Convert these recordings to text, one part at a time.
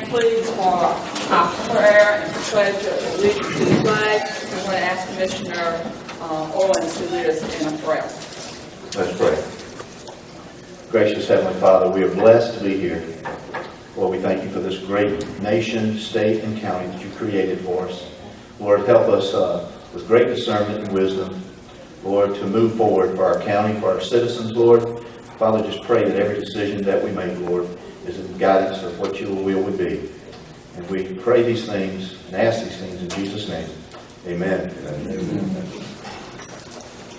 stand please for our prayer and pledge of allegiance to the flag. We want to ask Commissioner Owens to lead us in a prayer. Let's pray. Gracious Heavenly Father, we are blessed to be here. Lord, we thank you for this great nation, state, and county that you created for us. Lord, help us with great discernment and wisdom, Lord, to move forward for our county, for our citizens, Lord. Father, just pray that every decision that we make, Lord, is in guidance of what your will would be. And we pray these things and ask these things in Jesus' name. Amen. Amen.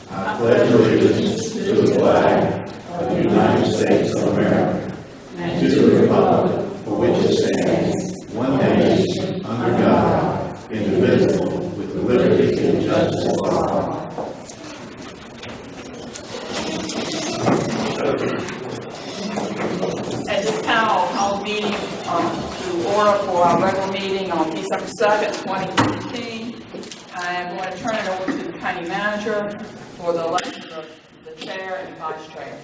I pledge allegiance to the flag of the United States of America and to the republic for which it stands, one nation, under God, indivisible, with liberty and justice for all. At this time, I'll call the meeting to order for our regular meeting on December 2nd, 2015. I am going to turn it over to the county manager for the election of the chair and vice chair.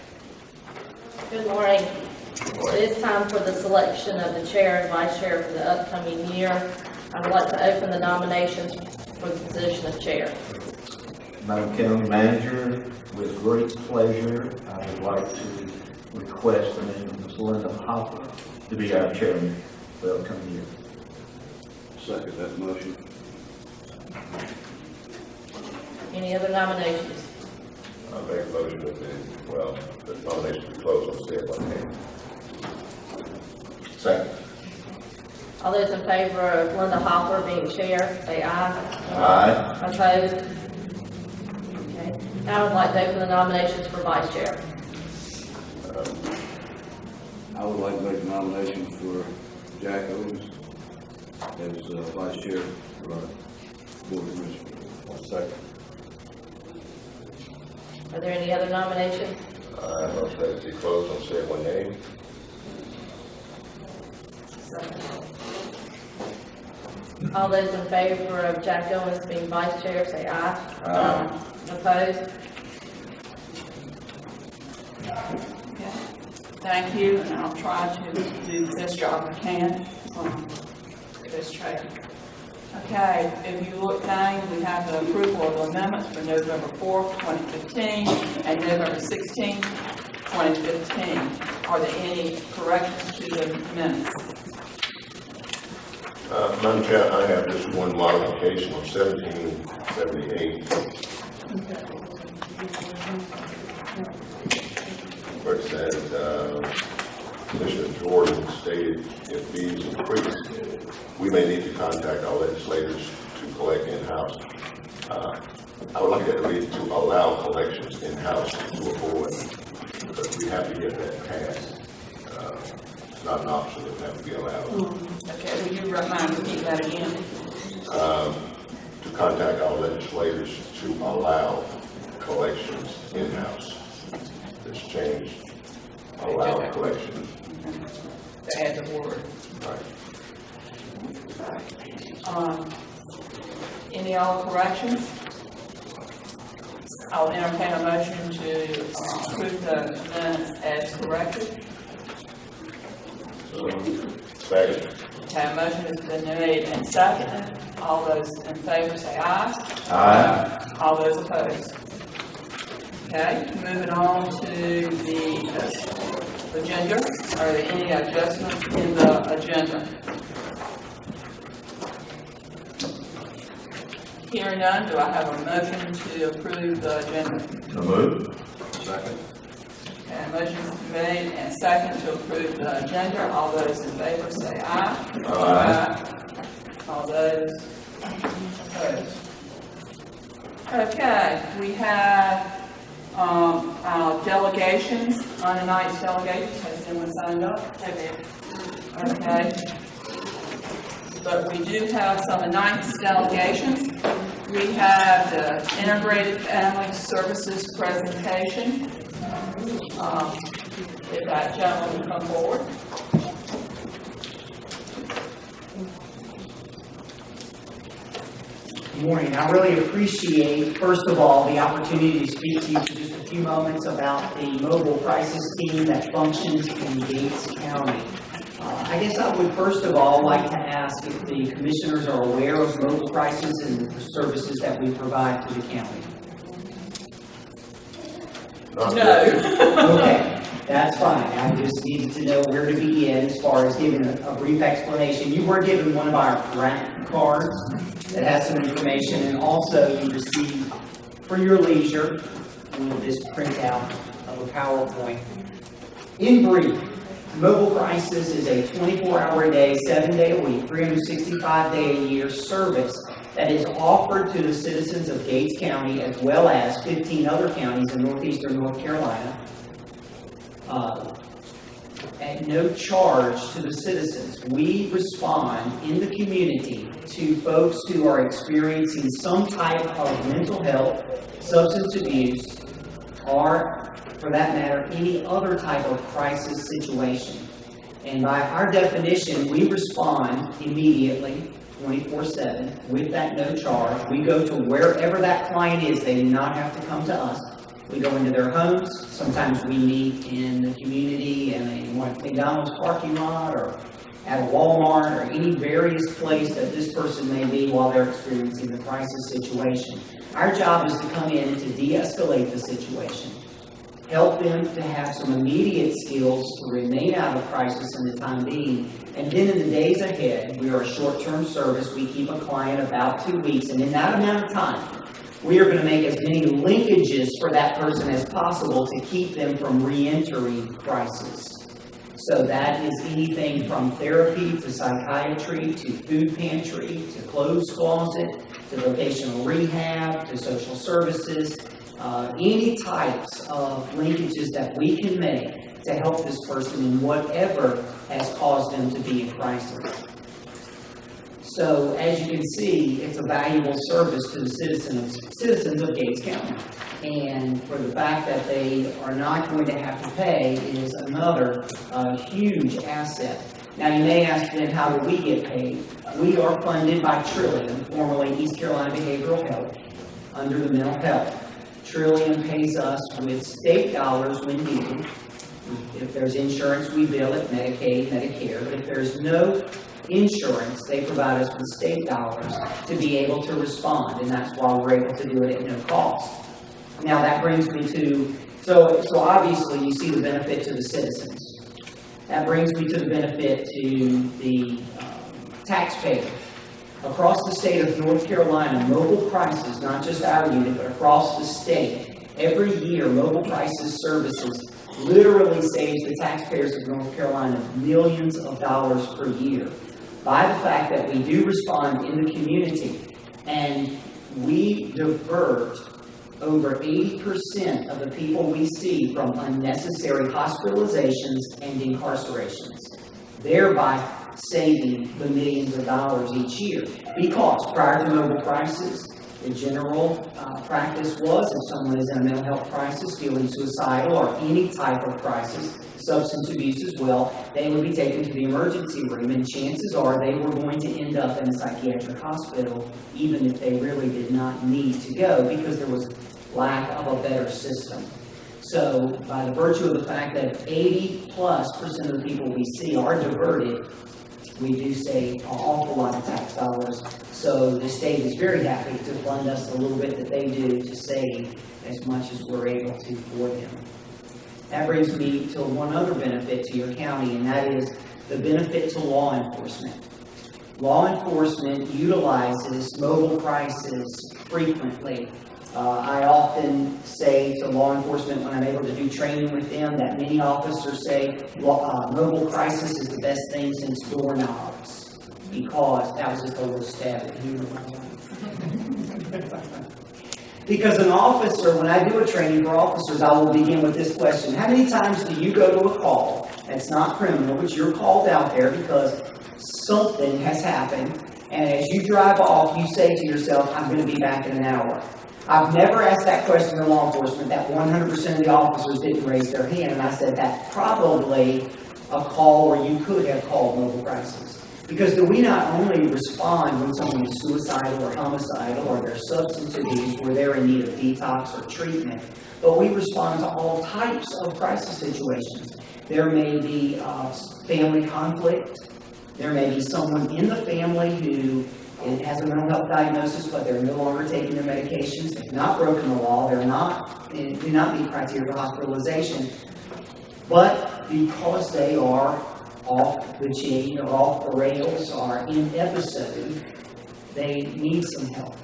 Good morning. It is time for the selection of the chair and vice chair for the upcoming year. I would like to open the nominations for the position of chair. Madam County Manager, with great pleasure, I would like to request the name of Ms. Linda Hopper to be our chairman for the upcoming year. Second that motion. Any other nominations? I make a motion that the nomination be closed on said one hand. Second. All those in favor of Linda Hopper being chair, say aye. Aye. Opposed? Okay. Now I would like to open the nominations for vice chair. I would like to make a nomination for Jack Owens as vice chair for our board of commissioners. Second. Are there any other nominations? I motion that it be closed on said one name. All those in favor of Jack Owens being vice chair, say aye. Aye. Opposed? Okay. Thank you, and I'll try to do the best job I can for this chair. Okay, if you look down, we have the approval of amendments for November 4th, 2015, and November 16th, 2015. Are there any corrections to the minutes? Madam Chair, I have just one modification on 1778. Where it says, Commissioner Jordan stated if fees increase, we may need to contact our legislators to collect in-house. I would like that to read to allow collections in-house to avoid, because we have to get that passed. It's not an option, it has to be allowed. Okay, would you mind repeating that again? To contact our legislators to allow collections in-house. This change, allow collections. To add the word. Right. Any other corrections? I'll entertain a motion to approve the minutes as corrected. Second. Okay, a motion has been made and seconded. All those in favor say aye. Aye. All those opposed. Okay, moving on to the agenda. Are there any adjustments in the agenda? Hearing none, do I have a motion to approve the agenda? So moved. Second. Okay, a motion is made and second to approve the agenda. All those in favor say aye. Aye. All those opposed. Okay, we have our delegations, tonight's delegations. Has anyone signed up? Okay. But we do have some tonight's delegations. We have the Integrated Family Services presentation. If that gentleman will come forward. Good morning. I really appreciate, first of all, the opportunity to speak to you for just a few moments about the mobile crisis team that functions in Gates County. I guess I would first of all like to ask if the commissioners are aware of mobile crisis and the services that we provide to the county. Not No. Okay, that's fine. I just needed to know where to begin as far as giving a brief explanation. You were given one of our grant cards that has some information, and also you received, for your leisure, this printout of a PowerPoint. In brief, Mobile Crisis is a 24-hour-a-day, 7-day-a-week, 365-day-a-year service that is offered to the citizens of Gates County as well as 15 other counties in northeastern North Carolina at no charge to the citizens. We respond in the community to folks who are experiencing some type of mental health, substance abuse, or, for that matter, any other type of crisis situation. And by our definition, we respond immediately, 24/7, with that no charge. We go to wherever that client is. They do not have to come to us. We go into their homes. Sometimes we meet in the community in a McDonald's parking lot or at a Walmart or any various place that this person may be while they're experiencing the crisis situation. Our job is to come in to de-escalate the situation, help them to have some immediate skills to remain out of crisis in the time being, and then in the days ahead, we are a short-term service. We keep a client about 2 weeks, and in that amount of time, we are going to make as many linkages for that person as possible to keep them from re-entering crisis. So that is anything from therapy to psychiatry to food pantry to clothes closet to vocational rehab to social services, any types of linkages that we can make to help this person in whatever has caused them to be in crisis. So as you can see, it's a valuable service to the citizens of Gates County. And for the fact that they are not going to have to pay is another huge asset. Now you may ask then, how do we get paid? We are funded by Trillium, formerly East Carolina Behavioral Health, under the mental health. Trillium pays us with state dollars when needed. If there's insurance, we bill it, Medicaid, Medicare. But if there's no insurance, they provide us with state dollars to be able to respond, and that's why we're able to do it at no cost. Now that brings me to, so obviously you see the benefit to the citizens. That brings me to the benefit to the taxpayer. Across the state of North Carolina, Mobile Crisis, not just our unit, but across the state, every year Mobile Crisis Services literally saves the taxpayers of North Carolina millions of dollars per year by the fact that we do respond in the community, and we divert over 80% of the people we see from unnecessary hospitalizations and incarcerations, thereby saving the millions of dollars each year. Because prior to Mobile Crisis, the general practice was if someone is in a mental health crisis, feeling suicidal, or any type of crisis, substance abuse as well, they would be taken to the emergency room, and chances are they were going to end up in a psychiatric hospital, even if they really did not need to go, because there was lack of a better system. So by the virtue of the fact that 80+% of the people we see are diverted, we do save an awful lot of tax dollars. So the state is very happy to fund us a little bit that they do to save as much as we're able to for them. That brings me to one other benefit to your county, and that is the benefit to law enforcement. Law enforcement utilizes Mobile Crisis frequently. I often say to law enforcement when I'm able to do training with them that many officers say Mobile Crisis is the best thing since doorknobs, because that was just a little stab at humor. Because an officer, when I do a training for officers, I will begin with this question: how many times do you go to a call that's not criminal, but you're called out there because something has happened, and as you drive off, you say to yourself, I'm going to be back in an hour? I've never asked that question to law enforcement. That 100% of the officers didn't raise their hand, and I said that's probably a call where you could have called Mobile Crisis. Because we not only respond when someone is suicidal or homicidal or their substance abuse where they're in need of detox or treatment, but we respond to all types of crisis situations. There may be family conflict. There may be someone in the family who has a mental health diagnosis, but they're no longer taking their medications. They've not broken the law. They do not meet criteria for hospitalization. But because they are off the chain or off the rails or in episode, they need some help.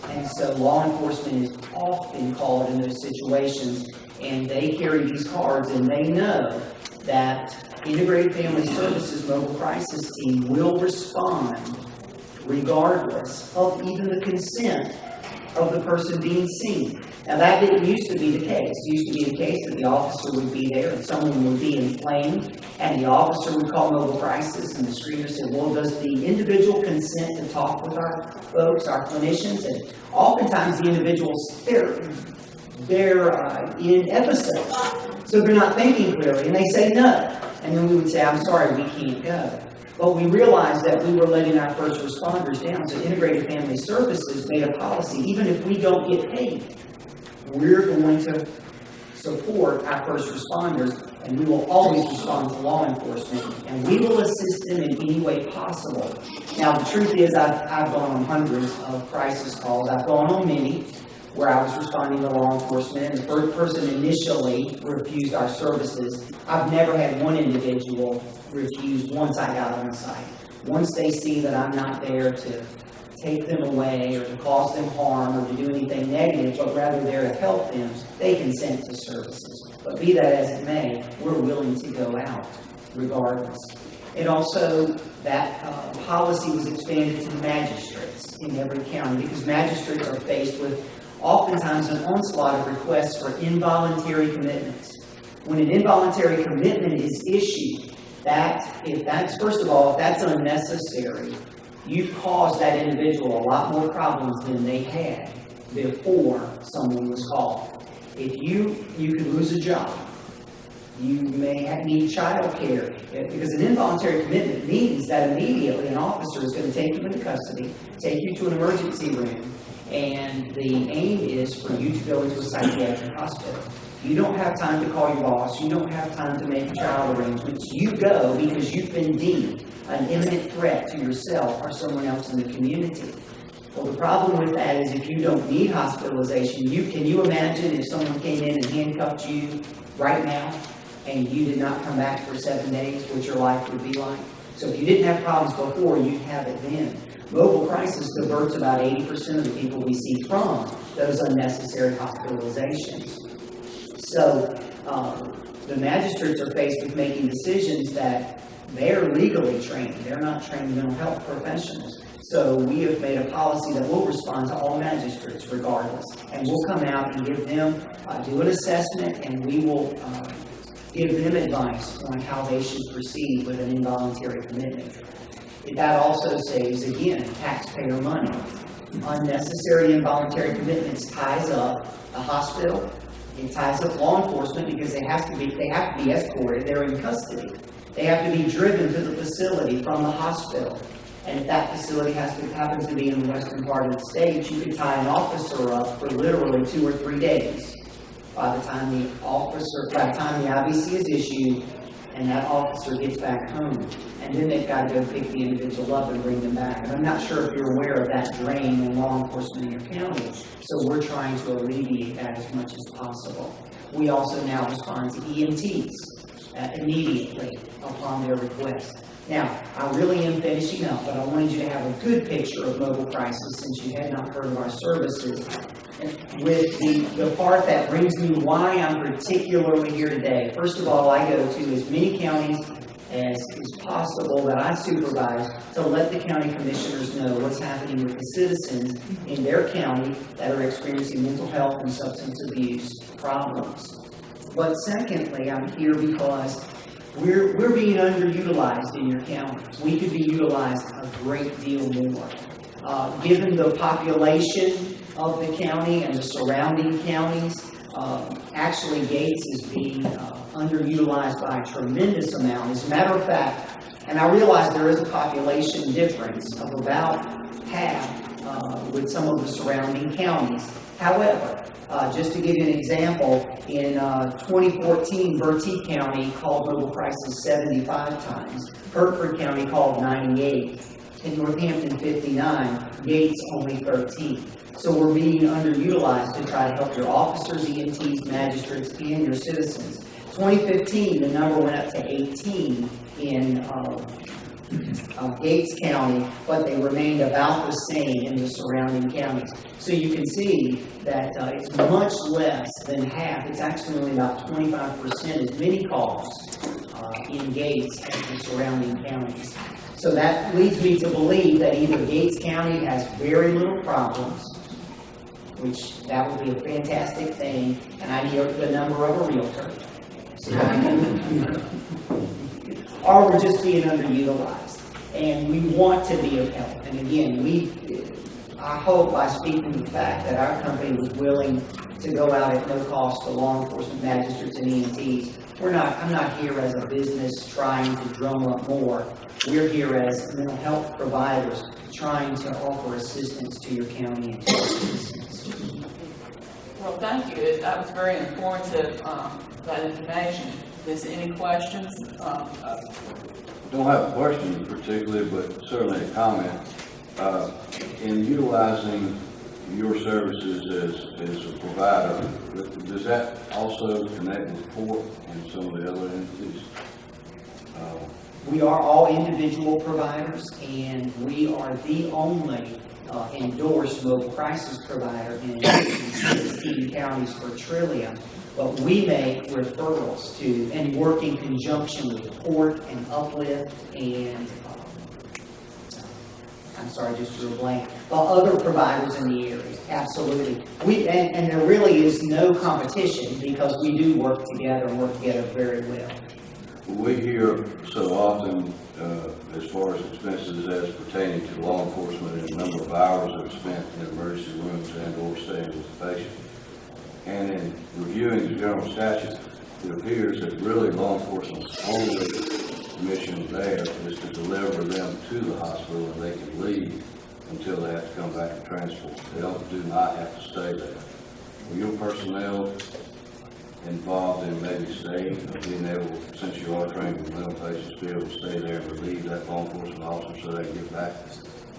And so law enforcement is often called in those situations, and they carry these cards, and they know that Integrated Family Services Mobile Crisis Team will respond regardless of even the consent of the person being seen. Now, that didn't used to be the case. It used to be the case that the officer would be there and someone would be inflamed, and the officer would call mobile crisis, and the screener said, well, does the individual consent to talk with our folks, our clinicians? And oftentimes the individuals, they're in episode, so they're not thinking clearly, and they say no. And then we would say, I'm sorry, we can't go. But we realized that we were letting our first responders down, so Integrated Family Services made a policy, even if we don't get paid, we're going to support our first responders, and we will always respond to law enforcement, and we will assist them in any way possible. Now, the truth is, I've gone on hundreds of crisis calls. I've gone on many where I was responding to law enforcement, and the first person initially refused our services. I've never had one individual refuse once I got on the site. Once they see that I'm not there to take them away or to cause them harm or to do anything negative, but rather there to help them, they consent to services. But be that as it may, we're willing to go out regardless. And also, that policy was expanded to magistrates in every county, because magistrates are faced with oftentimes an onslaught of requests for involuntary commitments. When an involuntary commitment is issued, if that's unnecessary, you've caused that individual a lot more problems than they had before someone was called. If you could lose a job, you may need child care, because an involuntary commitment means that immediately an officer is going to take you into custody, take you to an emergency room, and the aim is for you to go into a psychiatric hospital. You don't have time to call your boss. You don't have time to make child arrangements. You go because you've been deemed an imminent threat to yourself or someone else in the community. Well, the problem with that is if you don't need hospitalization, can you imagine if someone came in and handcuffed you right now and you did not come back for 7 days, what your life would be like? So if you didn't have problems before, you'd have it then. Mobile crisis diverts about 80% of the people we see from those unnecessary hospitalizations. So the magistrates are faced with making decisions that they're legally trained. They're not trained mental health professionals. So we have made a policy that will respond to all magistrates regardless. And we'll come out and give them, do an assessment, and we will give them advice on how they should proceed with an involuntary commitment. That also saves, again, taxpayer money. Unnecessary involuntary commitments ties up a hospital. It ties up law enforcement because they have to be escorted. They're in custody. They have to be driven to the facility from the hospital. And if that facility happens to be in the western part of the state, you could tie an officer up for literally 2 or 3 days. By the time the IVC is issued and that officer gets back home. And then they've got to go pick the individual up and bring them back. And I'm not sure if you're aware of that drain on law enforcement in your county. So we're trying to alleviate that as much as possible. We also now respond to EMTs immediately upon their request. Now, I really am finishing up, but I wanted you to have a good picture of mobile crisis since you had not heard of our services. With the part that brings me why I'm particularly here today. First of all, I go to as many counties as is possible that I supervise to let the county commissioners know what's happening with the citizens in their county that are experiencing mental health and substance abuse problems. But secondly, I'm here because we're being underutilized in your county. We could be utilized a great deal more. Given the population of the county and the surrounding counties, actually Gates is being underutilized by a tremendous amount. As a matter of fact, and I realize there is a population difference of about half with some of the surrounding counties. However, Just to give you an example, in 2014, Bertie County called mobile crisis 75 times, Hertford County called 98, in Northampton 59, Gates only 13. So we're being underutilized to try to help your officers, EMTs, magistrates, and your citizens. 2015, the number went up to 18 in Gates County, but they remained about the same in the surrounding counties. So you can see that it's much less than half. It's actually only about 25% as many calls in Gates as the surrounding counties. So that leads me to believe that either Gates County has very little problems, which that would be a fantastic thing, and I need the number of a realtor. So I can, or we're just being underutilized, and we want to be of help. And again, I hope by speaking to the fact that our company was willing to go out at no cost to law enforcement magistrates and EMTs. I'm not here as a business trying to drum up more. We're here as mental health providers trying to offer assistance to your county and to your citizens. Well, thank you. That was very informative, that information. Is there any questions? Don't have a question particularly, but certainly a comment. In utilizing your services as a provider, does that also connect with Port and some of the other entities? We are all individual providers, and we are the only endorsed mobile crisis provider in 16 counties for Trillium. But we make referrals to and work in conjunction with Port and Uplift and I'm sorry, just drew a blank, but other providers in the area. Absolutely. And there really is no competition because we do work together and work together very well. We hear so often, as far as expenses as pertaining to law enforcement and the number of hours that are spent in emergency rooms and or staying with the patient. And in reviewing the general statute, it appears that really law enforcement's only mission there is to deliver them to the hospital and they can leave until they have to come back and transport. They do not have to stay there. Were your personnel involved in maybe staying, being able, since you are trained with mental patients, to be able to stay there and relieve that law enforcement officer so they can get back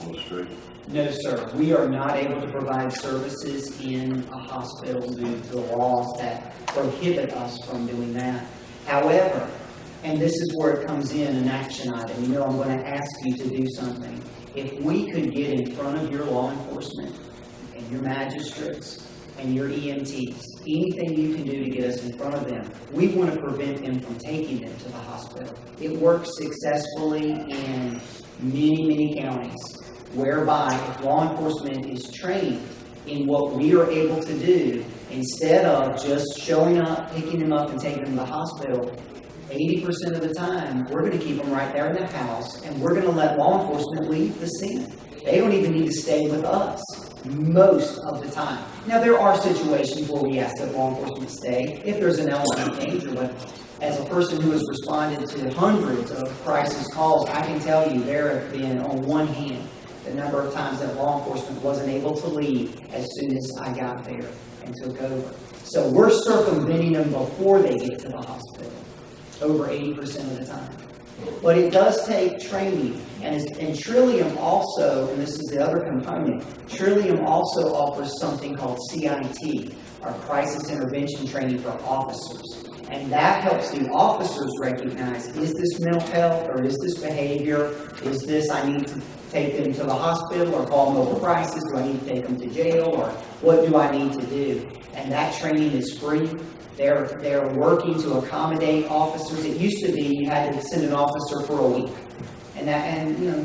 on the street? No, sir. We are not able to provide services in a hospital due to the laws that prohibit us from doing that. However, and this is where it comes in, an action item. You know, I'm going to ask you to do something. If we could get in front of your law enforcement and your magistrates and your EMTs, anything you can do to get us in front of them, we want to prevent them from taking them to the hospital. It works successfully in many, many counties, whereby if law enforcement is trained in what we are able to do, instead of just showing up, picking them up, and taking them to the hospital, 80% of the time, we're going to keep them right there in the house, and we're going to let law enforcement leave the scene. They don't even need to stay with us most of the time. Now, there are situations where we ask that law enforcement stay if there's an element of danger, but as a person who has responded to hundreds of crisis calls, I can tell you there have been, on one hand, the number of times that law enforcement wasn't able to leave as soon as I got there and took over. So we're circumventing them before they get to the hospital, over 80% of the time. But it does take training, and Trillium also, and this is the other component, Trillium also offers something called CIT, or Crisis Intervention Training for Officers. And that helps the officers recognize, is this mental health, or is this behavior, is this I need to take them to the hospital, or call mobile crisis, do I need to take them to jail, or what do I need to do? And that training is free. They're working to accommodate officers. It used to be you had to send an officer for a week. And you know,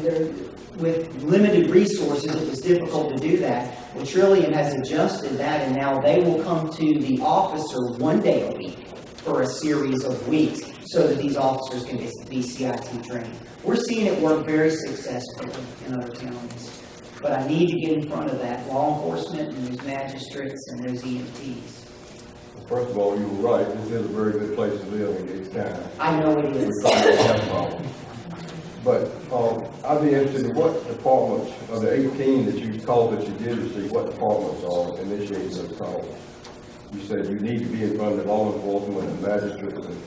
with limited resources, it was difficult to do that. Well, Trillium has adjusted that, and now they will come to the officer one day a week for a series of weeks so that these officers can be CIT trained. We're seeing it work very successfully in other counties. But I need to get in front of that law enforcement and those magistrates and those EMTs. First of all, you were right. This is a very good place to live in Gates County. I know it We is. probably don't have problems. But I'd be interested in what departments, of the 18 that you called that you did receive, what departments are initiating those calls? you said you need to be in front of the law enforcement and magistrates, and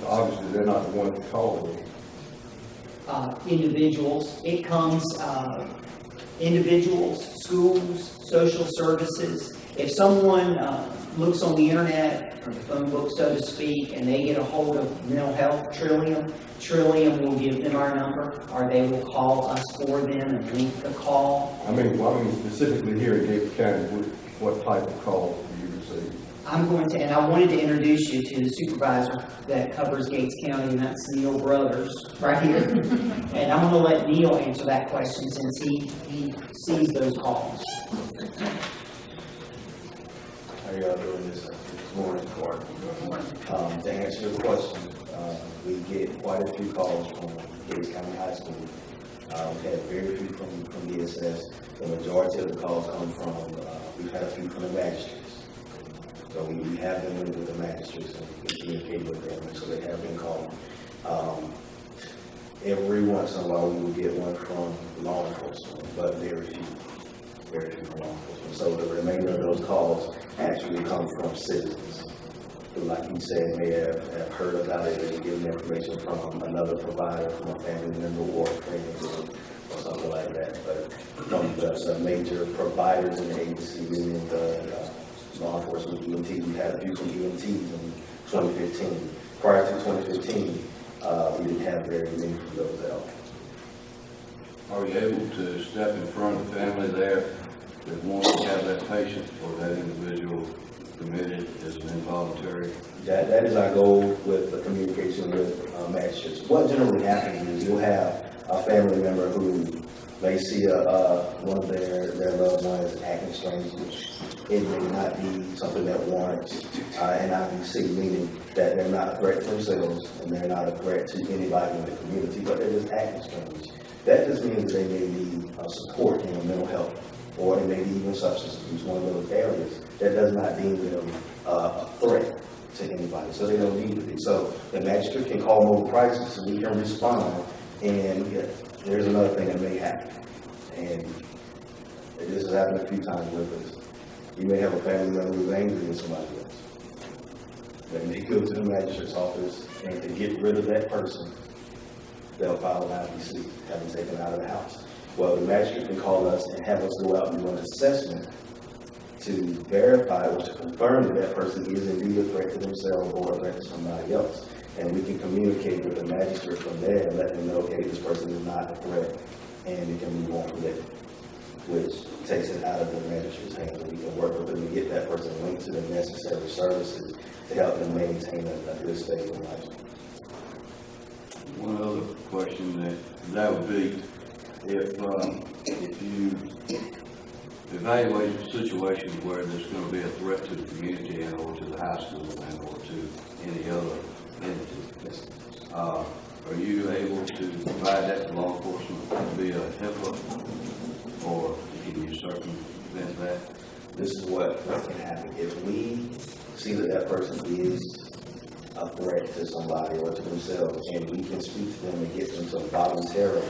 obviously they're not the ones to call them. Individuals, it comes, individuals, schools, social services. If someone looks on the internet, or the phone book, so to speak, and they get a hold of mental health, Trillium will give them our number, or they will call us for them and link the call. I mean specifically here in Gates County, what type of calls do you receive? I'm going to, and I wanted to introduce you to the supervisor that covers Gates County, and that's Neil Brothers, right here. And I'm going to let Neil answer that question since he sees those calls. How y'all doing this morning, Clark? To answer your question, we get quite a few calls from Gates County High School. We've had very few from DSS. The majority of the calls come from, we've had a few from the magistrates. So we have been with the magistrates and we communicate with them, and so they have been called. Every once in a while we will get one from law enforcement, but very few from law enforcement. So the remainder of those calls actually come from citizens who, like you said, may have heard about it and given information from another provider, from a family member or a friend or something like that. But from the major providers in the agency, meaning the law enforcement, EMT, we had a few from EMTs in 2015. Prior to 2015, we didn't have very many from those out. Are you able to step in front of the family there that wants to have that patient or that individual committed as an involuntary? That is our goal with the communication with magistrates. What generally happens is you'll have a family member who may see one of their loved ones acting strange, which it may not be something that warrants an IVC, meaning that they're not a threat to themselves and they're not a threat to anybody in the community, but they're just acting strange. That just means they may need support in mental health, or it may be even substance abuse, one of those areas. That does not deem them a threat to anybody, so they don't need to be. So the magistrate can call mobile crisis and we can respond, and there's another thing that may happen. And this has happened a few times with us. You may have a family member who's angry with somebody else. They may go to the magistrate's office, and to get rid of that person, they'll file an IVC, have them taken out of the house. Well, the magistrate can call us and have us go out and do an assessment to verify or to confirm that that person is indeed a threat to themselves or a threat to somebody else. And we can communicate with the magistrate from there and let them know, okay, this person is not a threat, and we can move on from there, which takes it out of the magistrate's hands, and we can work with them to get that person linked to the necessary services to help them maintain a good state of life. One other question that would be, if you evaluate situations where there's going to be a threat to the community and or to the high school and or to any other entity, are you able to provide that to law enforcement via HIPAA, or can you circumvent that? This is what can happen. If we see that that person is a threat to somebody or to themselves, and we can speak to them and get them to voluntarily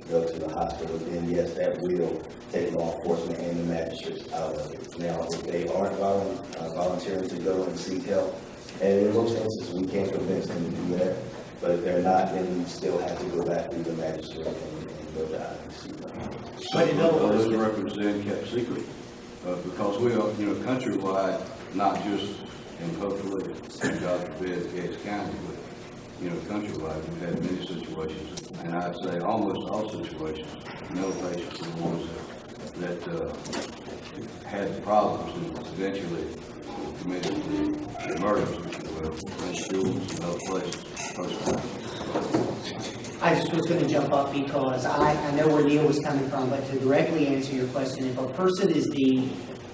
go to the hospital, then yes, that will take law enforcement and the magistrates out of it. Now, if they aren't volunteering to go and seek help, and in most instances, we can't convince them to do that, but if they're not, then we still have to go back to the magistrate and go to IVC. But in other words, those records then kept secret, because we are, countrywide, not just in hopefully, God forbid, Gates County, but countrywide, we've had many situations, and I'd say almost all situations, mental patients are the ones that had problems and eventually committed the murders, if you will, in schools and other places. I just was going to jump up because I know where Neil was coming from, but to directly answer your question, if a person is deemed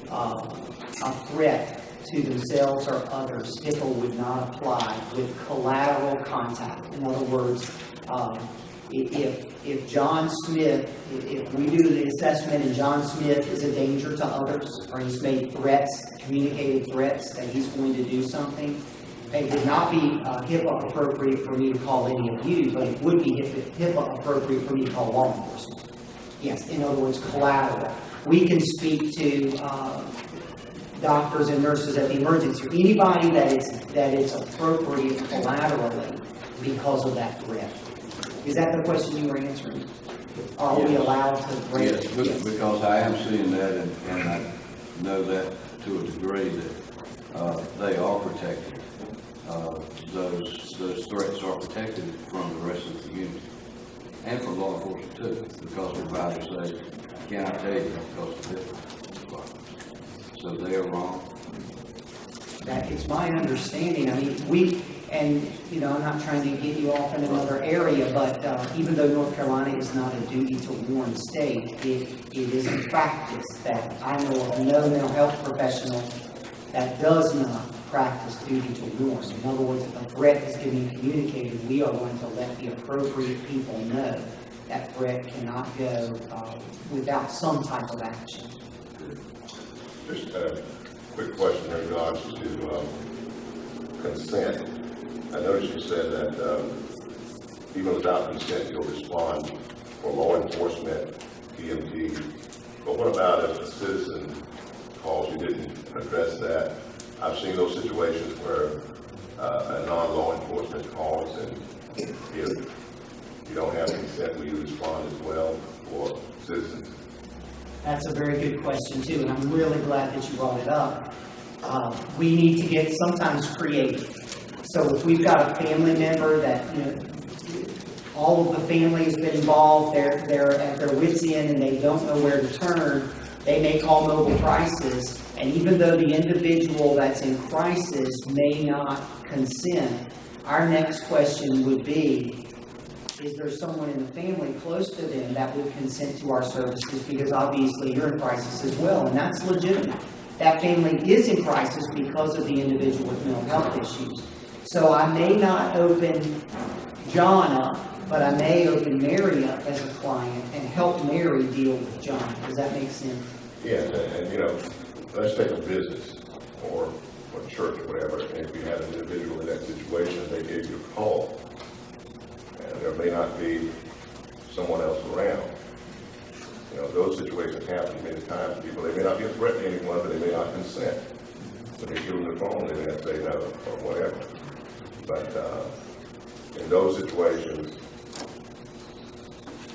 a threat to themselves or others, HIPAA would not apply with collateral contact. In other words, if John Smith, if we do the assessment and John Smith is a danger to others, or he's made threats, communicated threats that he's going to do something, it would not be HIPAA appropriate for me to call any of you, but it would be HIPAA appropriate for me to call law enforcement. Yes, in other words, collateral. We can speak to doctors and nurses at the emergency, anybody that it's appropriate collaterally because of that threat. Is that the question you were answering? Are we allowed to break? Yes, because I am seeing that, and I know that to a degree that they are protected. Those threats are protected from the rest of the community and from law enforcement too, because providers say, "Can I tell you because of this?" So they are wrong. That it's my understanding, I mean, I'm not trying to get you off in another area, but even though North Carolina is not a duty to warn state, it is a practice that I know of no mental health professional that does not practice duty to warn. In other words, if a threat is being communicated, we are going to let the appropriate people know that threat cannot go without some type of action. Just a quick question in regards to consent. I noticed you said that even without consent, you'll respond for law enforcement, EMT. But what about if a citizen calls, you didn't address that? I've seen those situations where a non-law enforcement calls, and if you don't have consent, will you respond as well for citizens? That's a very good question too, and I'm really glad that you brought it up. We need to get sometimes creative. So if we've got a family member that, all of the family has been involved, they're at their wits' end and they don't know where to turn, they may call mobile crisis, and even though the individual that's in crisis may not consent, our next question would be, is there someone in the family close to them that would consent to our services? Because obviously you're in crisis as well, and that's legitimate. That family is in crisis because of the individual with mental health issues. So I may not open John up, but I may open Mary up as a client and help Mary deal with John. Does that make sense? Yeah, and let's take a business or a church or whatever, and if you had an individual in that situation and they gave you a call, and there may not be someone else around. Those situations happen many times. People, they may not be threatening anyone, but they may not consent. When they give them the phone, they may have to say no or whatever. But in those situations,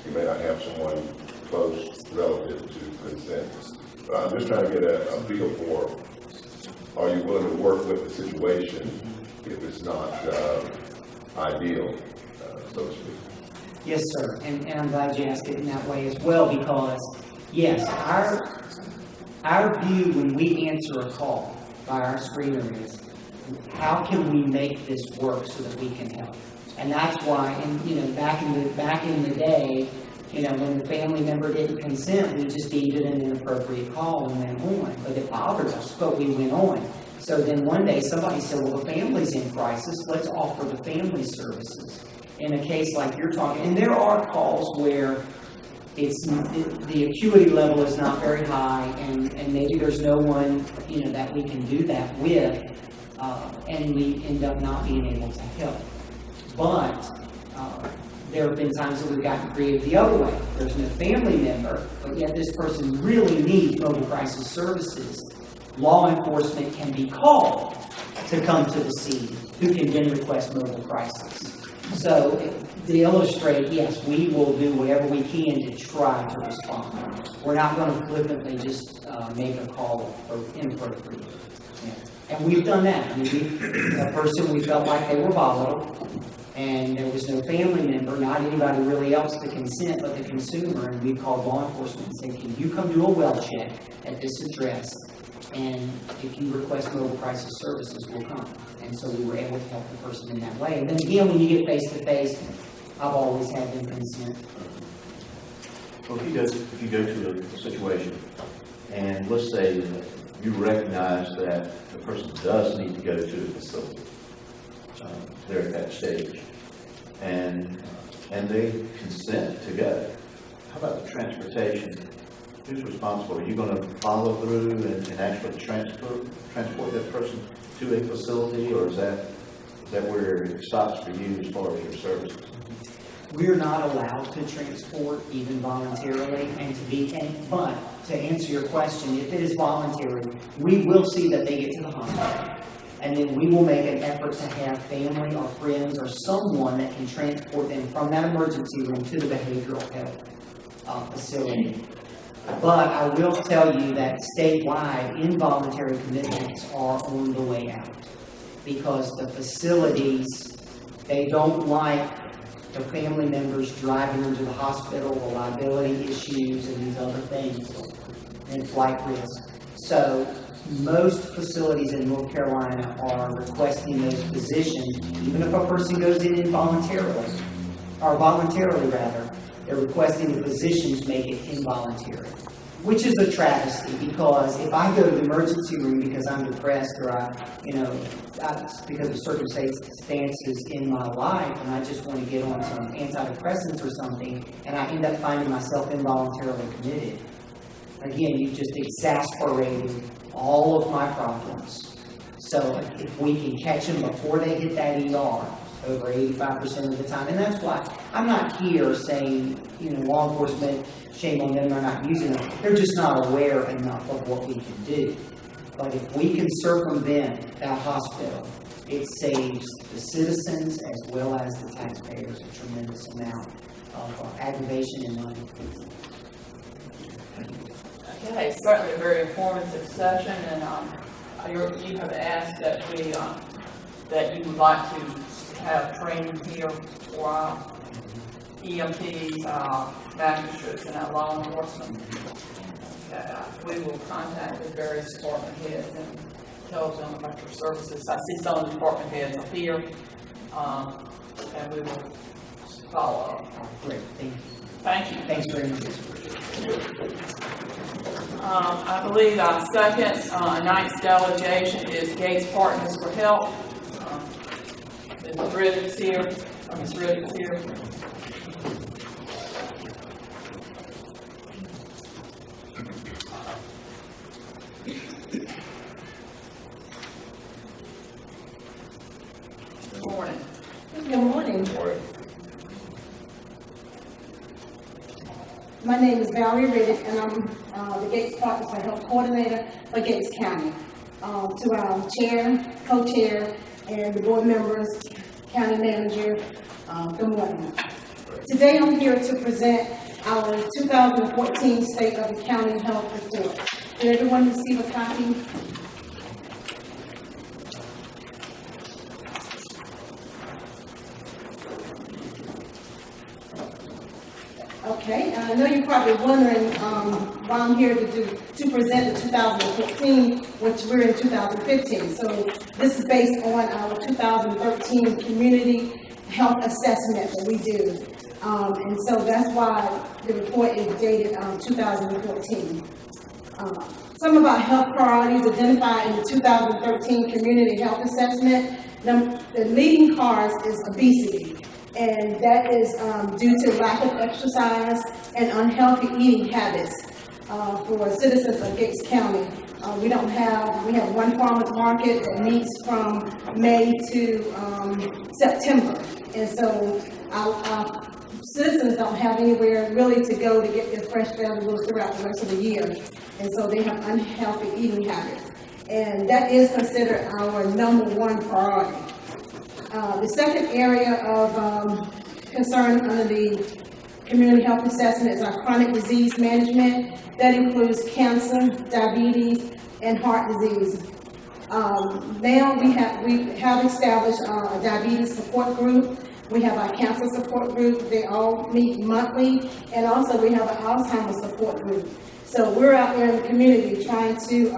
you may not have someone close relative to consent. But I'm just trying to get a feel for, are you willing to work with the situation if it's not ideal, so to speak? Yes, sir, and I'm glad you asked it in that way as well, because, yes, our view when we answer a call by our screener is, how can we make this work so that we can help? And that's why, back in the day, when the family member didn't consent, we just deemed it an inappropriate call and went on. But it bothered us, but we went on. So then one day somebody said, well, the family's in crisis, let's offer the family services. In a case like you're talking, and there are calls where the acuity level is not very high, and maybe there's no one, that we can do that with, and we end up not being able to help. But there have been times that we've gotten creative the other way. There's no family member, but yet this person really needs mobile crisis services. Law enforcement can be called to come to the scene, who can then request mobile crisis. So to illustrate, yes, we will do whatever we can to try to respond. We're not going to flippantly just make a call for inappropriate. Yeah. And we've done that. I mean, a person, we felt like they were volatile, and there was no family member, not anybody really else to consent but the consumer, and we called law enforcement and said, can you come do a well check at this address, and if you request mobile crisis services, we'll come. And so we were able to help the person in that way. And then again, when you get face-to-face, I've always had them consent. Well, if you go to a situation, and let's say that you recognize that the person does need to go to the facility, they're at that stage, and they consent to go. How about the transportation? Who's responsible? Are you going to follow through and actually transport that person to a facility, or is that where it stops for you as far as your services? we're not allowed to transport even voluntarily but to answer your question, if it is voluntary, we will see that they get to the hospital. And then we will make an effort to have family or friends or someone that can transport them from that emergency room to the behavioral health facility. But I will tell you that statewide, involuntary commitments are on the way out. Because the facilities, they don't like the family members driving them to the hospital, the liability issues and these other things, and flight risk. So most facilities in North Carolina are requesting those positions, even if a person goes in involuntarily, or voluntarily rather, they're requesting the physicians make it involuntary, which is a travesty, because if I go to the emergency room because I'm depressed or because of circumstances in my life and I just want to get on some antidepressants or something and I end up finding myself involuntarily committed, again, you've just exacerbated all of my problems. So if we can catch them before they hit that ER, over 85% of the time, and that's why I'm not here saying, law enforcement, shame on them, they're not using them. They're just not aware enough of what we can do. But if we can circumvent that hospital, it saves the citizens as well as the taxpayers a tremendous amount of aggravation and money. Okay, certainly a very informative session, and you have asked that that you would like to have training here for our EMTs, magistrates, and our law enforcement. Okay, we will contact the various department heads and tell them about your services. I see some of the department heads are here, and we will follow up. Great, thank you. Thank you. Thanks very much. I believe our second night's delegation is Gates Partners for Health. Ms. Riddick's here. Ms. Riddick's here. Good morning. Good morning. Morning. My name is Valerie Riddick, and I'm the Gates Partners for Health Coordinator for Gates County. To our chair, co-chair, and the board members, county manager, good morning. Today I'm here to present our 2014 State of the County Health Report. Did everyone receive a copy? Okay, I know you're probably wondering why I'm here to present the 2015, which we're in 2015. So this is based on our 2013 community health assessment that we do. And so that's why the report is dated 2014. Some of our health priorities identified in the 2013 community health assessment, the leading cause is obesity. And that is due to lack of exercise and unhealthy eating habits for citizens of Gates County. We have one farmers market that meets from May to September. And so our citizens don't have anywhere really to go to get their fresh vegetables throughout the rest of the year. And so they have unhealthy eating habits. And that is considered our number one priority. The second area of concern under the community health assessment is our chronic disease management. That includes cancer, diabetes, and heart disease. Now we have established a diabetes support group. We have our cancer support group. They all meet monthly. And also we have an Alzheimer's support group. So we're out there in the community trying to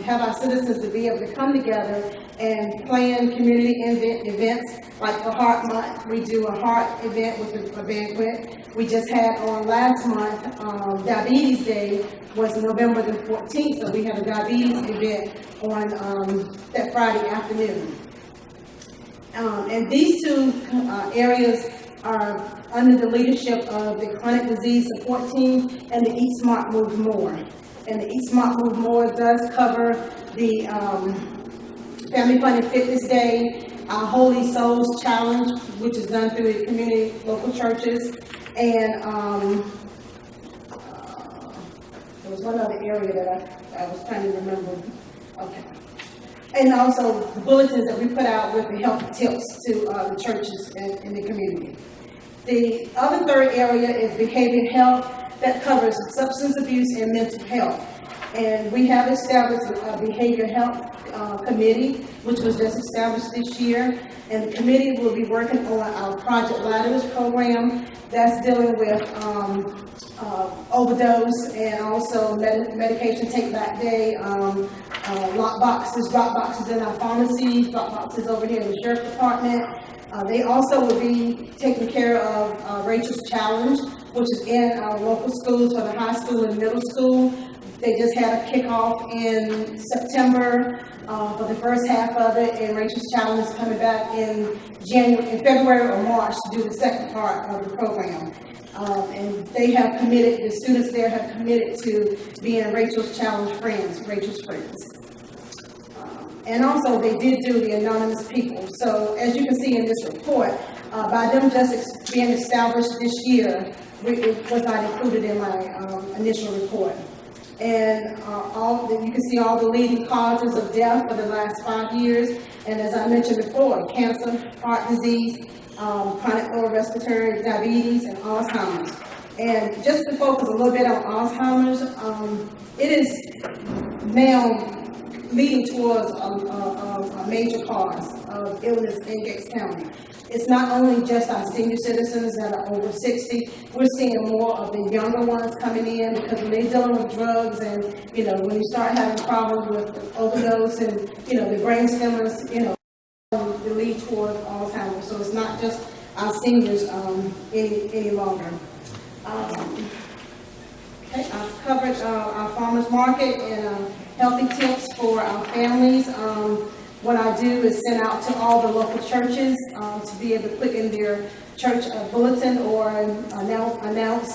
have our citizens to be able to come together and plan community events. Like for Heart Month, we do a heart event with a banquet. We just had on last month, Diabetes Day was November the 14th, so we had a diabetes event on that Friday afternoon. And these two areas are under the leadership of the Chronic Disease Support Team and the Eat Smart Move More. And the Eat Smart Move More does cover the Family Fun and Fitness Day, our Holy Souls Challenge, which is done through the community, local churches, and, there was one other area that I was trying to remember. Okay. And also the bulletins that we put out with the health tips to the churches in the community. The other third area is behavioral health that covers substance abuse and mental health. And we have established a behavioral health committee, which was just established this year. And the committee will be working on our Project Ladders program that's dealing with overdose and also medication take-back day, drop boxes in our pharmacies, drop boxes over here in the sheriff's department. They also will be taking care of Rachel's Challenge, which is in our local schools for the high school and middle school. They just had a kickoff in September for the first half of it, and Rachel's Challenge is coming back in February or March to do the second part of the program. And they have committed, the students there have committed to being Rachel's Challenge friends, Rachel's friends. And also, they did do the anonymous people. So, as you can see in this report, by them just being established this year, it was not included in my initial report. And you can see all the leading causes of death for the last 5 years. And as I mentioned before, cancer, heart disease, chronic lower respiratory diabetes, and Alzheimer's. And just to focus a little bit on Alzheimer's, it is now leading towards a major cause of illness in Gates County. It's not only just our senior citizens that are over 60, we're seeing more of the younger ones coming in because when they're dealing with drugs and, when you start having problems with overdose and, the brain stemness, they lead towards Alzheimer's. So it's not just our seniors any longer. Okay, I've covered our farmers market and healthy tips for our families. What I do is send out to all the local churches to be able to put in their church bulletin or announce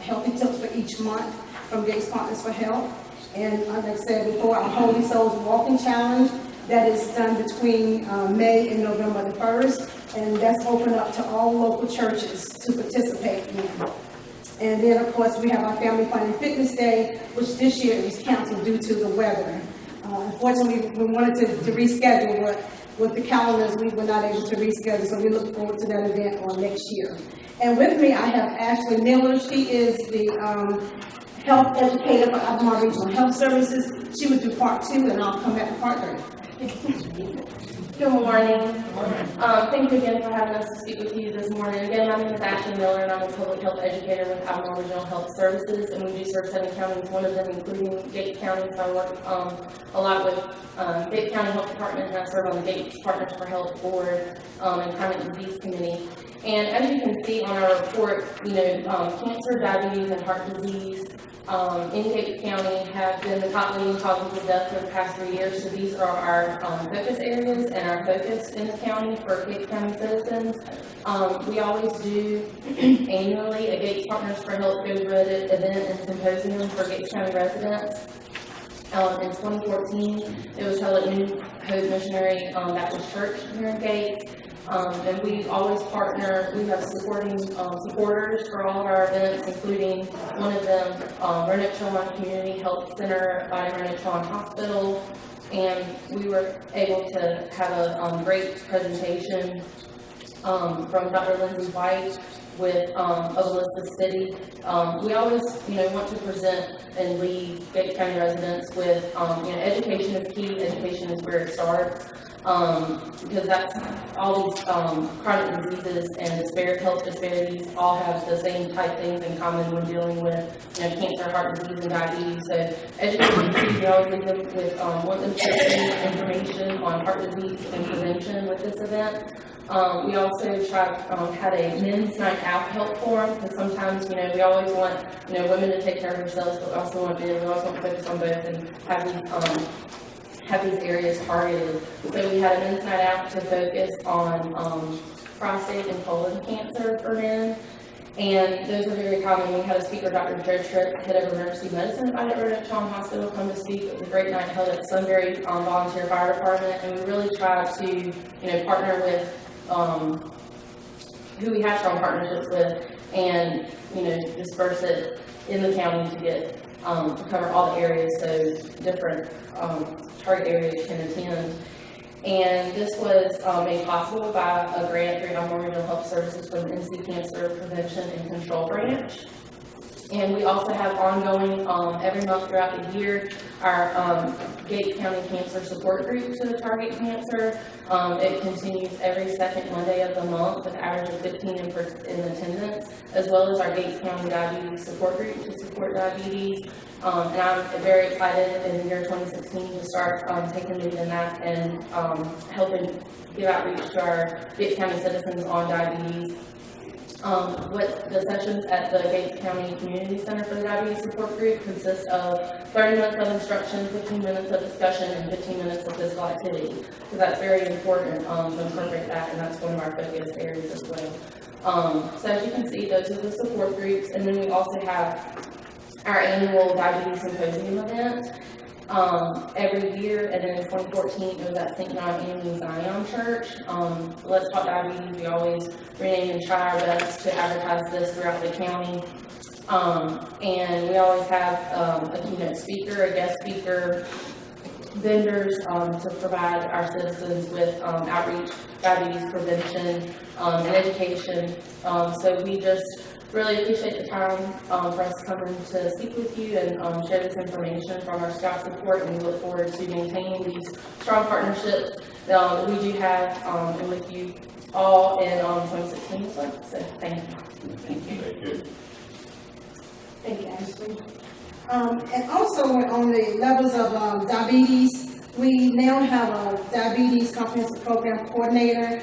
healthy tips for each month from Gates Partners for Health. And like I said before, our Holy Souls Walking Challenge that is done between May and November the 1st, and that's open up to all local churches to participate in. And then, of course, we have our Family Fun and Fitness Day, which this year is canceled due to the weather. Unfortunately, we wanted to reschedule, but with the calendars, we were not able to reschedule, so we look forward to that event on next year. And with me, I have Ashley Miller. She is the health educator for Albemarle Regional Health Services. She would do part 2, and I'll come back to part 3. Good morning. Thank you again for having us to speak with you this morning. Again, my name is Ashley Miller, and I'm a public health educator with Albemarle Regional Health Services, and we do serve 7 counties, one of them including Gates County. So I work a lot with Gates County Health Department, and I serve on the Gates Partners for Health Board and Chronic Disease Committee. And as you can see on our report, cancer, diabetes, and heart disease in Gates County have been the top leading causes of death for the past 3 years. So these are our focus areas and our focus in the county for Gates County citizens. We always do annually a Gates Partners for Health event and symposium for Gates County residents. In 2014, it was held at New Hope Missionary Baptist Church here in Gates. And we always partner, we have supporters for all of our events, including one of them, Roanoke Children's Community Health Center by Roanoke Children's Hospital. And we were able to have a great presentation from Dr. Lindsay White with Elizabeth City. We always, want to present and lead Gates County residents with, education is key, education is where it starts. Because that's all these chronic diseases and health disparities all have the same type things in common when dealing with cancer, heart disease, and diabetes. So education is key. We always leave them with want them to see information on heart disease and prevention with this event. We also try had a men's night out health forum because sometimes we always want women to take care of themselves, but we also want men. We always want to focus on both and have these areas targeted. So we had a men's night out to focus on prostate and colon cancer for men. And those were very common. We had a speaker, Dr. Joe Tripp, head of emergency medicine at Roanoke Children's Hospital, come to speak. It was a great night held at Sunbury Volunteer Fire Department, and we really tried to, partner with who we have strong partnerships with, and disperse it in the county to get to cover all the areas so different target areas can attend. And this was made possible by a grant through Almore Regional Health Services from the NC Cancer Prevention and Control Branch. And we also have ongoing, every month throughout the year, our Gates County Cancer Support Group to target cancer. It continues every second Monday of the month with an average of 15 in attendance, as well as our Gates County Diabetes Support Group to support diabetes. And I'm very excited in the year 2016 to start taking lead in that and helping give outreach to our Gates County citizens on diabetes. What the sessions at the Gates County Community Center for the Diabetes Support Group consists of 30 minutes of instruction, 15 minutes of discussion, and 15 minutes of physical activity. So that's very important to incorporate that, and that's one of our focus areas as well. So as you can see, those are the support groups, and then we also have our annual Diabetes Symposium event every year, and then in 2014 it was at St. John Anthony Zion Church. Let's Talk Diabetes, we always rename and try our best to advertise this throughout the county. And we always have a keynote speaker, a guest speaker, vendors to provide our citizens with outreach, diabetes prevention, and education. So we just really appreciate the time for us coming to speak with you and share this information from our Scout support, and we look forward to maintaining these strong partnerships that we do have and with you all in 2016 as well. So thank you. Thank you. Thank you. Thank you, Ashley. And also on the levels of diabetes, we now have a diabetes comprehensive program coordinator,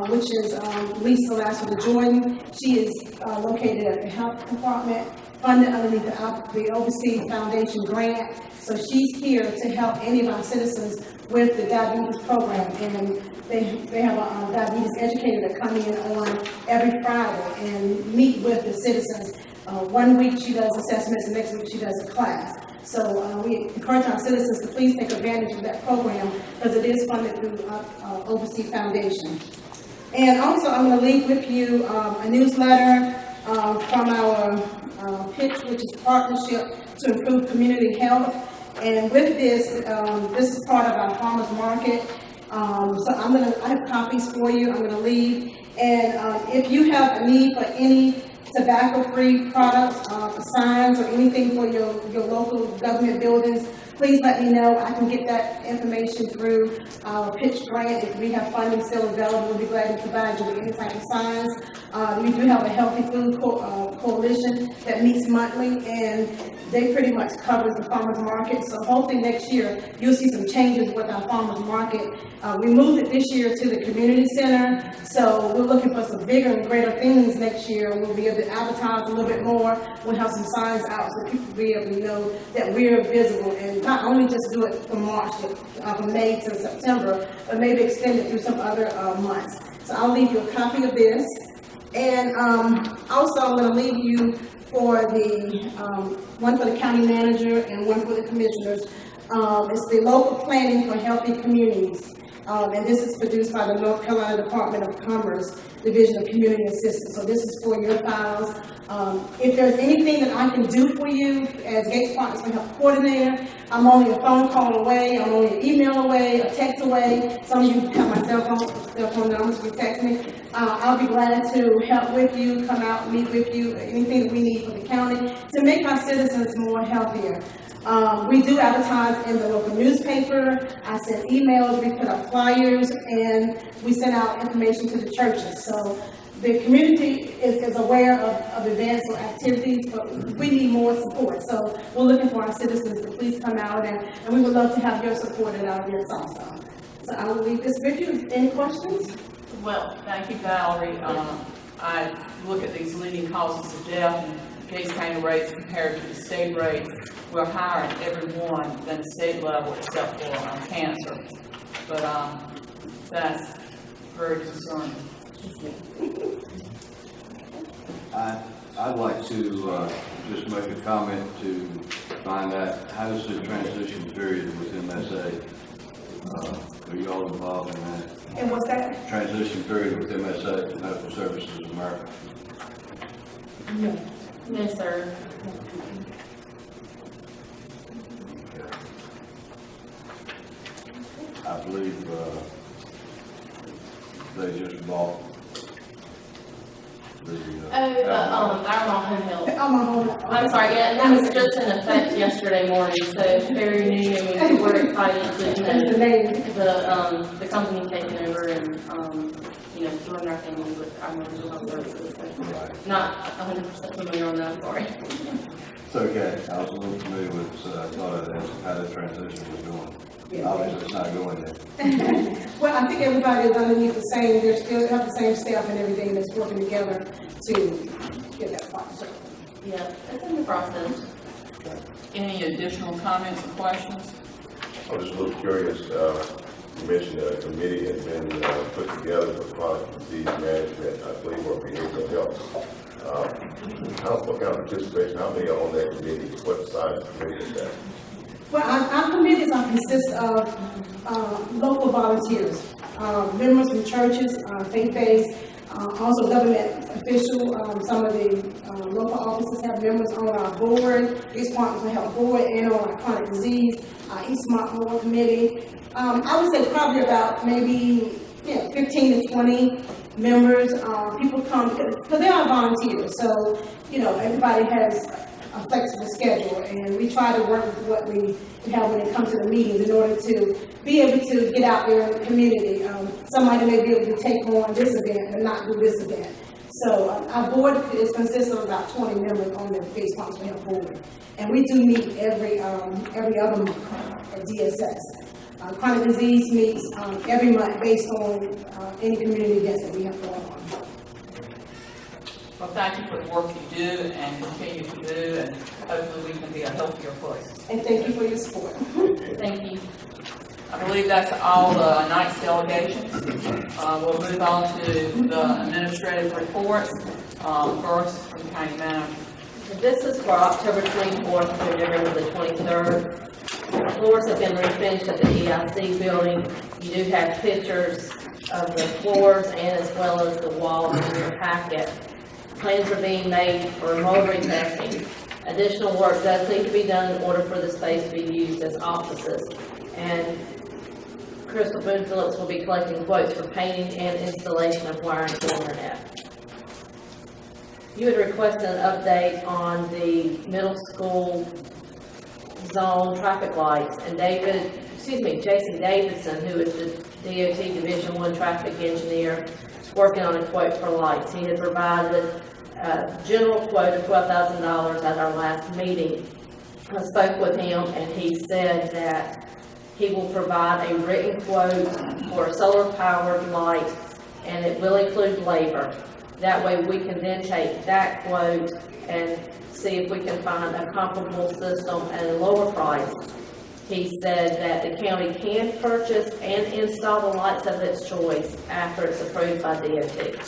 which is Lisa Lasseter Jordan. She is located at the health department, funded underneath the Overseas Foundation grant. So she's here to help any of our citizens with the diabetes program. And they have a diabetes educator that come in on every Friday and meet with the citizens. 1 week she does assessments, and next week she does a class. So we encourage our citizens to please take advantage of that program because it is funded through Overseas Foundation. And also I'm going to leave with you a newsletter from our pitch, which is Partnership to Improve Community Health. And with this, this is part of our farmers market. So I have copies for you. I'm going to leave. And if you have a need for any tobacco-free products, signs, or anything for your local government buildings, please let me know. I can get that information through our pitch grant. If we have funding still available, we'll be glad to provide you with any type of signs. We do have a Healthy Food Coalition that meets monthly, and they pretty much cover the farmers market. So hopefully next year you'll see some changes with our farmers market. We moved it this year to the community center, so we're looking for some bigger and greater things next year. We'll be able to advertise a little bit more. We'll have some signs out so people will be able to know that we're visible, and not only just do it from March, from May to September, but maybe extend it through some other months. So I'll leave you a copy of this. And also I'm going to leave you for the one for the county manager and one for the commissioners. It's the local planning for healthy communities. And this is produced by the North Carolina Department of Commerce Division of Community Assistance. So this is for your files. If there's anything that I can do for you as Gates Partners for Health Coordinator, I'm only a phone call away, I'm only an email away, a text away. Some of you have my cell phone numbers, you text me. I'll be glad to help with you, come out, meet with you, anything that we need for the county to make our citizens more healthier. We do advertise in the local newspaper. I send emails, we put up flyers, and we send out information to the churches. So the community is aware of events or activities, but we need more support. So we're looking for our citizens to please come out, and we would love to have your support at our events also. So I will leave this with you. Any questions? Well, thank you, Valerie. I look at these leading causes of death and Gates County rates compared to the state rates. We're higher in every one than the state level except for cancer. But that's very concerning. I'd like to just make a comment to find out how does the transition period with MSA, are you all involved in that? And what's that? Transition period with MSA, Medical Services of America? No, sir. I believe they just bought the. Our home health. I'm on hold. I'm sorry, yeah, and that was just in effect yesterday morning, so it's very new, and we're excited to, The name. the company taking over and, doing our thing with our mental health services. So not 100% familiar on that, sorry. It's okay, I was a little familiar with it, so I thought I'd ask how the transition was going. Obviously, it's not going there. Well, I think everybody is underneath the same, they still have the same staff and everything that's working together to get that part. Yeah, it's in the process. Any additional comments or questions? I was just a little curious, you mentioned a committee has been put together for chronic disease management, I believe, or behavioral health. What kind of participation, how many are on that committee, what size committee is that? Well, our committees consist of local volunteers, members from churches, faith-based, also government official. Some of the local offices have members on our board, East Martin Health Board, and on our chronic disease, East Martin Board Committee. I would say probably about maybe 15 to 20 members. People come because they are volunteers, so everybody has a flexible schedule, and we try to work with what we have when it comes to the meetings in order to be able to get out there in the community. Somebody may be able to take on this event but not do this event. So our board consists of about 20 members on the East Martin Health Board, and we do meet every other month at DSS. Chronic disease meets every month based on any community events that we have going on. Well, thank you for the work you do and continue to do, and hopefully we can be a healthier place. And thank you for your support. Thank you. I believe that's all the night's delegations. We'll move on to the administrative reports. First, from the county manager. This is for October 24th through November the 23rd. Floors have been refinished at the EIC building. You do have pictures of the floors and as well as the walls in your packet. Plans are being made for mold retesting. Additional work does need to be done in order for the space to be used as offices. And Crystal Boone Phillips will be collecting quotes for painting and installation of wiring to the internet. You had requested an update on the middle school zone traffic lights, and Jason Davidson, who is the DOT Division I traffic engineer, is working on a quote for lights. He had provided a general quote of $12,000 at our last meeting. I spoke with him, and he said that he will provide a written quote for a solar-powered light, and it will include labor. That way we can then take that quote and see if we can find a comparable system at a lower price. He said that the county can purchase and install the lights of its choice after it's approved by DOT.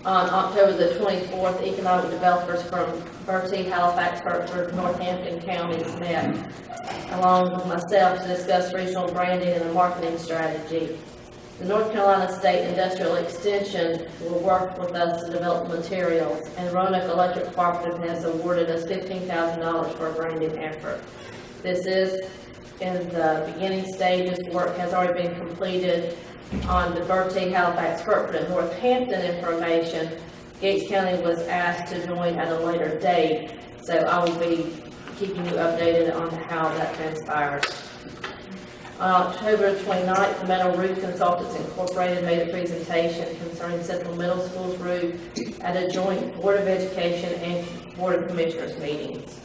On October the 24th, economic developers from Bertie, Halifax, Hertford, Northampton counties met along with myself to discuss regional branding and a marketing strategy. The North Carolina State Industrial Extension will work with us to develop materials, and Roanoke Electric Cooperative has awarded us $15,000 for a branding effort. This is in the beginning stages. Work has already been completed on the Bertie, Halifax, Hertford, and Northampton information. Gates County was asked to join at a later date, so I will be keeping you updated on how that transpires. On October 29th, the Metal Roof Consultants Incorporated made a presentation concerning Central Middle School's roof at a joint Board of Education and Board of Commissioners meetings.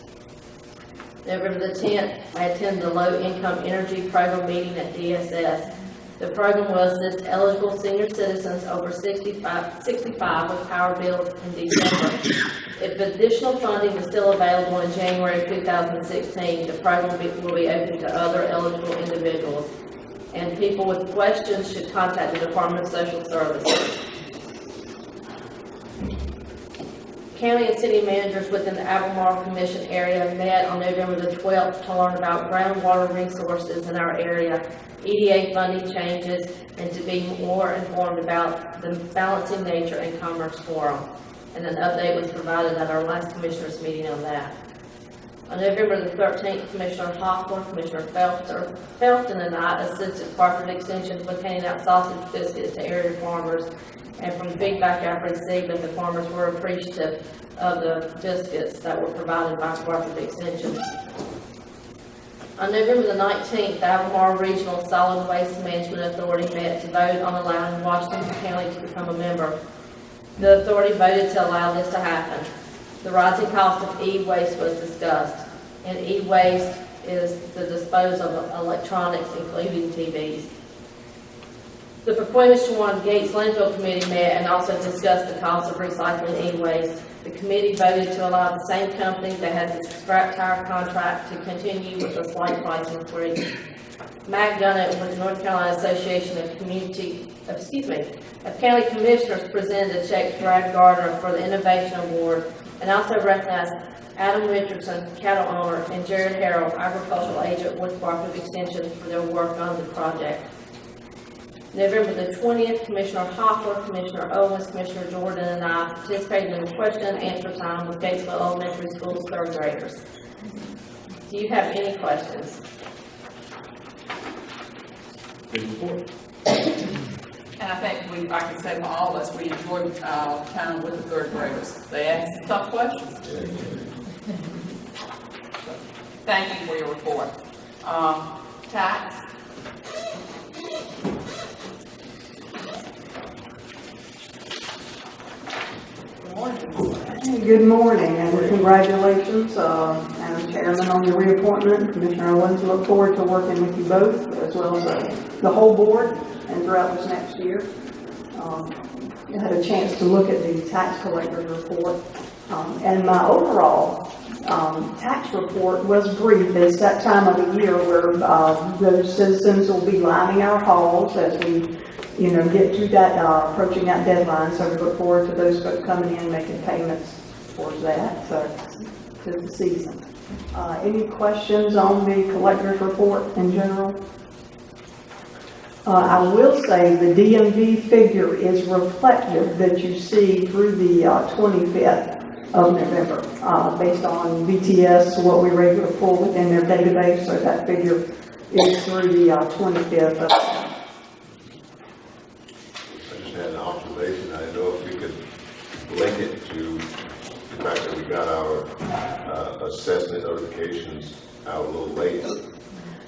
November the 10th, I attended the Low Income Energy Program meeting at DSS. The program will assist eligible senior citizens over 65 with power bills in December. If additional funding is still available in January of 2016, the program will be open to other eligible individuals. And people with questions should contact the Department of Social Services. County and city managers within the Albemarle Commission area met on November the 12th to learn about groundwater resources in our area, EDA funding changes, and to be more informed about the Balancing Nature and Commerce Forum. And an update was provided at our last commissioners meeting on that. On November the 13th, Commissioner Hopper, Commissioner Felton, and I assisted Department of Extension with handing out sausage biscuits to area farmers. And from the feedback I've received, that the farmers were appreciative of the biscuits that were provided by Department of Extension. On November the 19th, the Albemarle Regional Solid Waste Management Authority met to vote on allowing Washington County to become a member. The authority voted to allow this to happen. The rising cost of e-waste was discussed, and e-waste is the disposal of electronics, including TVs. The Pacoima-Shawan Gates Landfill Committee met and also discussed the cost of recycling e-waste. The committee voted to allow the same company that has the scrap tire contract to continue with a slight price increase. Mac Dunnett with the North Carolina Association of County Commissioners presented a check to Brad Gardner for the Innovation Award, and also recognized Adam Richardson, cattle owner, and Jared Harrell, agricultural agent with Department of Extension, for their work on the project. November the 20th, Commissioner Hopper, Commissioner Owens, Commissioner Jordan, and I participated in the question and answer time with Gatesville Elementary School's third graders. Do you have any questions? And I think I can say for all of us, we enjoyed time with the third graders. They asked tough questions. Thank you for your report. Tax? Good morning and congratulations, Madam Chairman, on your reappointment. Commissioner Owens, look forward to working with you both, as well as the whole board and throughout this next year. I had a chance to look at the tax collector's report, and my overall tax report was brief. It's that time of the year where those citizens will be lining our halls as we get to that, approaching that deadline. So we look forward to those folks coming in, making payments towards that, to the season. Any questions on the collector's report in general? I will say the DMV figure is reflective that you see through the 25th of November, based on BTS, what we were able to pull within their database. So that figure is through the 25th. Had an observation. I didn't know if we could link it to the fact that we got our assessment notifications out a little late.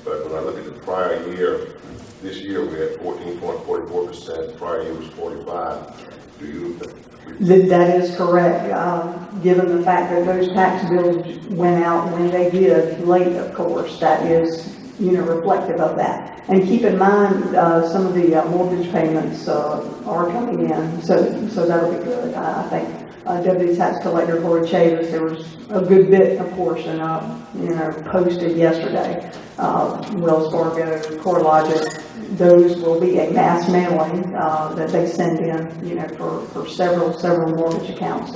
But when I look at the prior year, this year we had 14.44%. Prior year was 45%. Do you? That is correct. Given the fact that those tax bills went out when they did late, of course, that is reflective of that. And keep in mind, some of the mortgage payments are coming in, so that'll be good. I think Deputy Tax Collector Lori Chavis, there was a good bit, a portion, posted yesterday. Wells Fargo, CoreLogic, those will be a mass mailing that they send in, for several mortgage accounts.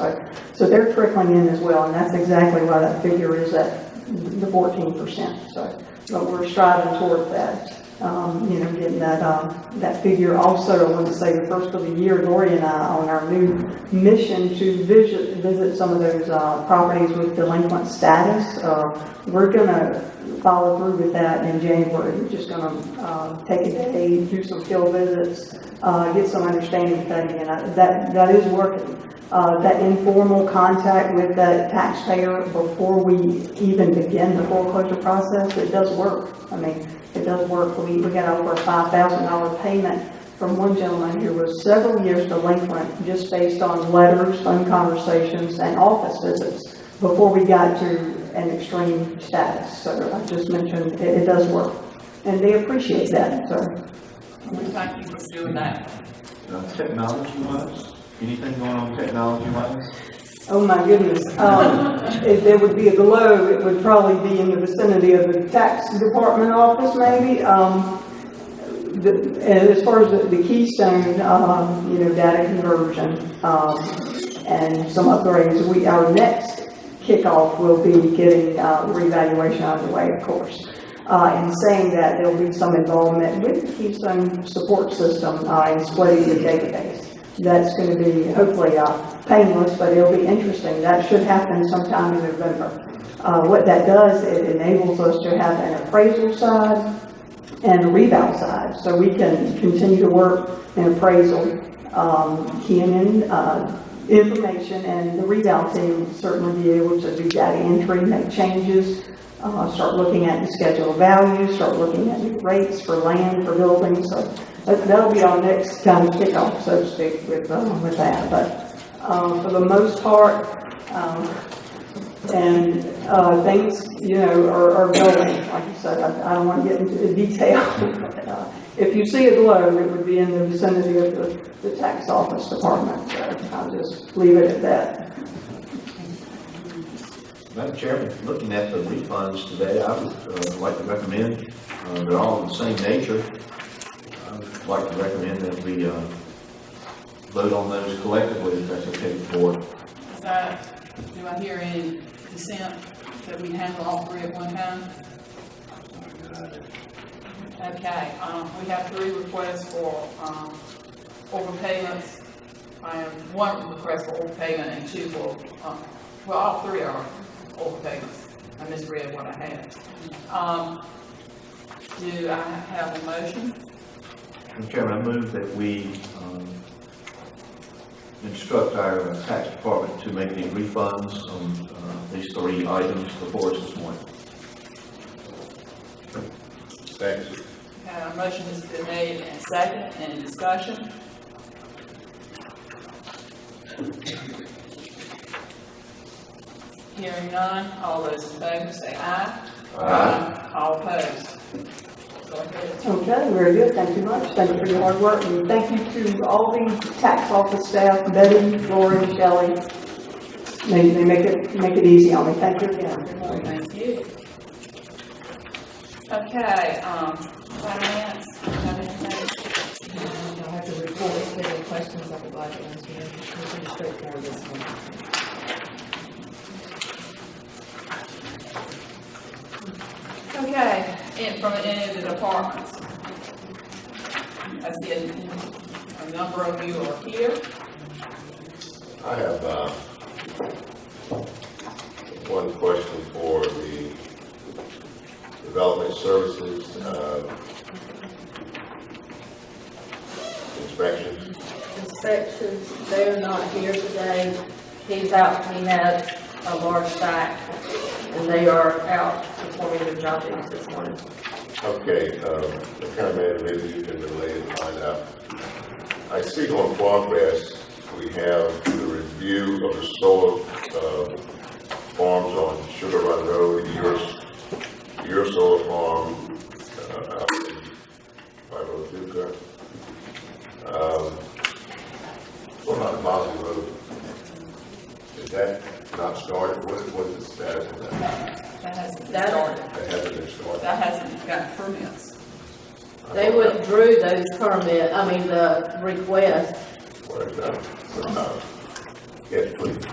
So they're trickling in as well, and that's exactly why that figure is at the 14%. But we're striving toward that. Getting that figure. Also, I want to say the first of the year, Lori and I, on our new mission to visit some of those properties with delinquent status, we're going to follow through with that in January. We're just going to take a day, do some field visits, get some understanding of things, and that is working. That informal contact with that taxpayer before we even begin the foreclosure process, it does work. I mean, it does work. We got over a $5,000 payment from one gentleman who was several years delinquent just based on letters, phone conversations, and office visits before we got to an extreme status. So I just mentioned it does work, and they appreciate that. So Thank you for doing that. Technology-wise, anything going on technology-wise? oh my goodness, if there would be a glow, it would probably be in the vicinity of the tax department office, maybe. As far as the Keystone, data conversion, and some upgrades. Our next kickoff will be getting reevaluation underway, of course. In saying that, there'll be some involvement with the Keystone support system in splitting the database. That's going to be hopefully painless, but it'll be interesting. That should happen sometime in November. What that does, it enables us to have an appraisal side and a reval side, so we can continue to work in appraisal, keying in information, and the reval team will certainly be able to do data entry, make changes, start looking at the schedule of values, start looking at new rates for land, for buildings. So that'll be our next kind of kickoff, so to speak, with that. But for the most part, things, are going, like you said, I don't want to get into the detail. If you see a glow, it would be in the vicinity of the tax office department. So I'll just leave it at that. Madam Chairman, looking at the refunds today, I would like to recommend, they're all of the same nature. I would like to recommend that we vote on those collectively, if that's okay with the board. Do I hear any dissent that we handle all three at one time? Okay, we have 3 requests for overpayments. I have 1 request for overpayment and 2 for, all 3 are overpayments. I misread what I had. Do I have a motion? Madam Chairman, I move that we instruct our tax department to make the refunds on these 3 items before us this morning. Thanks. A motion has been made and second. Any discussion? Hearing none, all those in favor say aye. Aye. All opposed? Go ahead. Okay, very good. Thank you much. Thank you for your hard work. And thank you to all the tax office staff, Betty, Lori, Shelley. They make it easy on me. Thank you again. Thank you. Okay, finance, have anything? I'll have to report if there are any questions I would like to answer. It's pretty straightforward this one. Okay, and from any of the departments. I see a number of you are here. I have one question for the development services inspections. Inspections, they're not here today. He's out, he has a large stack, and they are out performing their job duties this morning. Okay, what kind of man maybe you can relay and find out. I see on progress we have the review of the solar farms on Sugar Run Road, your solar farm, out in Duca. What about Boston Road? Is that not started? What is the status of that? That hasn't been started. That hasn't been started. That hasn't got permits. They withdrew those the request. What is that? Yes, please.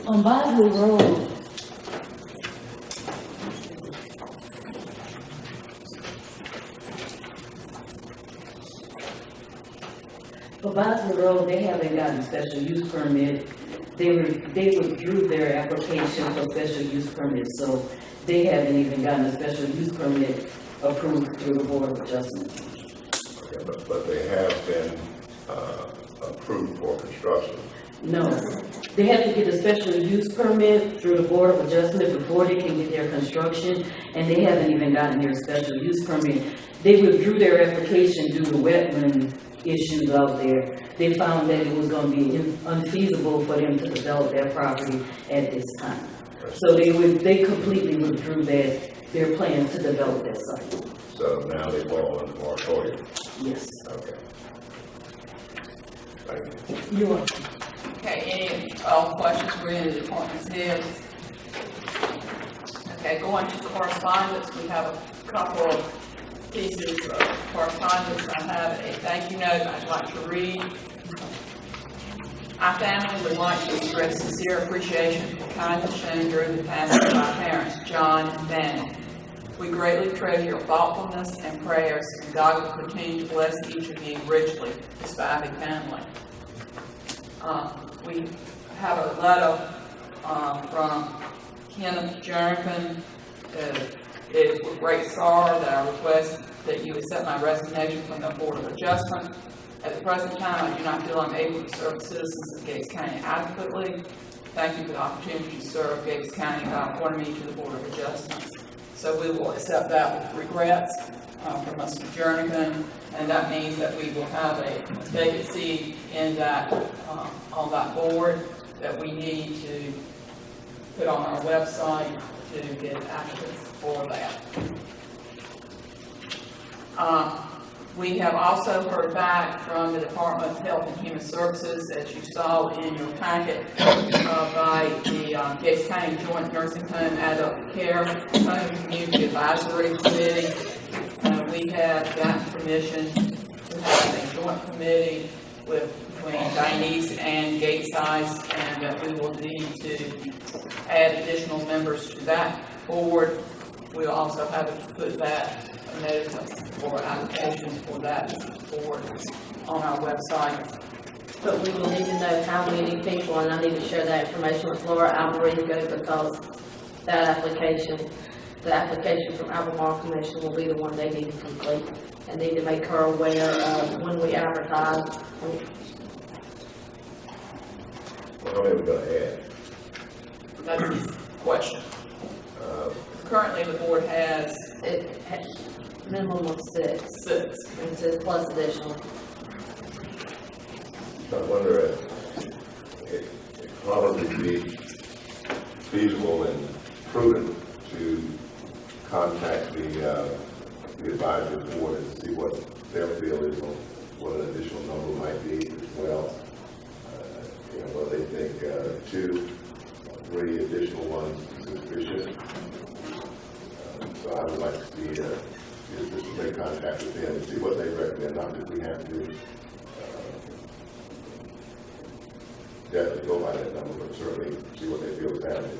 On Bible Road, for Boston Road, they haven't gotten a special use permit. They withdrew their application for special use permit, so they haven't even gotten a special use permit approved through the Board of Adjustment. Okay, but they have been approved for construction. No, they have to get a special use permit through the Board of Adjustment before they can get their construction, and they haven't even gotten their special use permit. They withdrew their application due to wetland issues out there. They found that it was going to be unfeasible for them to develop their property at this time. So they completely withdrew their plans to develop that site. So now they fall under moratorium. Yes. Okay. Thank you. You're welcome. Okay, any questions for any of the departments heads? Okay, going to correspondence, we have a couple of pieces of correspondence. I have a thank you note I'd like to read. Our family would like to express sincere appreciation for kindness shown during the passing of our parents, John and Fanny. We greatly treasure your thoughtfulness and prayers, and God will continue to bless each of you richly, the Spivey family. We have a letter from Kenneth Jernigan. It is with great sorrow that I request that you accept my resignation from the Board of Adjustment. At the present time, I do not feel I'm able to serve the citizens of Gates County adequately. Thank you for the opportunity to serve Gates County by appointing me to the Board of Adjustments. So we will accept that with regrets from Mr. Jernigan, and that means that we will have a vacancy in that, on that board that we need to put on our website to get applicants for that. We have also heard back from the Department of Health and Human Services, as you saw in your packet, by the Gates County Joint Nursing Home Adult Care Home Community Advisory Committee. We have gotten permission to have a joint committee between Dianese and Gatesize, and that we will need to add additional members to that board. We'll also have to put that notice for applications for that board on our website. But we will need to know how many people, and I need to share that information with Laura Alberigo, because that application, the application from Albemarle Commission will be the one they need to complete, and need to make her aware of when we advertise. Well, how many are we gonna add? That's the question. Currently, the board has It has minimum of 6, 6. and 6 plus additional. I wonder if it probably be feasible and prudent to contact the advisory board and see what their feel is on what an additional number might be as well. What they think 2 or 3 additional ones is sufficient. So I would like to see just to make contact with them and see what they recommend. Not that we have to definitely go by that number, but certainly see what they feel is happening.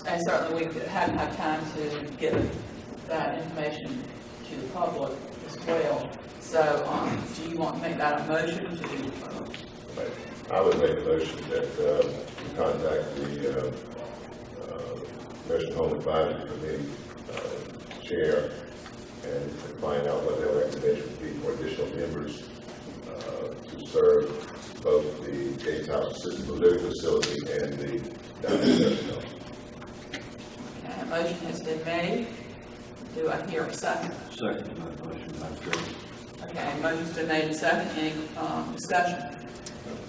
And certainly we haven't had time to get that information to the public as well. So do you want to make that a motion to? I would make a motion that we contact the Nursing Home Advisory Committee chair and find out what their recommendation would be for additional members to serve both the Gates House Assisted Living Facility and the Dianese Nursing Home. Okay, a motion has been made. Do I hear a second? Second that motion, Madam Chair. Okay, motion's been made and second. Any discussion?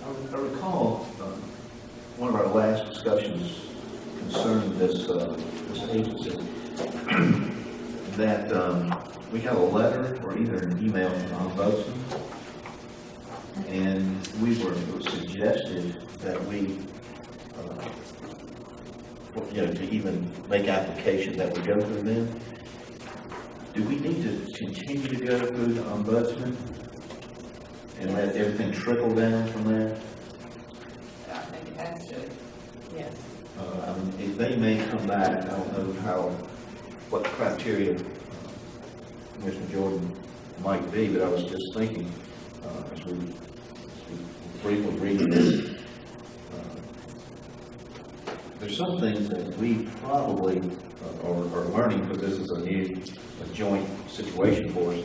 I recall one of our last discussions concerning this agency, that we have a letter or either an email from the ombudsman, and it was suggested that we, to even make application that we go through them. Do we need to continue to go through the ombudsman and let everything trickle down from there? I think it has to. Yes. If they may come back, I don't know what criteria Commissioner Jordan might be, but I was just thinking, as we briefly read this, there's some things that we probably are learning, because this is a joint situation for us,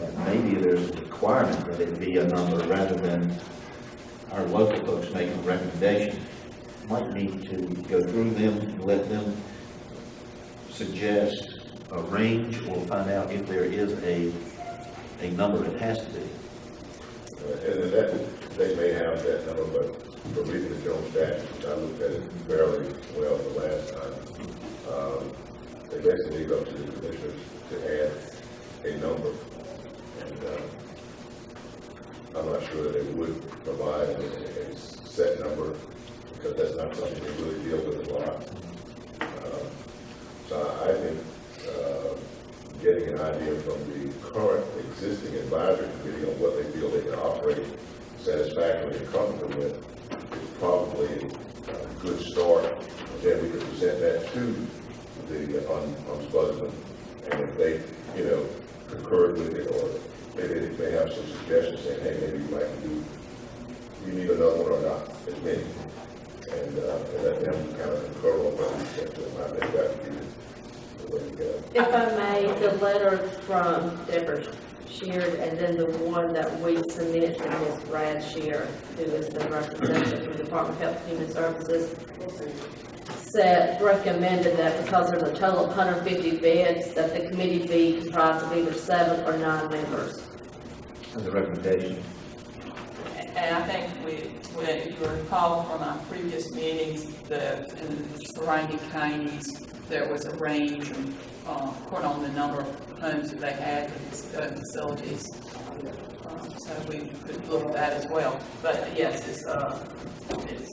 that maybe there's a requirement that it be a number rather than our local folks making a recommendation. Might need to go through them and let them suggest a range, or find out if there is a number it has to be. And that they may have that number, but for reading the Jones statute, I looked at it fairly well the last time. They basically leave up to the commissioners to add a number, and I'm not sure that they would provide a set number, because that's not something they really deal with a lot. So I think getting an idea from the current existing advisory committee on what they feel they can operate satisfactory and comfortable with, is probably a good start. Then we could present that to the ombudsman, and if they, concur with it, or maybe they have some suggestions saying, hey, maybe you might do, you need another one or not, as many. And let them kind of concur on what we said to them. I think that would be the way to go. If I may, the letter from Deborah Sheard, and then the one that we submitted to Ms. Brad Sheard, who is the representative from the Department of Health and Human Services, recommended that because there's a total of 150 beds, that the committee be comprised of either 7 or 9 members. As a recommendation. And I think if you recall from our previous meetings, that in the surrounding counties, there was a range according on the number of homes that they had and facilities. So we could look at that as well. But yes, it's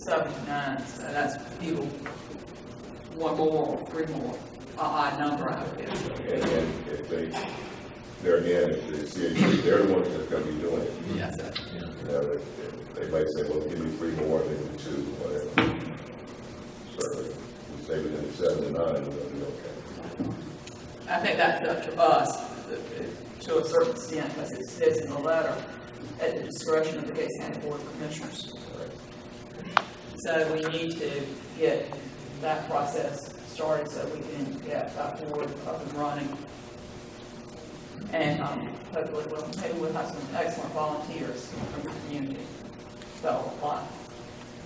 7 to 9, so that's people, 1 more or 3 more, odd number, I would guess. And then if there again, if the CAC, they're the ones that's going to be doing it. Yes. They might say, well, give me 3 more, maybe 2, whatever. Certainly, we say within the 7 to 9, we're going to be okay. I think that's up to us, to a certain extent, because it says in the letter, at the discretion of the Gates County Board of Commissioners. So we need to get that process started so we can get that board up and running. And hopefully we'll have some excellent volunteers from the community that will apply,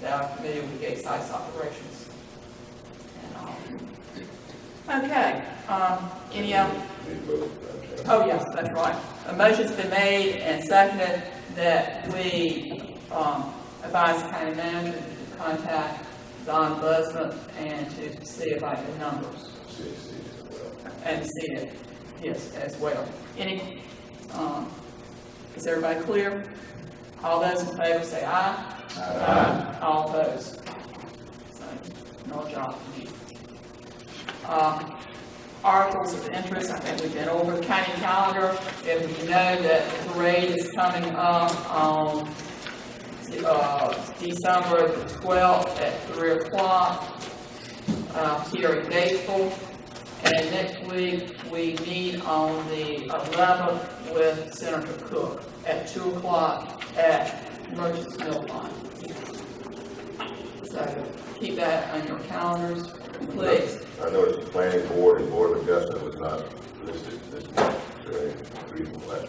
that are familiar with Gates ICE operations. Okay, any other? Oh, yes, that's right. A motion's been made and seconded that we advise the county manager to contact Don Busman and to see about the numbers. And see it, yes, as well. Any, is everybody clear? All those in favor say aye. Aye. All opposed? So, no job for you. Articles of interest, I think we've been over the county calendar. If you know that the parade is coming up on December the 12th at 3 o'clock here at Gatesville. And next week, we meet on the 11th with Senator Cook at 2 o'clock at Merchants Mill Pond. So keep that on your calendars, please. I noticed the planning board and board of adjustment was not listed this month. Is there any reason for that?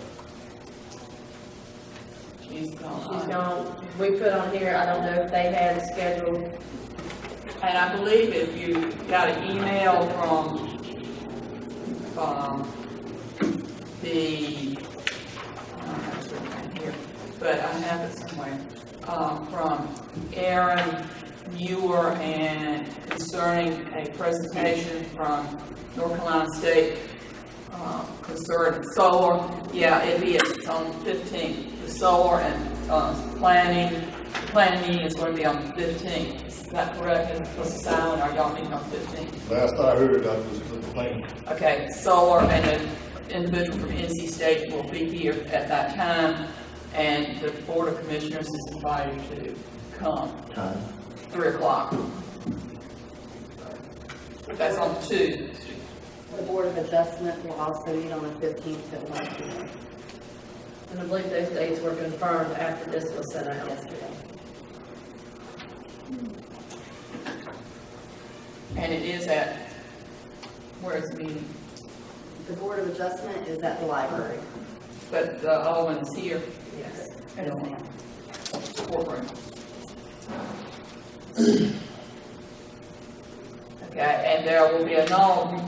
She's gone. She's gone. We put on here, I don't know if they had a schedule. And I believe if you got an email from the, I don't have it here, but I have it somewhere, from Aaron Muir and concerning a presentation from North Carolina State concerning solar. Yeah, it's on the 15th. The solar and planning meeting is going to be on the 15th. Is that correct? Mr. Silent, are y'all meeting on the 15th? Last I heard, that was the plan. Okay, solar and an individual from NC State will be here at that time, and the Board of Commissioners is invited to come. 3 o'clock. That's on Tuesday. The Board of Adjustment will also meet on the 15th at 1 p.m. And I believe those dates were confirmed after this was sent out yesterday. And it is at, where is the meeting? The Board of Adjustment is at the library. But the other one is here. Yes. Yes, ma'am. Courtroom. Okay, and there will be another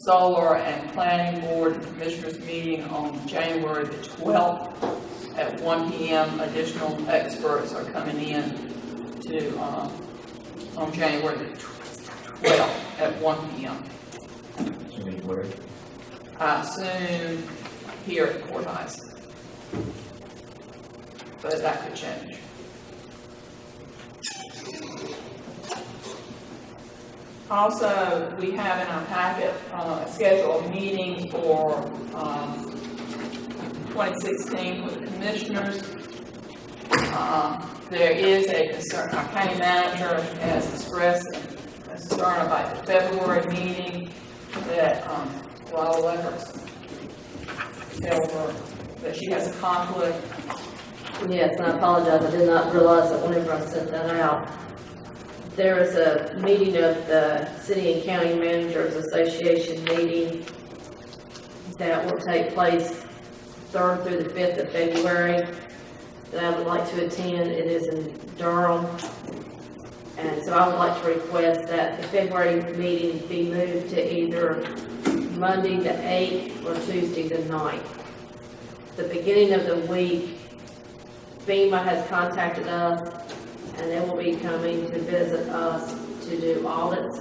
solar and planning board commissioners meeting on January the 12th at 1 p.m. Additional experts are coming in to, on January the 12th at 1 p.m. I assume here at the courthouse. But that could change. Also, we have in our packet a scheduled meeting for 2016 with the commissioners. There is a concern, our county manager has expressed a concern about the February meeting that, well, I'll let her tell her that she has a conflict. Yes, and I apologize, I did not realize that whenever I sent that out. There is a meeting of the City and County Managers Association meeting that will take place 3rd through the 5th of February that I would like to attend. It is in Durham. And so I would like to request that the February meeting be moved to either Monday the 8th or Tuesday the 9th. The beginning of the week, FEMA has contacted us, and they will be coming to visit us to do audits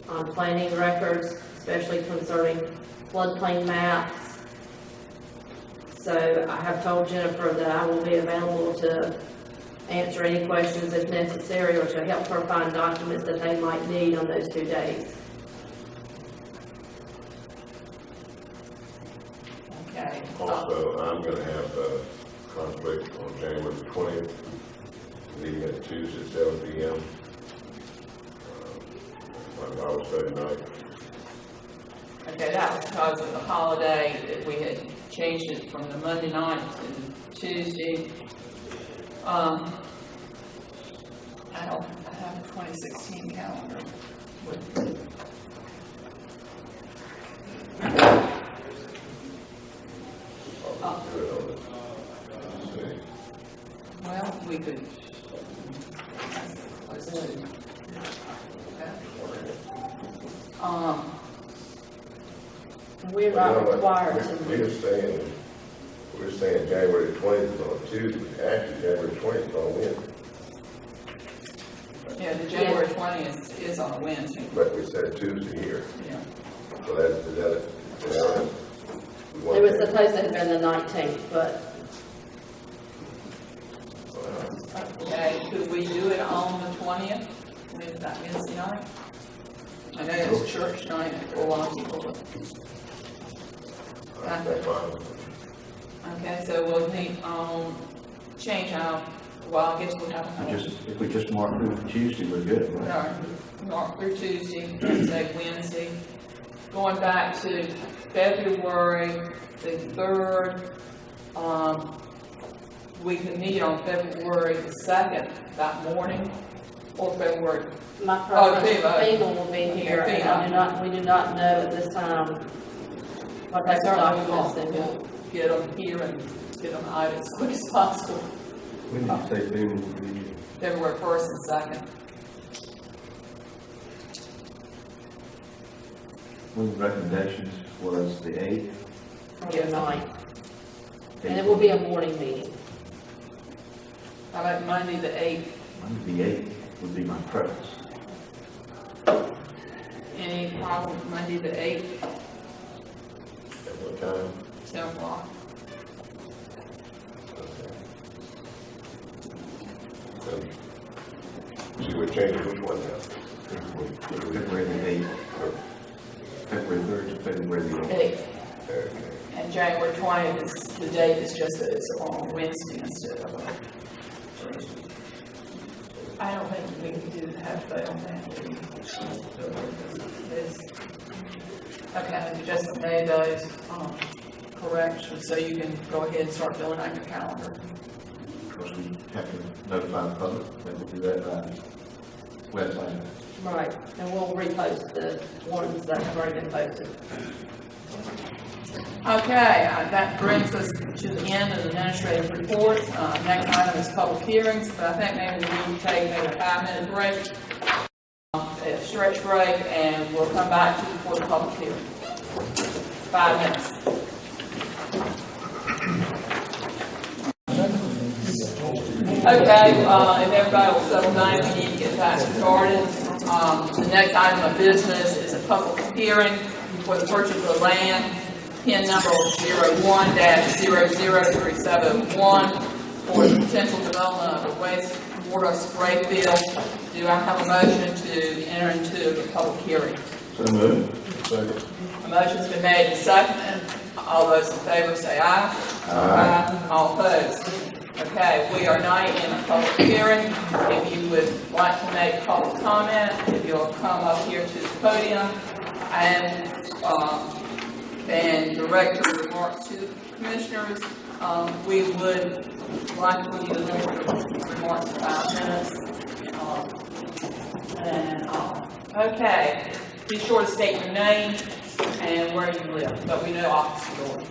on planning records, especially concerning floodplain maps. So I have told Jennifer that I will be available to answer any questions if necessary, or to help her find documents that they might need on those 2 days. Okay. Also, I'm gonna have a conflict on January 20th, meeting at Tuesday at 7 p.m. My Bible study night. Okay, that was because of the holiday, that we had changed it from the Monday night to Tuesday. I have a 2016 calendar with me. I'll do it on the, Well, we could. Let's do. We're not required to. We're saying January 20th is on Tuesday. Actually, January 20th is on Wednesday. Yeah, the January 20th is on a Wednesday. But we said Tuesday here. Yeah. So is that it? It was supposed to have been the 19th, but Okay, could we do it on the 20th, with that Wednesday night? I know it's church night for a lot of people. That's fine. Okay, so we'll need, change our, well, I guess we'll have. If we just mark through Tuesday, we're good, right? All right, mark through Tuesday, Wednesday. Going back to February the 3rd, we can meet on February the 2nd, that morning, or February. my preference, FEMA. FEMA will be here, and we do not know at this time what type of documents they will. Get them here and get them out as quick as possible, When you say FEMA will be, February 1st and 2nd. One of the recommendations was the 8th. Or the 9th. And it will be a morning meeting. How about Monday the 8th? Monday the 8th would be my preference. Any problem with Monday the 8th, At what time? 10 o'clock? See, we're changing which one now? February the 8th. February 3rd to February the 8th. 8th. And January 20th is, the date is just that it's on Wednesday instead of a Thursday. I don't think we can do the half day on that. Okay, you just made those, corrections, so you can go ahead and start filling out your calendar. Of course, we have to notify the public, and we'll do that by website. Right, and we'll repost the ones that have already been posted. Okay, that brings us to the end of the administrative reports. Next item is public hearings, but I think maybe we can take maybe a 5-minute break, a stretch break, and we'll come back to you for the public hearing. 5 minutes. Okay, if everybody will settle down, we need to get back started. The next item of business is a public hearing for the purchase of land, PIN number 01-00371, for the potential development of a wastewater spray field. Do I have a motion to enter into the public hearing? So moved. A motion's been made and seconded. All those in favor say aye. Aye. All opposed? Okay, we are now in a public hearing. If you would like to make public comment, if you'll come up here to the podium and then direct your remarks to the commissioners. We would like for you to limit your remarks to 5 minutes. Okay, be sure to state your name and where you live, but we know Officer Jordan.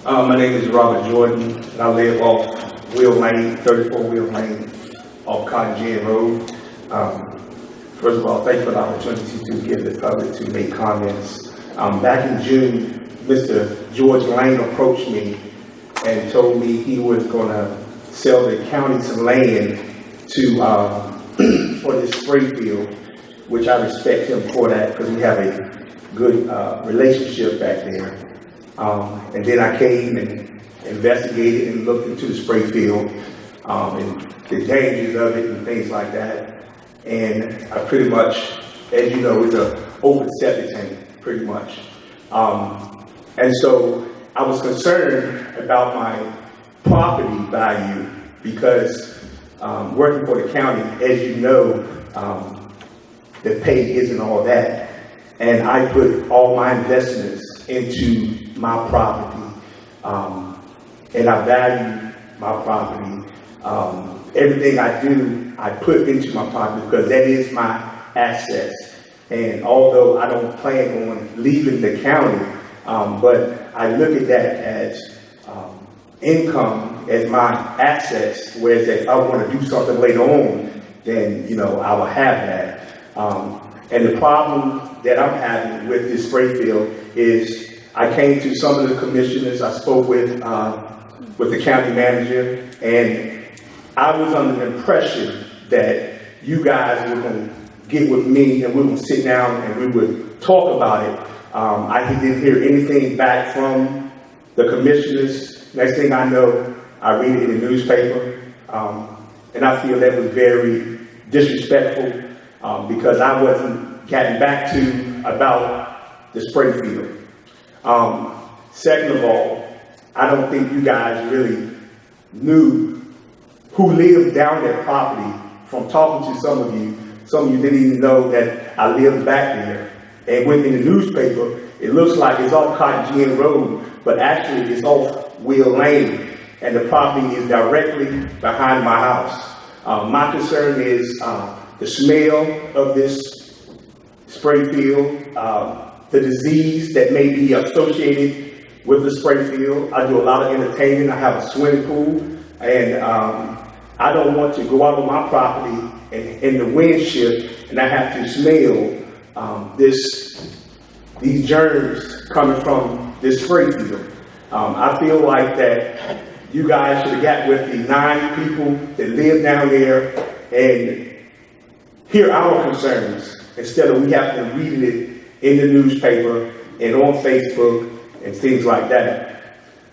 My name is Robert Jordan, and I live off Will Lane, 34 Will Lane, off Cotton Gin Road. First of all, thank you for the opportunity to give the public to make comments. Back in June, Mr. George Lane approached me and told me he was going to sell the county some land to for this spray field, which I respect him for that because we have a good relationship back there. And then I came and investigated and looked into the spray field and the dangers of it and things like that. And I pretty much, as you know, it's an open septic tank, pretty much. And so I was concerned about my property value because working for the county, as you know, the pay isn't all that. And I put all my investments into my property, and I value my property. Everything I do, I put into my property because that is my assets. And although I don't plan on leaving the county, but I look at that as income, as my assets, whereas if I want to do something later on, then, you know, I will have that. And the problem that I'm having with this spray field is I came to some of the commissioners, I spoke with the county manager, and I was under the impression that you guys were going to get with me and we would sit down and we would talk about it. I didn't hear anything back from the commissioners. Next thing I know, I read it in the newspaper, and I feel that was very disrespectful because I wasn't getting back to about the spray field. Second of all, I don't think you guys really knew who lived down that property. From talking to some of you didn't even know that I lived back there. And when in the newspaper, it looks like it's off Cotton Gin Road, but actually it's off Will Lane, and the property is directly behind my house. My concern is the smell of this spray field, the disease that may be associated with the spray field. I do a lot of entertainment. I have a swimming pool, and I don't want to go out on my property in the wind shift and I have to smell these germs coming from this spray field. I feel like that you guys should have got with the 9 people that live down there and hear our concerns instead of we have to read it in the newspaper and on Facebook and things like that.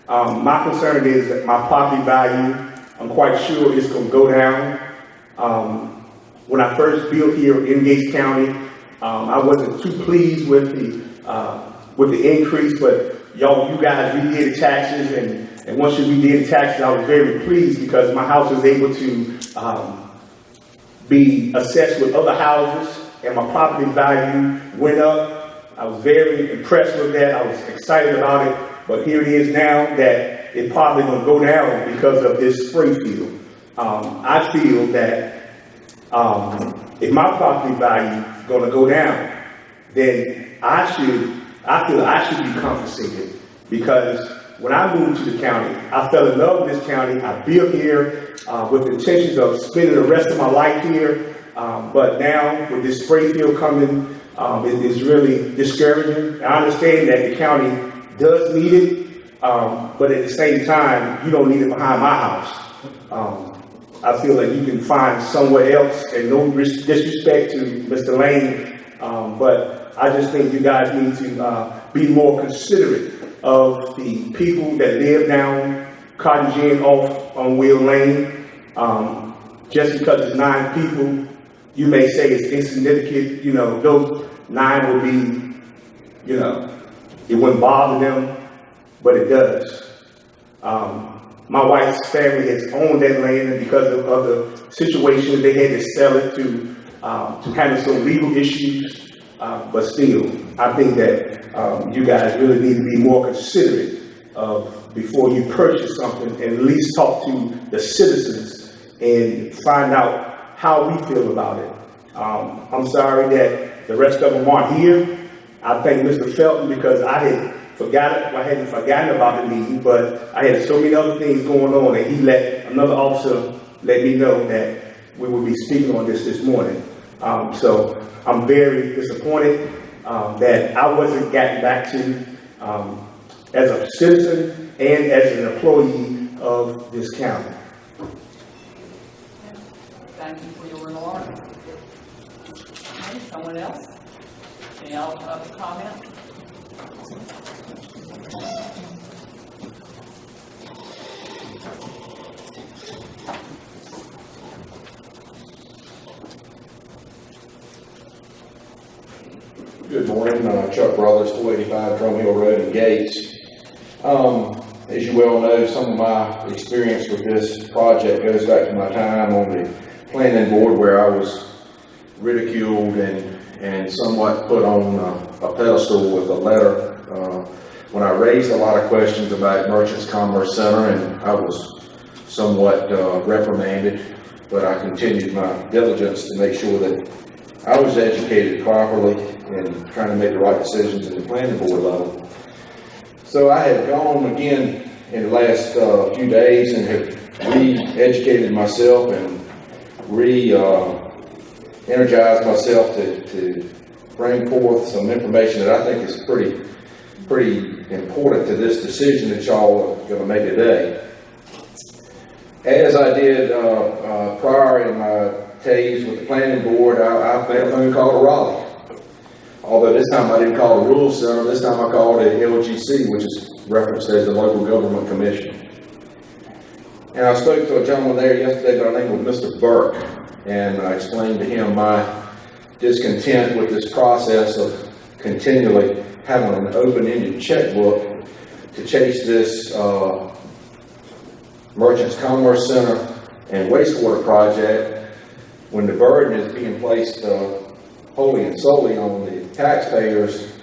My concern is that my property value, I'm quite sure it's going to go down. When I first built here in Gates County, I wasn't too pleased with the increase, but you guys redid the taxes, and once you redid the taxes, I was very pleased because my house was able to be assessed with other houses, and my property value went up. I was very impressed with that. I was excited about it, but here it is now that it's probably going to go down because of this spray field. I feel that if my property value is going to go down, then I feel I should be compensated, because when I moved to the county, I fell in love with this county. I built here with intentions of spending the rest of my life here, but now with this spray field coming, it is really discouraging. I understand that the county does need it, but at the same time, you don't need it behind my house. I feel like you can find somewhere else, and no disrespect to Mr. Lane, but I just think you guys need to be more considerate of the people that live down Cotton Gin off on Will Lane. Just because it's 9 people, you may say it's insignificant. You know, those 9 would be, you know, it wouldn't bother them, but it does. My wife's family has owned that land, and because of the situation, they had to sell it to handle some legal issues. But still, I think that you guys really need to be more considerate of before you purchase something, and at least talk to the citizens and find out how we feel about it. I'm sorry that the rest of them aren't here. I thank Mr. Felton because I hadn't forgotten about the meeting, but I had so many other things going on, and he let another officer let me know that we would be speaking on this morning. So I'm very disappointed that I wasn't gotten back to as a citizen and as an employee of this county. Thank you for your remarks. Okay, someone else? Any other comment? Good morning, Chuck Brothers, 285 Drum Hill Road in Gates. As you well know, some of my experience with this project goes back to my time on the planning board where I was ridiculed and somewhat put on a pedestal with a letter when I raised a lot of questions about Merchants Commerce Center, and I was somewhat reprimanded, but I continued my diligence to make sure that I was educated properly and trying to make the right decisions at the planning board level. So I have gone again in the last few days and have re-educated myself and energized myself to bring forth some information that I think is pretty important to this decision that y'all are going to make today. As I did prior in my days with the planning board, I made a phone call to Raleigh. Although this time I didn't call the Rural Center, this time I called the LGC, which is referenced as the Local Government Commission. And I spoke to a gentleman there yesterday by the name of Mr. Burke, and I explained to him my discontent with this process of continually having an open-ended checkbook to chase this Merchants Commerce Center and wastewater project when the burden is being placed wholly and solely on the taxpayers,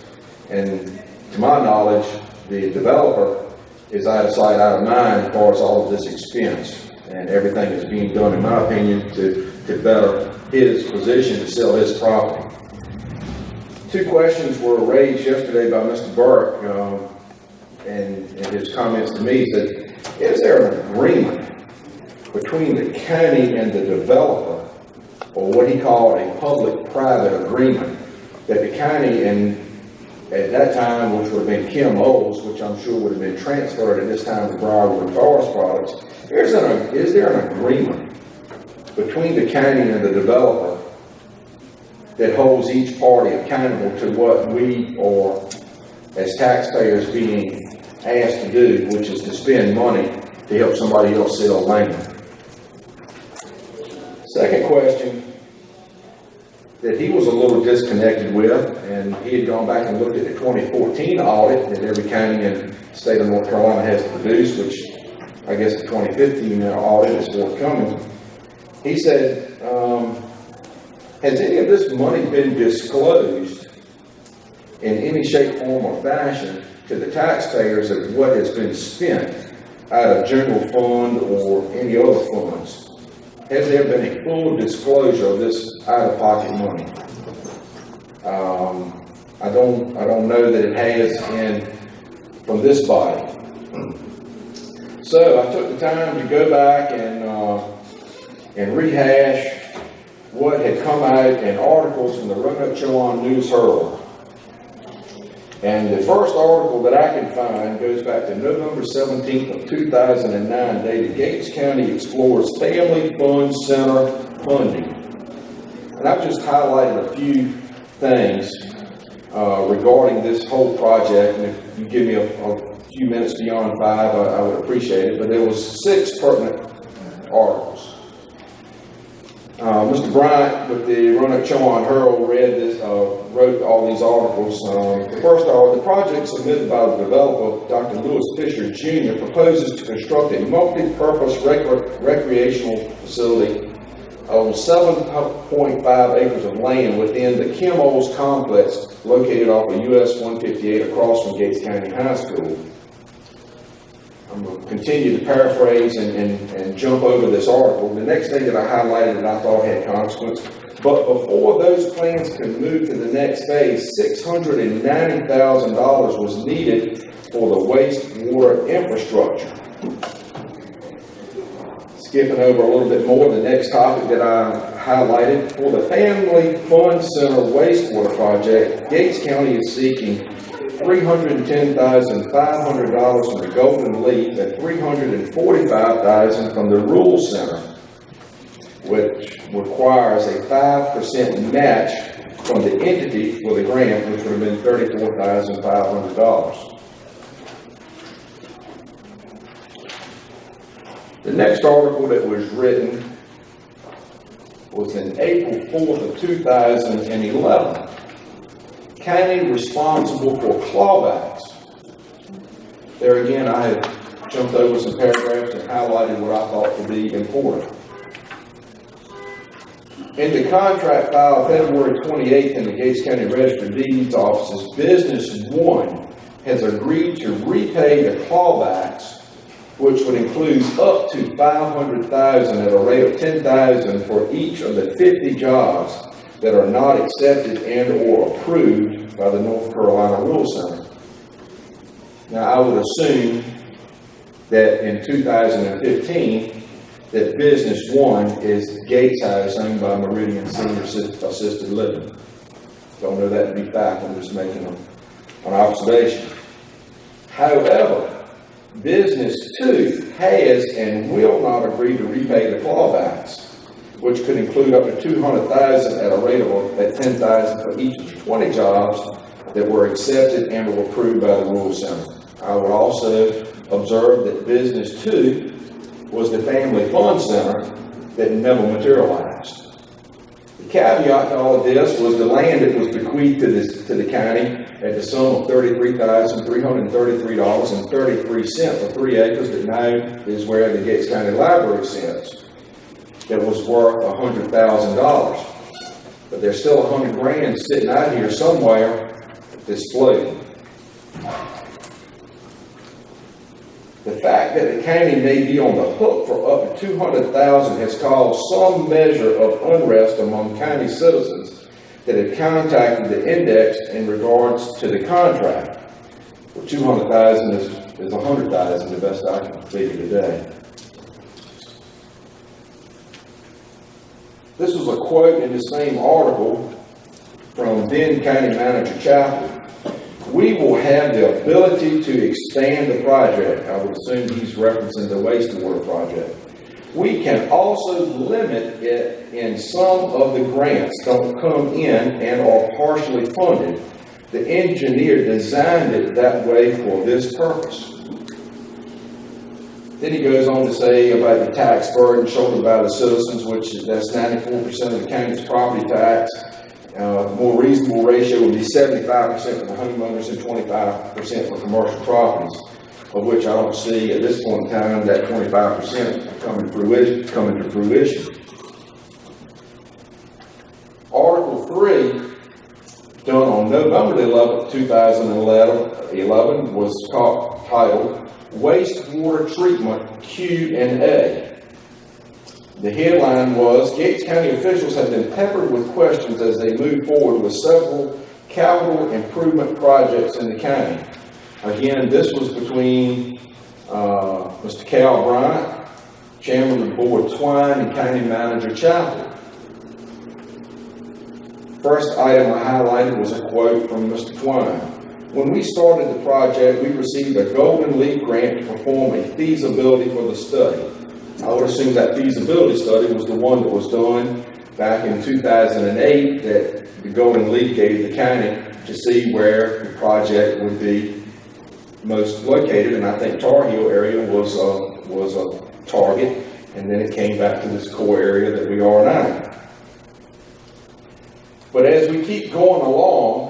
and to my knowledge, the developer is out of sight, out of mind as far as all of this expense, and everything is being done, in my opinion, to better his position to sell his property. Two questions were raised yesterday by Mr. Burke, and his comments to me said, is there an agreement between the county and the developer, or what he called a public-private agreement, that the county, and at that time, which would have been Kim Olds, which I'm sure would have been transferred at this time to Briarwood Forest Products, is there an agreement between the county and the developer that holds each party accountable to what we are, as taxpayers, being asked to do, which is to spend money to help somebody else sell land? Second question that he was a little disconnected with, and he had gone back and looked at the 2014 audit that every county in the state of North Carolina has produced, which I guess the 2015 audit is forthcoming. He said, has any of this money been disclosed in any shape, form, or fashion to the taxpayers of what has been spent out of general fund or any other funds? Has there been a full disclosure of this out-of-pocket money? I don't know that it has from this body. So I took the time to go back and rehash what had come out in articles from the Roanoke Chowan News Herald. And the first article that I can find goes back to November 17th of 2009, dated Gates County Explores Family Fund Center Funding. And I've just highlighted a few things regarding this whole project, and if you give me a few minutes beyond 5, I would appreciate it. But there was 6 pertinent articles. Mr. Bryant with the Roanoke Chowan Herald wrote all these articles. The first are, the project submitted by the developer, Dr. Lewis Fisher Jr., proposes to construct a multi-purpose recreational facility on 7.5 acres of land within the Kim Olds complex located off of US 158 across from Gates County High School. I'm going to continue to paraphrase and jump over this article. The next thing that I highlighted that I thought had consequence, but before those plans could move to the next phase, $690,000 was needed for the wastewater infrastructure. Skipping over a little bit more, the next topic that I highlighted, for the Family Fun Center wastewater project, Gates County is seeking $310,500 from the Golden Leaf and $345,000 from the Rural Center, which requires a 5% match from the entity for the grant, which would have been $34,500. The next article that was written was in April 4th of 2011. County responsible for clawbacks. There again, I have jumped over some paragraphs and highlighted what I thought to be important. In the contract filed February 28th in the Gates County Register of Deeds offices, Business One has agreed to repay the clawbacks, which would include up to $500,000 at a rate of $10,000 for each of the 50 jobs that are not accepted and or approved by the North Carolina Rural Center. Now, I would assume that in 2015, that Business One is Gates House owned by Meridian Senior Assisted Living. Don't know that to be fact, I'm just making an observation. However, Business Two has and will not agree to repay the clawbacks, which could include up to $200,000 at a rate of $10,000 for each of the 20 jobs that were accepted and were approved by the Rural Center. I would also observe that Business Two was the Family Fun Center that never materialized. The caveat to all of this was the land that was bequeathed to the county at the sum of $33,333.33 for 3 acres that now is where the Gates County Library sits. That was worth $100,000. But there's still $100,000 sitting out here somewhere that's floating. The fact that the county may be on the hook for up to $200,000 has caused some measure of unrest among county citizens that have contacted the index in regards to the contract. Well, $200,000 is $100,000, the best I can figure today. This was a quote in the same article from then County Manager Chappell. We will have the ability to expand the project. I would assume he's referencing the wastewater project. We can also limit it in some of the grants don't come in and are partially funded. The engineer designed it that way for this purpose. Then he goes on to say about the tax burden shouldered by the citizens, which that's 94% of the county's property tax. More reasonable ratio would be 75% for the homeowners and 25% for commercial properties, of which I don't see at this point in time that 25% coming to fruition. Article 3, done on November the 11th, 2011, was titled Wastewater Treatment Q&A. The headline was, Gates County officials have been peppered with questions as they move forward with several capital improvement projects in the county. Again, this was between Mr. Cal Bryant, Chairman of the Board Twine, and County Manager Chappell. First item I highlighted was a quote from Mr. Twine. When we started the project, we received a Golden Leaf grant to perform a feasibility for the study. I would assume that feasibility study was the one that was done back in 2008 that the Golden Leaf gave the county to see where the project would be most located, and I think Tar Heel area was a target. and then it came back to this core area that we are now. But as we keep going along,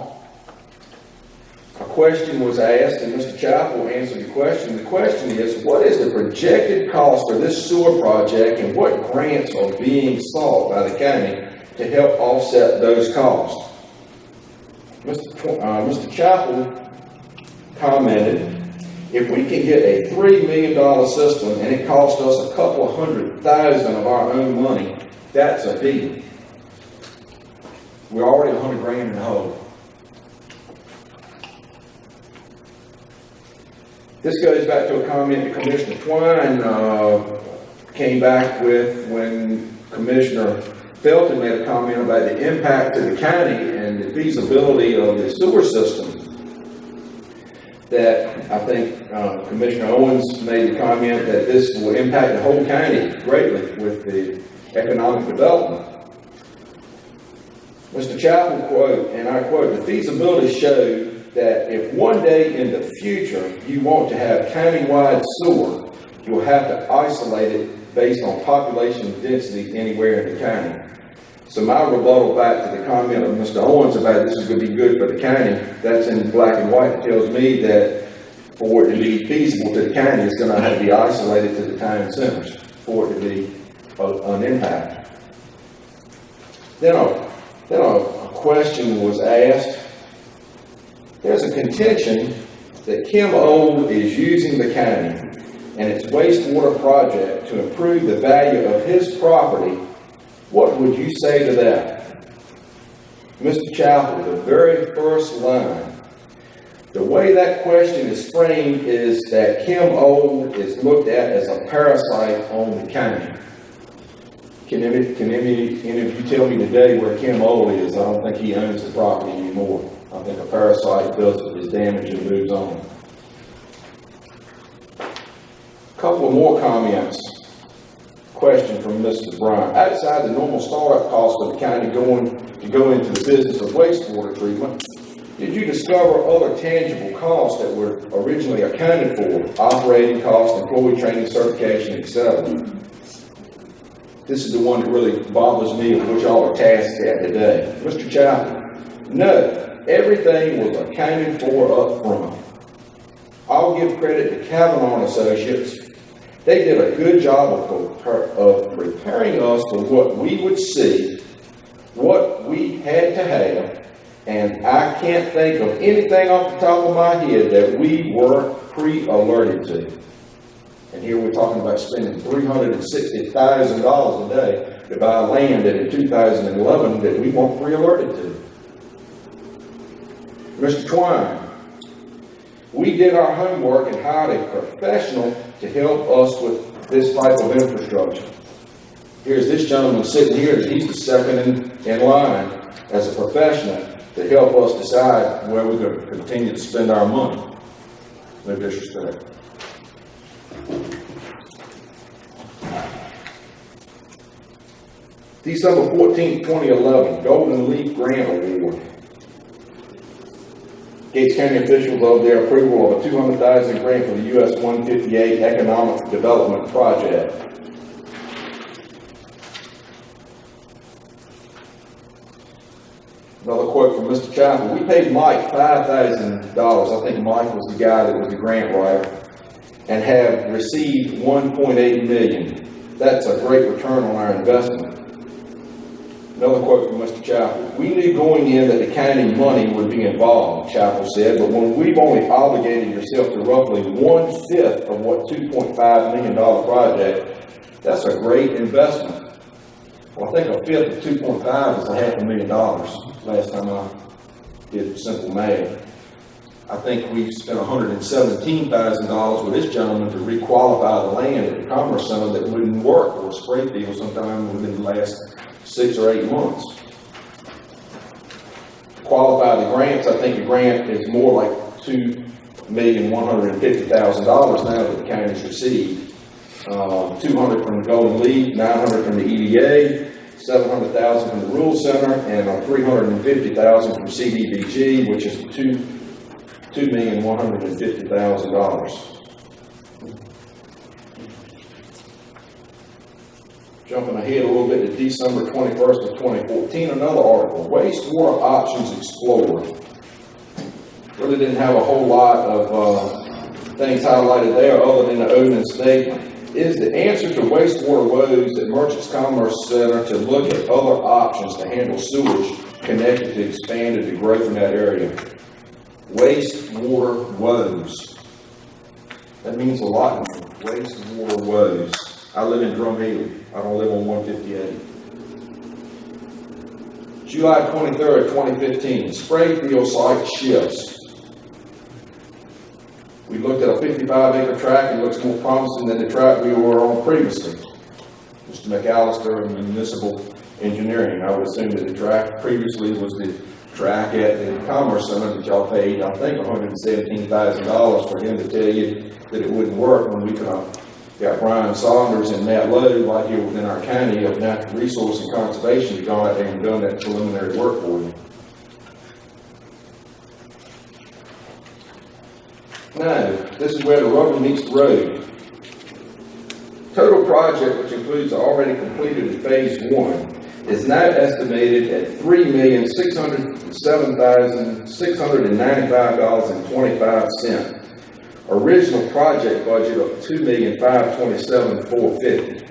a question was asked, and Mr. Chappell answered the question. The question is, what is the projected cost for this sewer project, and what grants are being sought by the county to help offset those costs? Mr. Chappell commented, if we can get a $3 million system and it costs us a couple of $100,000 of our own money, that's a deal. We're already $100,000 in the hole. This goes back to a comment that Commissioner Twine came back with when Commissioner Felton made a comment about the impact to the county and the feasibility of the sewer system. That I think Commissioner Owens made the comment that this will impact the whole county greatly with the economic development. Mr. Chappell quote, and I quote, the feasibility showed that if one day in the future you want to have countywide sewer, you'll have to isolate it based on population density anywhere in the county. So my rebuttal back to the comment of Mr. Owens about this is going to be good for the county, that's in black and white. It tells me that for it to be feasible to the county, it's going to have to be isolated to the town centers for it to be an impact. Then a question was asked. There's a contention that Kim Old is using the county and its wastewater project to improve the value of his property. What would you say to that? Mr. Chappell, the very first line, the way that question is framed is that Kim Old is looked at as a parasite on the county. Can any of you tell me today where Kim Old is? I don't think he owns the property anymore. I think a parasite does his damage and moves on. A couple of more comments. Question from Mr. Bryant. Outside the normal startup cost of the county to go into the business of wastewater treatment, did you discover other tangible costs that were originally accounted for? Operating costs, employee training, certification, etc. This is the one that really bothers me, of which y'all are tasked at today. Mr. Chappell, no. Everything was accounted for up front. I'll give credit to Kavanaugh and Associates. They did a good job of preparing us for what we would see, what we had to have, and I can't think of anything off the top of my head that we were pre-alerted to. And here we're talking about spending $360,000 a day to buy land that in 2011 that we weren't pre-alerted to. Mr. Twine, we did our homework and hired a professional to help us with this type of infrastructure. Here's this gentleman sitting here, he's the second in line as a professional to help us decide where we're going to continue to spend our money. No disrespect. December 14, 2011, Golden Leaf Grant Award. Gates County officials of their approval of a $200,000 grant for the US 158 Economic Development Project. Another quote from Mr. Chappell. We paid Mike $5,000. I think Mike was the guy that was the grant writer, and have received $1.8 million. That's a great return on our investment. Another quote from Mr. Chappell. We knew going in that the county money would be involved, Chappell said, but when we've only obligated yourself to roughly 1/5 of what $2.5 million project, that's a great investment. Well, I think a fifth of 2.5 is $500,000 last time I did simple math. I think we spent $117,000 with this gentleman to requalify the land at the Commerce Center that wouldn't work for Springfield sometime within the last 6 or 8 months. To qualify the grants, I think the grant is more like $2,150,000 now that the county's received. $200 from the Golden Leaf, $900 from the EDA, $700,000 from the Rural Center, and $350,000 from CDBG, which is $2,150,000. Jumping ahead a little bit to December 21st of 2014, another article, wastewater options explored. Really didn't have a whole lot of things highlighted there other than the opening statement. Is the answer to wastewater woes at Merchants Commerce Center to look at other options to handle sewage connected to expanded growth in that area. Wastewater woes. That means a lot to me. Wastewater woes. I live in Drumheller. I don't live on 158. July 23rd, 2015, Sprayfield site shifts. We looked at a 55-acre tract. It looks more promising than the tract we were on previously. Mr. McAllister and Municipal Engineering. I would assume that the tract previously was the tract at the Commerce Center that y'all paid, I think, $117,000 for him to tell you that it wouldn't work when we got Brian Saunders and Matt Lowe right here within our county of Natural Resource and Conservation to go out there and done that preliminary work for you. Now, this is where the rubber meets the road. Total project, which includes the already completed phase 1, is now estimated at $3,607,695.25. Original project budget of $2,527,450.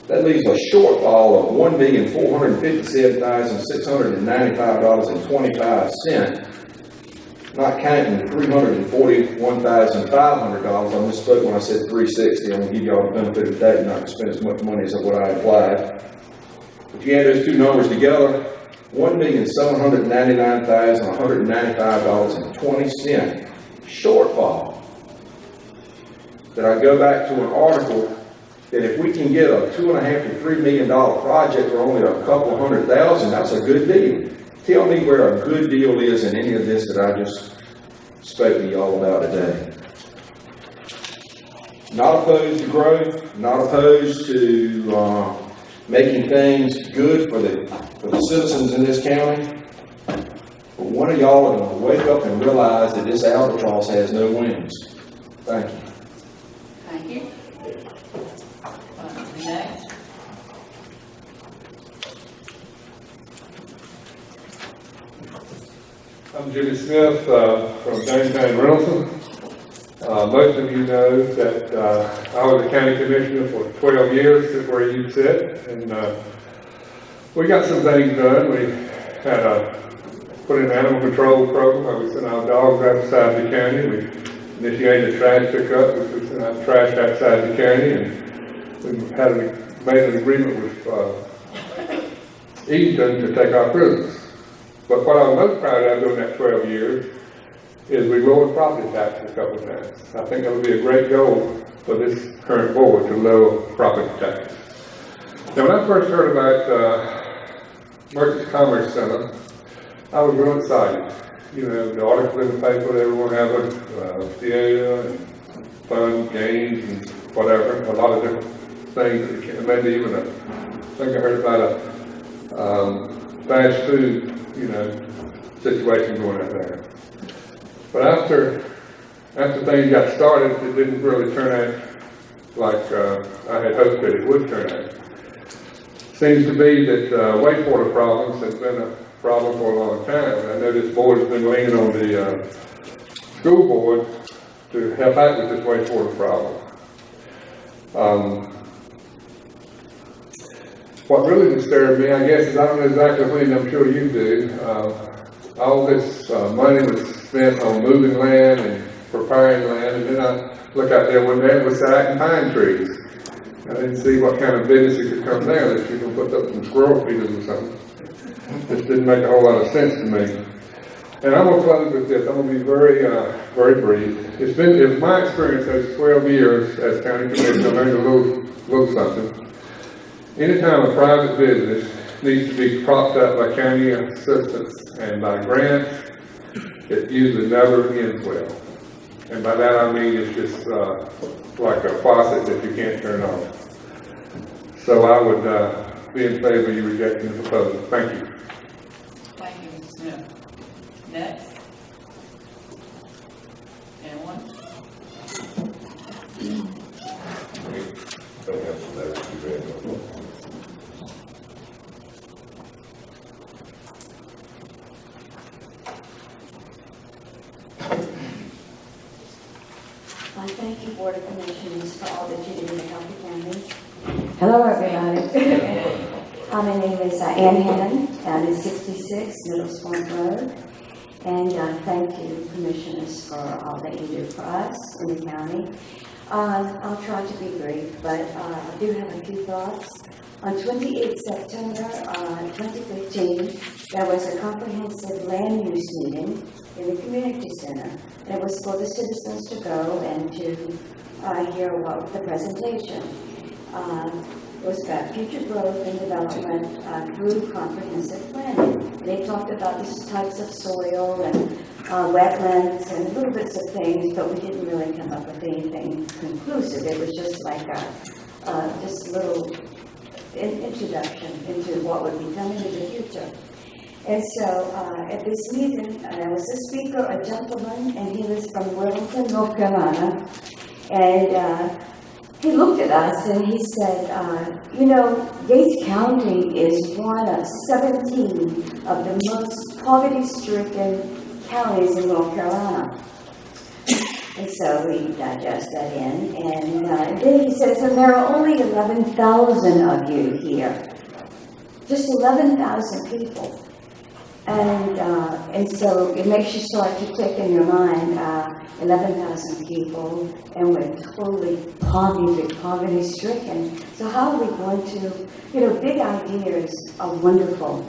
That leaves a shortfall of $1,457,695.25. Not counting the $341,500. I misspoke when I said $360. I'm going to give y'all the benefit of that and not spend as much money as what I implied. If you add those two numbers together, $1,799,195.20 shortfall. That I go back to an article that if we can get a $2.5 to $3 million project for only a couple $100,000, that's a good deal. Tell me where a good deal is in any of this that I just spoke to y'all about today. Not opposed to growth, not opposed to making things good for the citizens in this county. But one of y'all are going to wake up and realize that this albatross has no wings. Thank you. Thank you. Next. I'm Jimmy Smith from downtown Renton. Most of you know that I was a county commissioner for 12 years, where you sit, and we got some things done. We had put in an animal control program where we sent out dogs outside the county. We initiated a trash pickup, which we sent out trash outside the county, and we made an agreement with Easton to take our prisoners. But what I'm most proud of during that 12 years is we lowered property taxes a couple of times. I think that would be a great goal for this current board to lower property taxes. Now, when I first heard about Merchants Commerce Center, I was real excited. You know, the articles in the paper, everyone having theater and fun, games and whatever, a lot of different things. Maybe even I think I heard about a fast food, situation going on there. But after things got started, it didn't really turn out like I had hoped that it would turn out. Seems to be that wastewater problems has been a problem for a long time. I know this board has been leaning on the school board to help out with this wastewater problem. What really disturbed me, I guess, is I don't know exactly when, I'm sure you do. All this money was spent on moving land and preparing land, and then I look out there one day and was out in pine trees. I didn't see what kind of business it could come there, that you can put up some squirrel feeders or something. This didn't make a whole lot of sense to me. And I'm going to close with this. I'm going to be very brief. It was my experience those 12 years as county commissioner. I learned a little something. Anytime a private business needs to be propped up by county assistance and by grants, it usually never ends well. And by that I mean it's just like a faucet that you can't turn off. So I would be in favor of you rejecting the proposal. Thank you. Thank you, Mr. Smith. Next. Anyone? Don't have some letters to read. thank you, Board of Commissioners, for all that you do to help the county. Hello, everybody. My name is Ann Hannon, and it's 66 Middle Swamp Road. And thank you, Commissioners, for all that you do for us in the county. I'll try to be brief, but I do have a few thoughts. On 28 September 2015, there was a comprehensive land use meeting in the community center. It was for the citizens to go and to hear what the presentation. It was about future growth and development through comprehensive planning. They talked about these types of soil and wetlands and little bits of things, but we didn't really come up with anything conclusive. It was just like just a little introduction into what would be coming in the future. And so at this meeting, there was a speaker, a gentleman, and he was from Wilmington, North Carolina. And he looked at us and he said, you know, Gates County is one of 17 of the most poverty-stricken counties in North Carolina. And so we digest that in. And then he says, and there are only 11,000 of you here. Just 11,000 people. And so it makes you start to click in your mind, 11,000 people, and we're totally poverty-stricken. So how are we going to, big ideas are wonderful.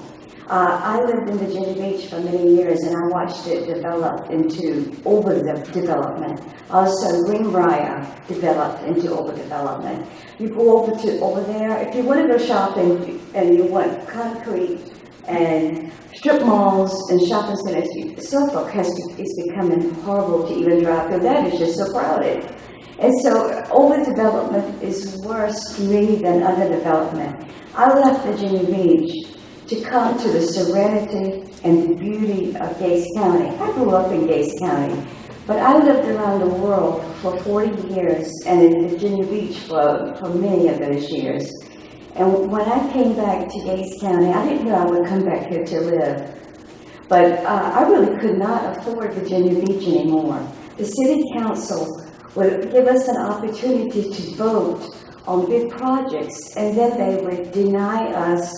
I lived in Virginia Beach for many years, and I watched it develop into overdevelopment. Also, Greenbrier developed into overdevelopment. You go over there, if you want to go shopping and you want concrete and strip malls and shopping centers, Suffolk is becoming horrible to even drive through. That is just so crowded. And so overdevelopment is worse to me than underdevelopment. I left Virginia Beach to come to the serenity and the beauty of Gates County. I grew up in Gates County, but I lived around the world for 40 years and in Virginia Beach for many of those years. And when I came back to Gates County, I didn't know I would come back here to live. But I really could not afford Virginia Beach anymore. The city council would give us an opportunity to vote on big projects, and then they would deny us.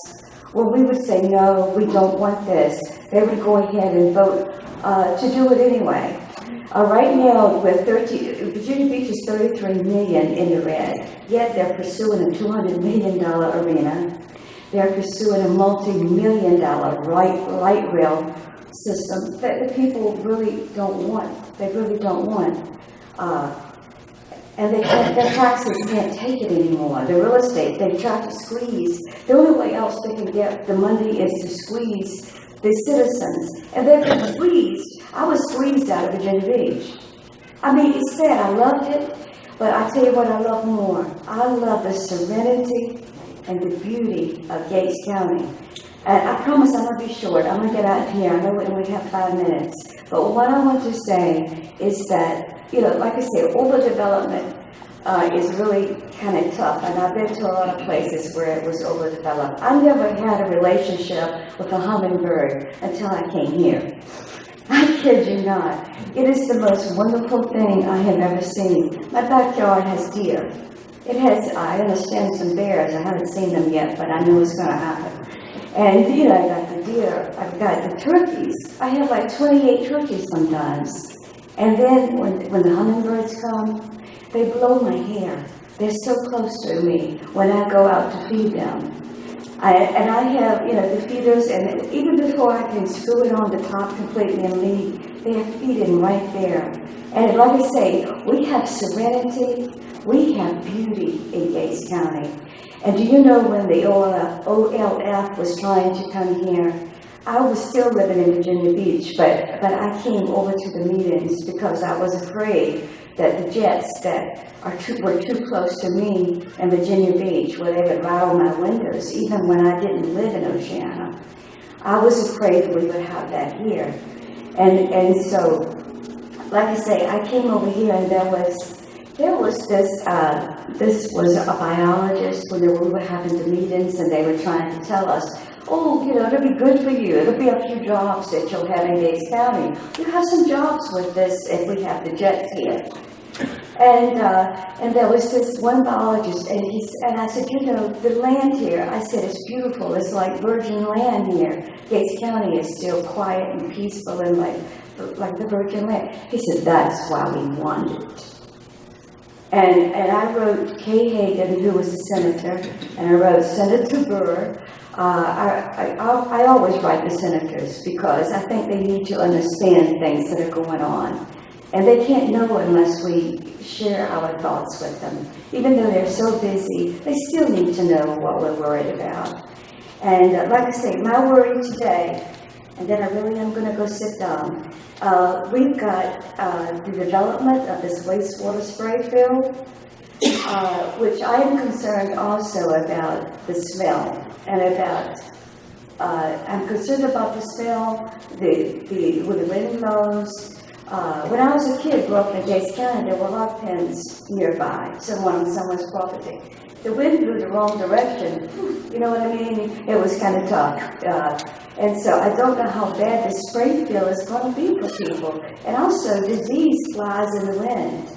Well, we would say, no, we don't want this. They would go ahead and vote to do it anyway. Right now, Virginia Beach is 33 million in the red, yet they're pursuing a $200 million arena. They're pursuing a multi-million-dollar light rail system that the people really don't want. They really don't want. And their taxes can't take it anymore. The real estate, they try to squeeze. The only way else they can get the money is to squeeze the citizens. And they've been squeezed. I was squeezed out of Virginia Beach. I mean, it's sad. I loved it, but I tell you what I love more. I love the serenity and the beauty of Gates County. And I promise I'm going to be short. I'm going to get out of here. I know we only have 5 minutes. But what I want to say is that, like I said, overdevelopment is really kind of tough. And I've been to a lot of places where it was overdeveloped. I never had a relationship with a hummingbird until I came here. I kid you not. It is the most wonderful thing I have ever seen. My backyard has deer. It has, I understand, some bears. I haven't seen them yet, but I know it's going to happen. And, I got the deer. I've got the turkeys. I have like 28 turkeys sometimes. And then when the hummingbirds come, they blow my hair. They're so close to me when I go out to feed them. I have, the feeders, and even before I can screw it on the top completely and leave, they are feeding right there. And like I say, we have serenity, we have beauty in Gates County. And do you know when the OLF was trying to come here, I was still living in Virginia Beach, but I came over to the meetings because I was afraid that the jets that were too close to me in Virginia Beach, where they would rattle my windows, even when I didn't live in Oceana. I was afraid we would have that here. And so, like I say, I came over here and there was this was a biologist when we were having the meetings and they were trying to tell us, oh, it'll be good for you. It'll be a few jobs that you'll have in Gates County. You have some jobs with this if we have the jets here. And there was this one biologist, and I said, you know, the land here, I said, it's beautiful, it's like virgin land here. Gates County is still quiet and peaceful and like the virgin land. He said, that's why we want it. And I wrote Kay Hagan, who was a senator, and I wrote Senator Burr. I always write the senators because I think they need to understand things that are going on. And they can't know unless we share our thoughts with them. Even though they're so busy, they still need to know what we're worried about. And like I say, my worry today, and then I really am going to go sit down, we've got the development of this wastewater spray field, which I am concerned also about the smell and about, I'm concerned about the smell, with the wind blows. When I was a kid, grew up in Gates County, there were hog pens nearby, on someone's property. The wind blew the wrong direction, you know what I mean? It was kind of tough. And so I don't know how bad the spray field is going to be for people. And also, disease flies in the wind.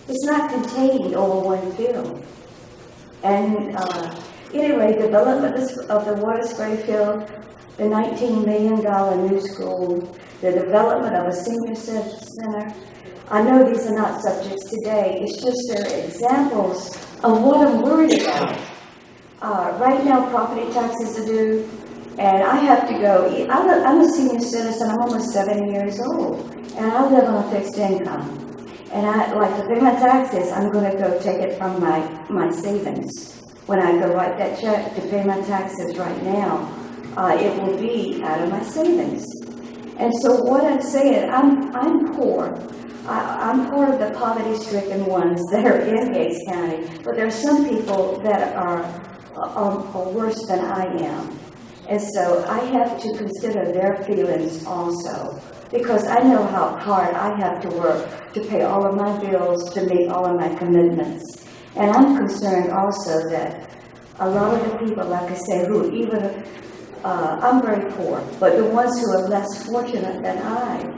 It's not contained over one field. And anyway, development of the water spray field, the $19 million new school, the development of a senior center. I know these are not subjects today. It's just they're examples of what I'm worried about. Right now, property taxes are due, and I have to go. I'm a senior citizen. I'm almost 70 years old, and I live on a fixed income. And I like to pay my taxes. I'm going to go take it from my savings. When I go write that check to pay my taxes right now, it will be out of my savings. And so what I'm saying, I'm poor. I'm part of the poverty-stricken ones that are in Gates County, but there are some people that are worse than I am. And so I have to consider their feelings also, because I know how hard I have to work to pay all of my bills, to meet all of my commitments. And I'm concerned also that a lot of the people, like I say, who even, I'm very poor, but the ones who are less fortunate than I,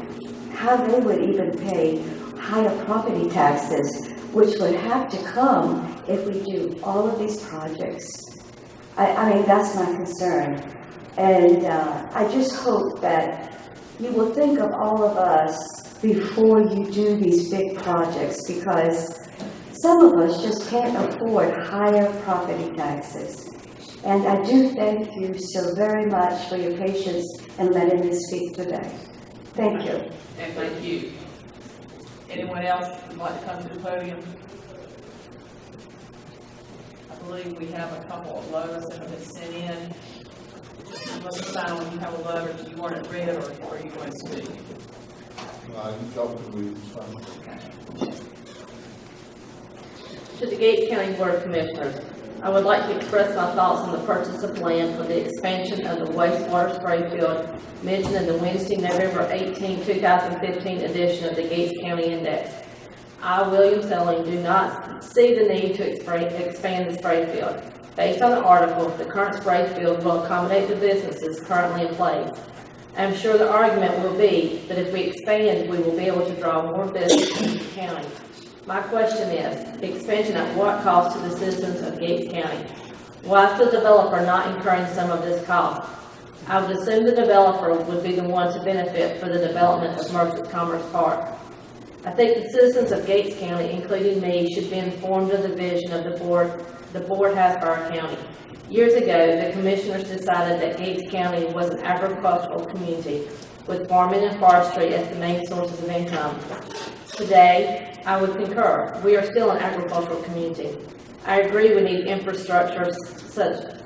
how they would even pay higher property taxes, which would have to come if we do all of these projects. I mean, that's my concern. And I just hope that you will think of all of us before you do these big projects, because some of us just can't afford higher property taxes. And I do thank you so very much for your patience in letting me speak today. Thank you. And thank you. Anyone else would like to come to the podium? I believe we have a couple of letters that have been sent in. You must sign when you have a letter. Do you want it read or are you going to speak? To the Gates County Board of Commissioners, I would like to express my thoughts on the purchase of land for the expansion of the wastewater spray field mentioned in the Wednesday, November 18, 2015 edition of the Gates County Index. I, William Selling, do not see the need to expand the spray field. Based on the article, the current spray field will accommodate the businesses currently in place. I am sure the argument will be that if we expand, we will be able to draw more business into the county. My question is, expansion at what cost to the citizens of Gates County? Why is the developer not incurring some of this cost? I would assume the developer would be the one to benefit for the development of Merchants Commerce Park. I think the citizens of Gates County, including me, should be informed of the vision of the board has for our county. Years ago, the commissioners decided that Gates County was an agricultural community with farming and forestry as the main sources of income. Today, I would concur. We are still an agricultural community. I agree we need infrastructure such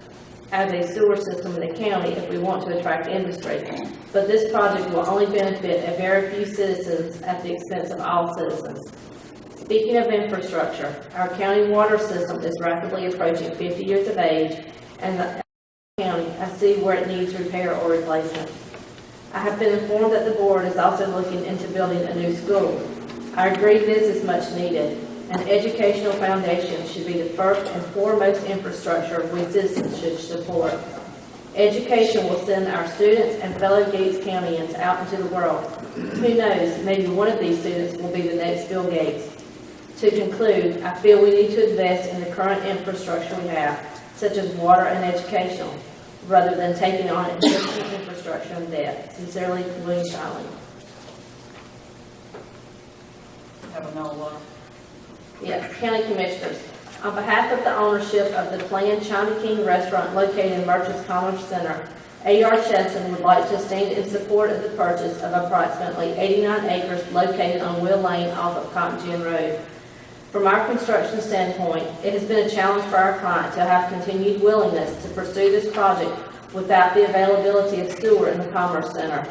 as a sewer system in the county if we want to attract industry. But this project will only benefit a very few citizens at the expense of all citizens. Speaking of infrastructure, our county water system is rapidly approaching 50 years of age, and the county, I see where it needs repair or replacement. I have been informed that the board is also looking into building a new school. I agree this is much needed. An educational foundation should be the first and foremost infrastructure we citizens should support. Education will send our students and fellow Gates Countyans out into the world. Who knows, maybe one of these students will be the next Bill Gates. To conclude, I feel we need to invest in the current infrastructure we have, such as water and educational, rather than taking on additional infrastructure and debt. Sincerely, William Shiley. Have another one. Yes, County Commissioners. On behalf of the ownership of the planned China King restaurant located in Merchants Commerce Center, A.R. Chesson would like to stand in support of the purchase of approximately 89 acres located on Will Lane off of Cotton Gin Road. From our construction standpoint, it has been a challenge for our client to have continued willingness to pursue this project without the availability of sewer in the Commerce Center.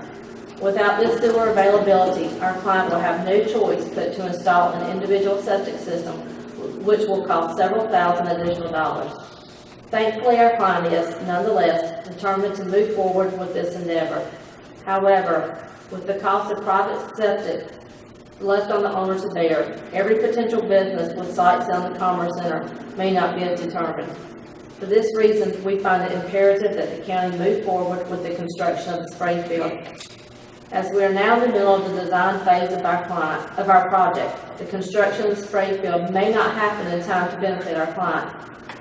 Without this sewer availability, our client will have no choice but to install an individual septic system, which will cost several thousand additional dollars. Thankfully, our client is, nonetheless, determined to move forward with this endeavor. However, with the cost of private septic left on the owners to bear, every potential business with sites on the Commerce Center may not be as determined. For this reason, we find it imperative that the county move forward with the construction of the spray field. As we are now in the middle of the design phase of our project, the construction of the spray field may not happen in time to benefit our client.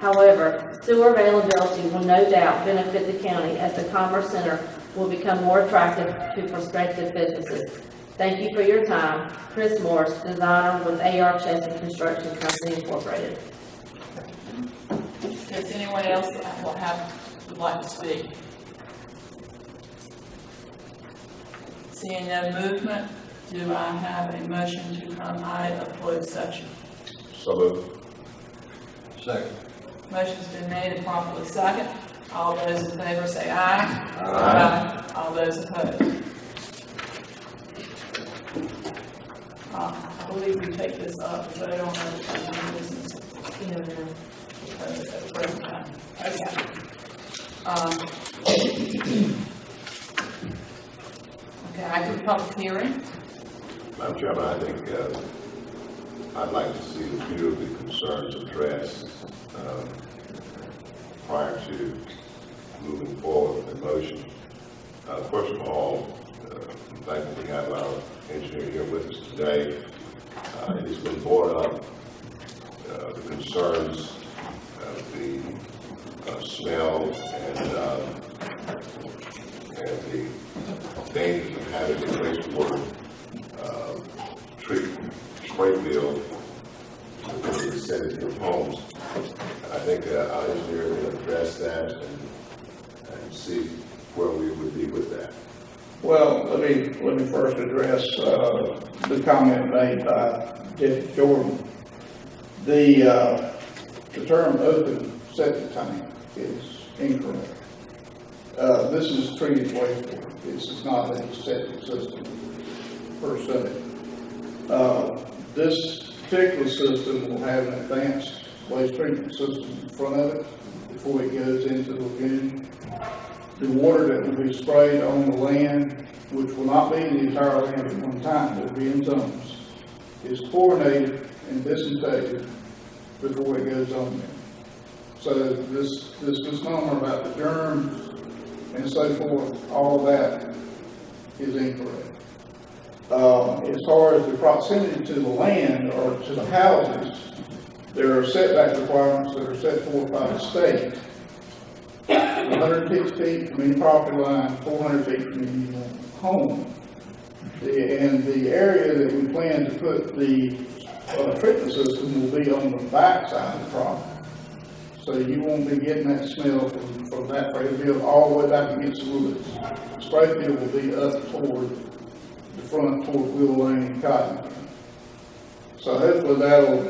However, sewer availability will no doubt benefit the county as the Commerce Center will become more attractive to prospective businesses. Thank you for your time. Chris Morris, designer with A.R. Chesson Construction Company Incorporated. Does anyone else would like to speak? Seeing no movement, do I have a motion to come out of closed session? So moved. Second. Motion's been made and properly second. All those in favor say aye. Aye. All those opposed. I believe we take this up, but I don't know if the business. At the present time. Okay. Okay, I do public hearing. Madam Chairman, I think I'd like to see a few of the concerns addressed prior to moving forward with the motion. First of all, I'm thankful we have our engineer here with us today. It has been brought up, the concerns of the smell and the dangers of having a wastewater treatment spray field within the vicinity of homes. I think our engineer will address that and see where we would be with that. Well, let me first address the comment made by Deputy Jordan. The term open septic tank is incorrect. This is treated wastewater. This is not a septic system per se. This particular system will have an advanced waste treatment system in front of it before it goes into the lagoon. The water that will be sprayed on the land, which will not be in the entire land at one time, it will be in zones, is chlorinated and disinfected before it goes on there. So this misnomer about the germs and so forth, all of that is incorrect. As far as the proximity to the land or to the houses, there are setback requirements that are set forth by the state. 150 feet from any property line, 400 feet from any home. And the area that we plan to put the treatment system will be on the back side of the property. So you won't be getting that smell from that part. It'll be all the way back against the woods. The spray field will be up toward the front, toward Will Lane and Cotton. So hopefully that'll,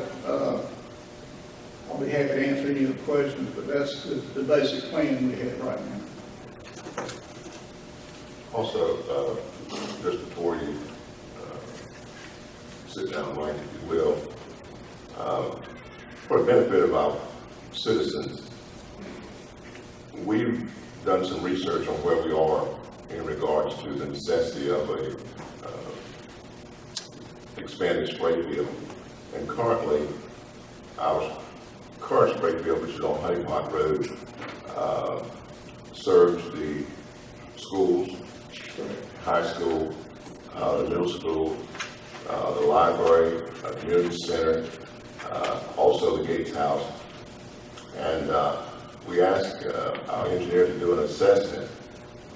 I'll be happy to answer any of the questions, but that's the basic plan we have right now. Also, just before you sit down, Mike, if you will, for the benefit of our citizens, we've done some research on where we are in regards to the necessity of a expanded spray field. And currently, our current spray field, which is on Honey Pot Road, serves the schools, high school, the middle school, the library, community center, also the Gates House. And we asked our engineer to do an assessment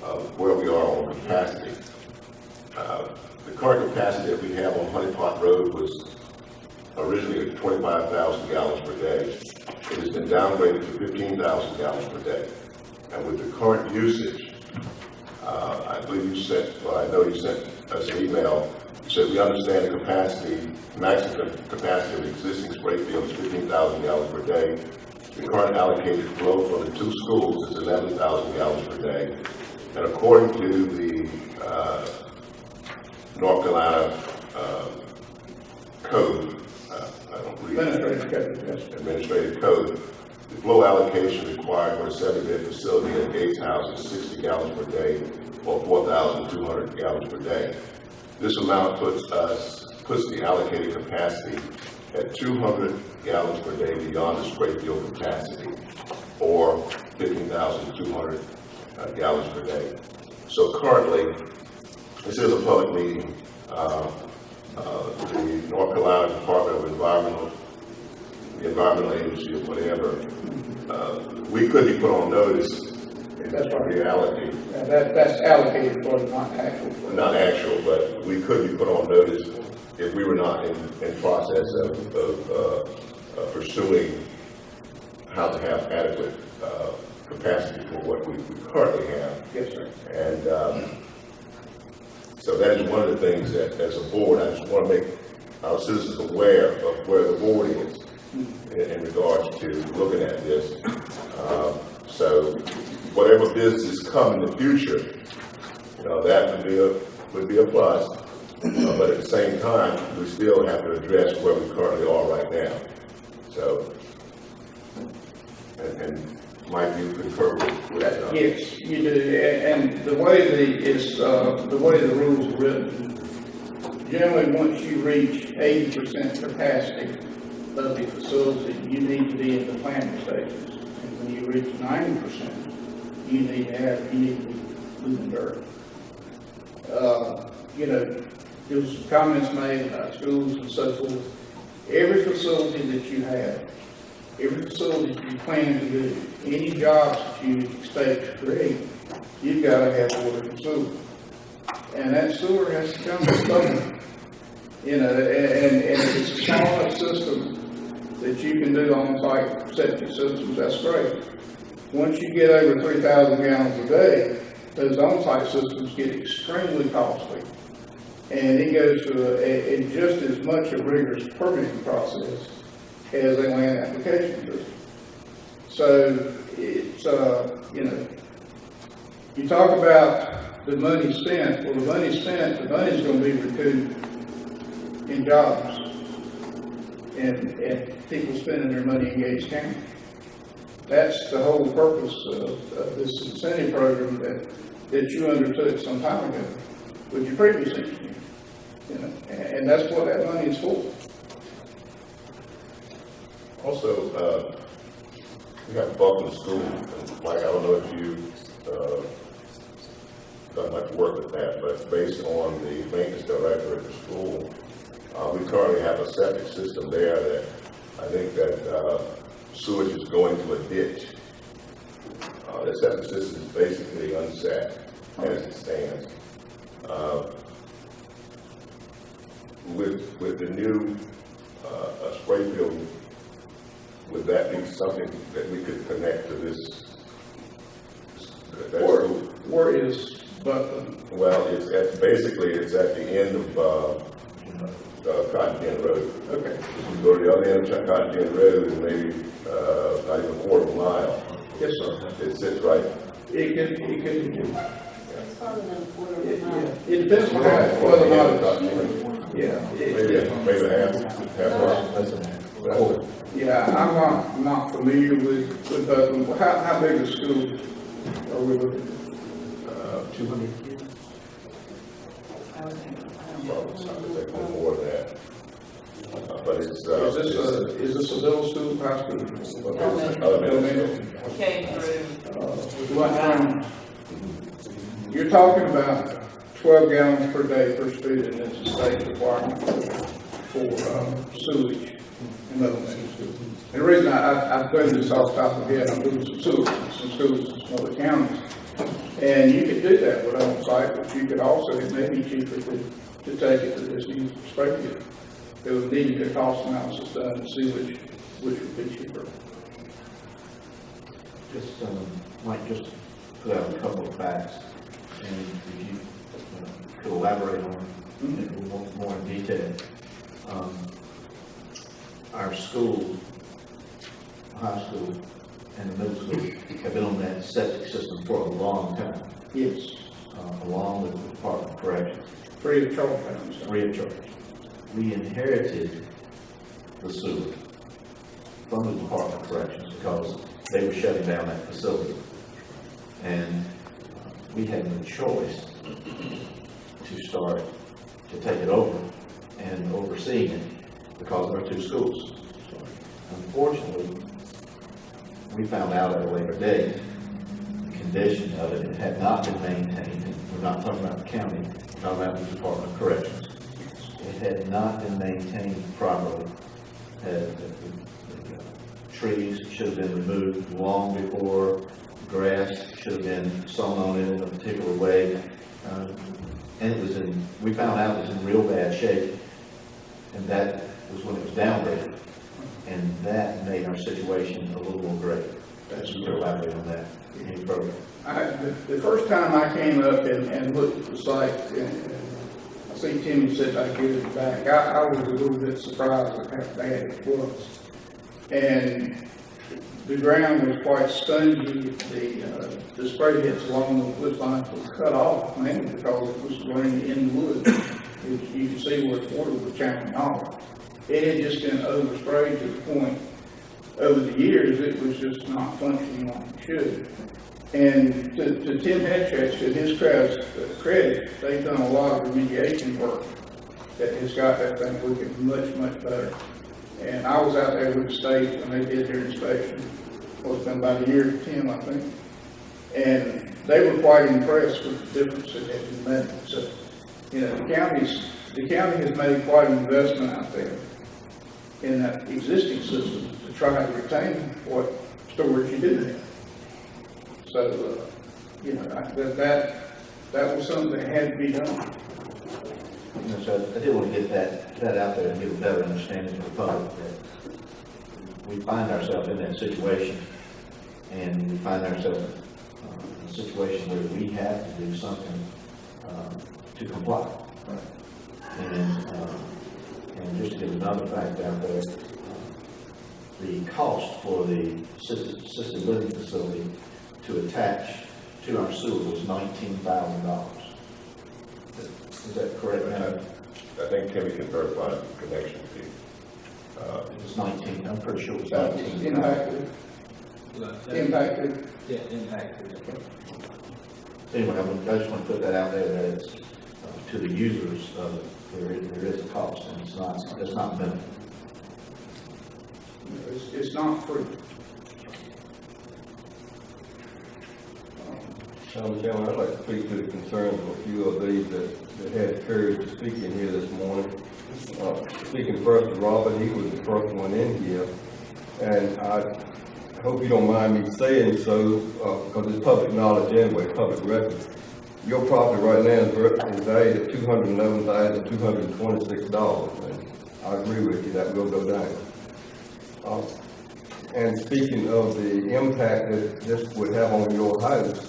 of where we are on capacity. The current capacity that we have on Honey Pot Road was originally 25,000 gallons per day. It has been downgraded to 15,000 gallons per day. And with the current usage, I believe you sent, well, I know you sent us an email. You said we understand the capacity, maximum capacity of the existing spray field is 15,000 gallons per day. The current allocated flow from the two schools is 11,000 gallons per day. And according to the North Carolina code, I don't read administrative code, the flow allocation required for a 70-bed facility at Gates House is 60 gallons per day or 4,200 gallons per day. This amount puts the allocated capacity at 200 gallons per day beyond the spray field capacity, or 15,200 gallons per day. So currently, this is a public meeting. The North Carolina Department of the Environmental Agency or whatever, we could be put on notice in reality. That's allocated for, not actual. Not actual, but we could be put on notice if we were not in process of pursuing how to have adequate capacity for what we currently have. Yes, sir. And so that is one of the things that, as a board, I just want to make our citizens aware of where the board is in regards to looking at this. So whatever businesses come in the future, that would be a plus. But at the same time, we still have to address where we currently are right now. So, and Mike, you concur with that? Yes, you do. And the way the rules are written, generally once you reach 80% capacity of the facility, you need to be at the planning stages. And when you reach 90%, you need to be moving dirt. There was some comments made about schools and so forth. Every facility that you have, every facility you plan to do, any jobs that you expect to create, you've got to have water and sewer. And that sewer has to come from somewhere. And if it's a small enough system that you can do on-site septic systems, that's great. Once you get over 3,000 gallons a day, those on-site systems get extremely costly. And it goes through just as much a rigorous permitting process as a land application does. So it's, you talk about the money spent. Well, the money spent, the money's going to be recouped in jobs and people spending their money in Gates County. That's the whole purpose of this incentive program that you undertook some time ago with your previous engineer. And that's what that money is for. Also, we have Buckland School, and Mike, I don't know if you've done much work with that, but based on the maintenance director at the school, we currently have a septic system there that I think that sewage is going to a ditch. The septic system is basically unset as it stands. With the new spray field, would that be something that we could connect to this? Where is Buckland? Well, it's at the end of Cotton Gin Road. Okay. You go to the other end of Cotton Gin Road and maybe not even a quarter of a mile. Yes, sir. It sits right. It could. It's farther than a quarter of a mile. It depends on whether or not it's. Yeah. Maybe half. Yeah, I'm not familiar with Buckland. How big a school are we looking at? 200 kids? Probably more than that. But it's Is this a middle school, high school? elementary. Came through. You're talking about 12 gallons per day per student, it's a state requirement for sewage and other things. And the reason I'm doing this off the top of my head, I'm doing some schools in some other counties. And you could do that with on-site, but you could also, it may be cheaper to take it to this new spray kit. It would need a cost analysis done to see which would be cheaper. Just, Mike, just put out a couple of facts, and if you could elaborate on it a little more in detail. Our school, high school, and the middle school have been on that septic system for a long time. Yes. Along with the Department of Corrections. Free of charge. Free of charge. We inherited the sewer from the Department of Corrections because they were shutting down that facility. And we had no choice to start to take it over and overseeing it because of our two schools. Unfortunately, we found out at a later date the condition of it. It had not been maintained. And we're not talking about the county, we're talking about the Department of Corrections. It had not been maintained properly. The trees should have been removed long before. Grass should have been sown on it in a particular way. And it was we found out it was in real bad shape. And that was when it was downgraded. And that made our situation a little more grave. That's you elaborate on that any further. The first time I came up and looked at the site, and I see Timmy said I give it back, I was a little bit surprised at how bad it was. And the ground was quite spongy. The spray heads along the wood lines were cut off, mainly because it was running in the wood. You can see where the water was channeling off. It had just been oversprayed to the point, over the years, it was just not functioning like it should. And to Tim Hatchett, to his credit, they've done a lot of remediation work that has got that thing looking much, much better. And I was out there with the state when they did their inspection. Well, it's been about a year, 10, I think. And they were quite impressed with the difference that had been made. So, you know, the county has made quite an investment out there in that existing system to try to retain what storage you do have. So, you know, that was something that had to be done. So I did want to get that out there and give a better understanding to the public that we find ourselves in that situation, and we find ourselves in a situation where we have to do something to comply. And just to give another fact out there, the cost for the assisted living facility to attach to our sewer was $19,000. Is that correct, Matt? I think Timmy can verify the connection fee. It was 19, I'm pretty sure it was 19. Impacted. Yeah, impacted. Anyway, I just want to put that out there that it's, to the users, there is a cost, and it's not minimal. It's not free. Chairman, I'd like to speak to the concerns of a few of these that had courage to speak in here this morning. Speaking first to Robert, he was the first one in here, and I hope you don't mind me saying so, because it's public knowledge anyway, public record. Your property right now is valued at $211,226, and I agree with you, that will go down. And speaking of the impact that this would have on your house,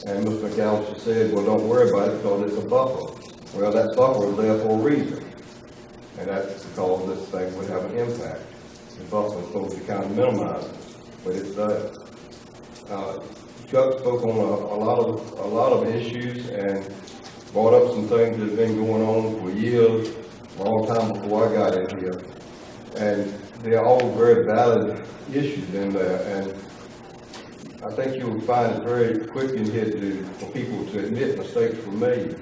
and Mr. McAllister said, well, don't worry about it because it's a buffer. Well, that buffer is there for a reason, and that's because this thing would have an impact. The buffer is supposed to kind of minimize it, but it does. Chuck spoke on a lot of issues and brought up some things that have been going on for years, a long time before I got in here, and they're all very valid issues in there. And I think you'll find it very quick in here for people to admit mistakes were made.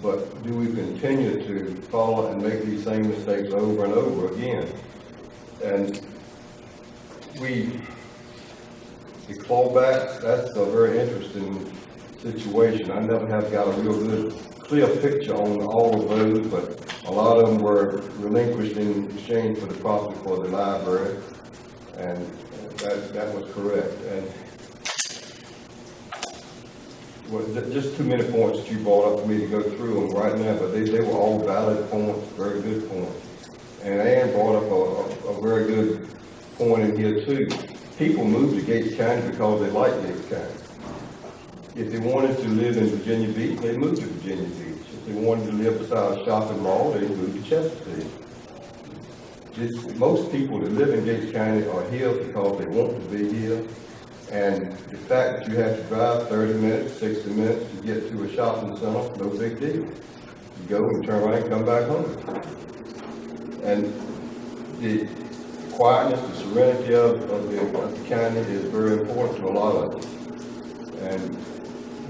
But do we continue to follow and make these same mistakes over and over again? And the clawback, that's a very interesting situation. I never have got a real good clear picture on all of those, but a lot of them were relinquished in exchange for the property for the library, and that was correct. And well, just too many points that you brought up for me to go through them right now, but they were all valid points, very good points. And Ann brought up a very good point in here too. People move to Gates County because they like Gates County. If they wanted to live in Virginia Beach, they moved to Virginia Beach. If they wanted to live beside a shopping mall, they moved to Chesapeake. Most people that live in Gates County are here because they want to be here. And the fact that you have to drive 30 minutes, 60 minutes to get to a shopping center, no big deal. You go and turn around and come back home. And the quietness, the serenity of the county is very important to a lot of us. And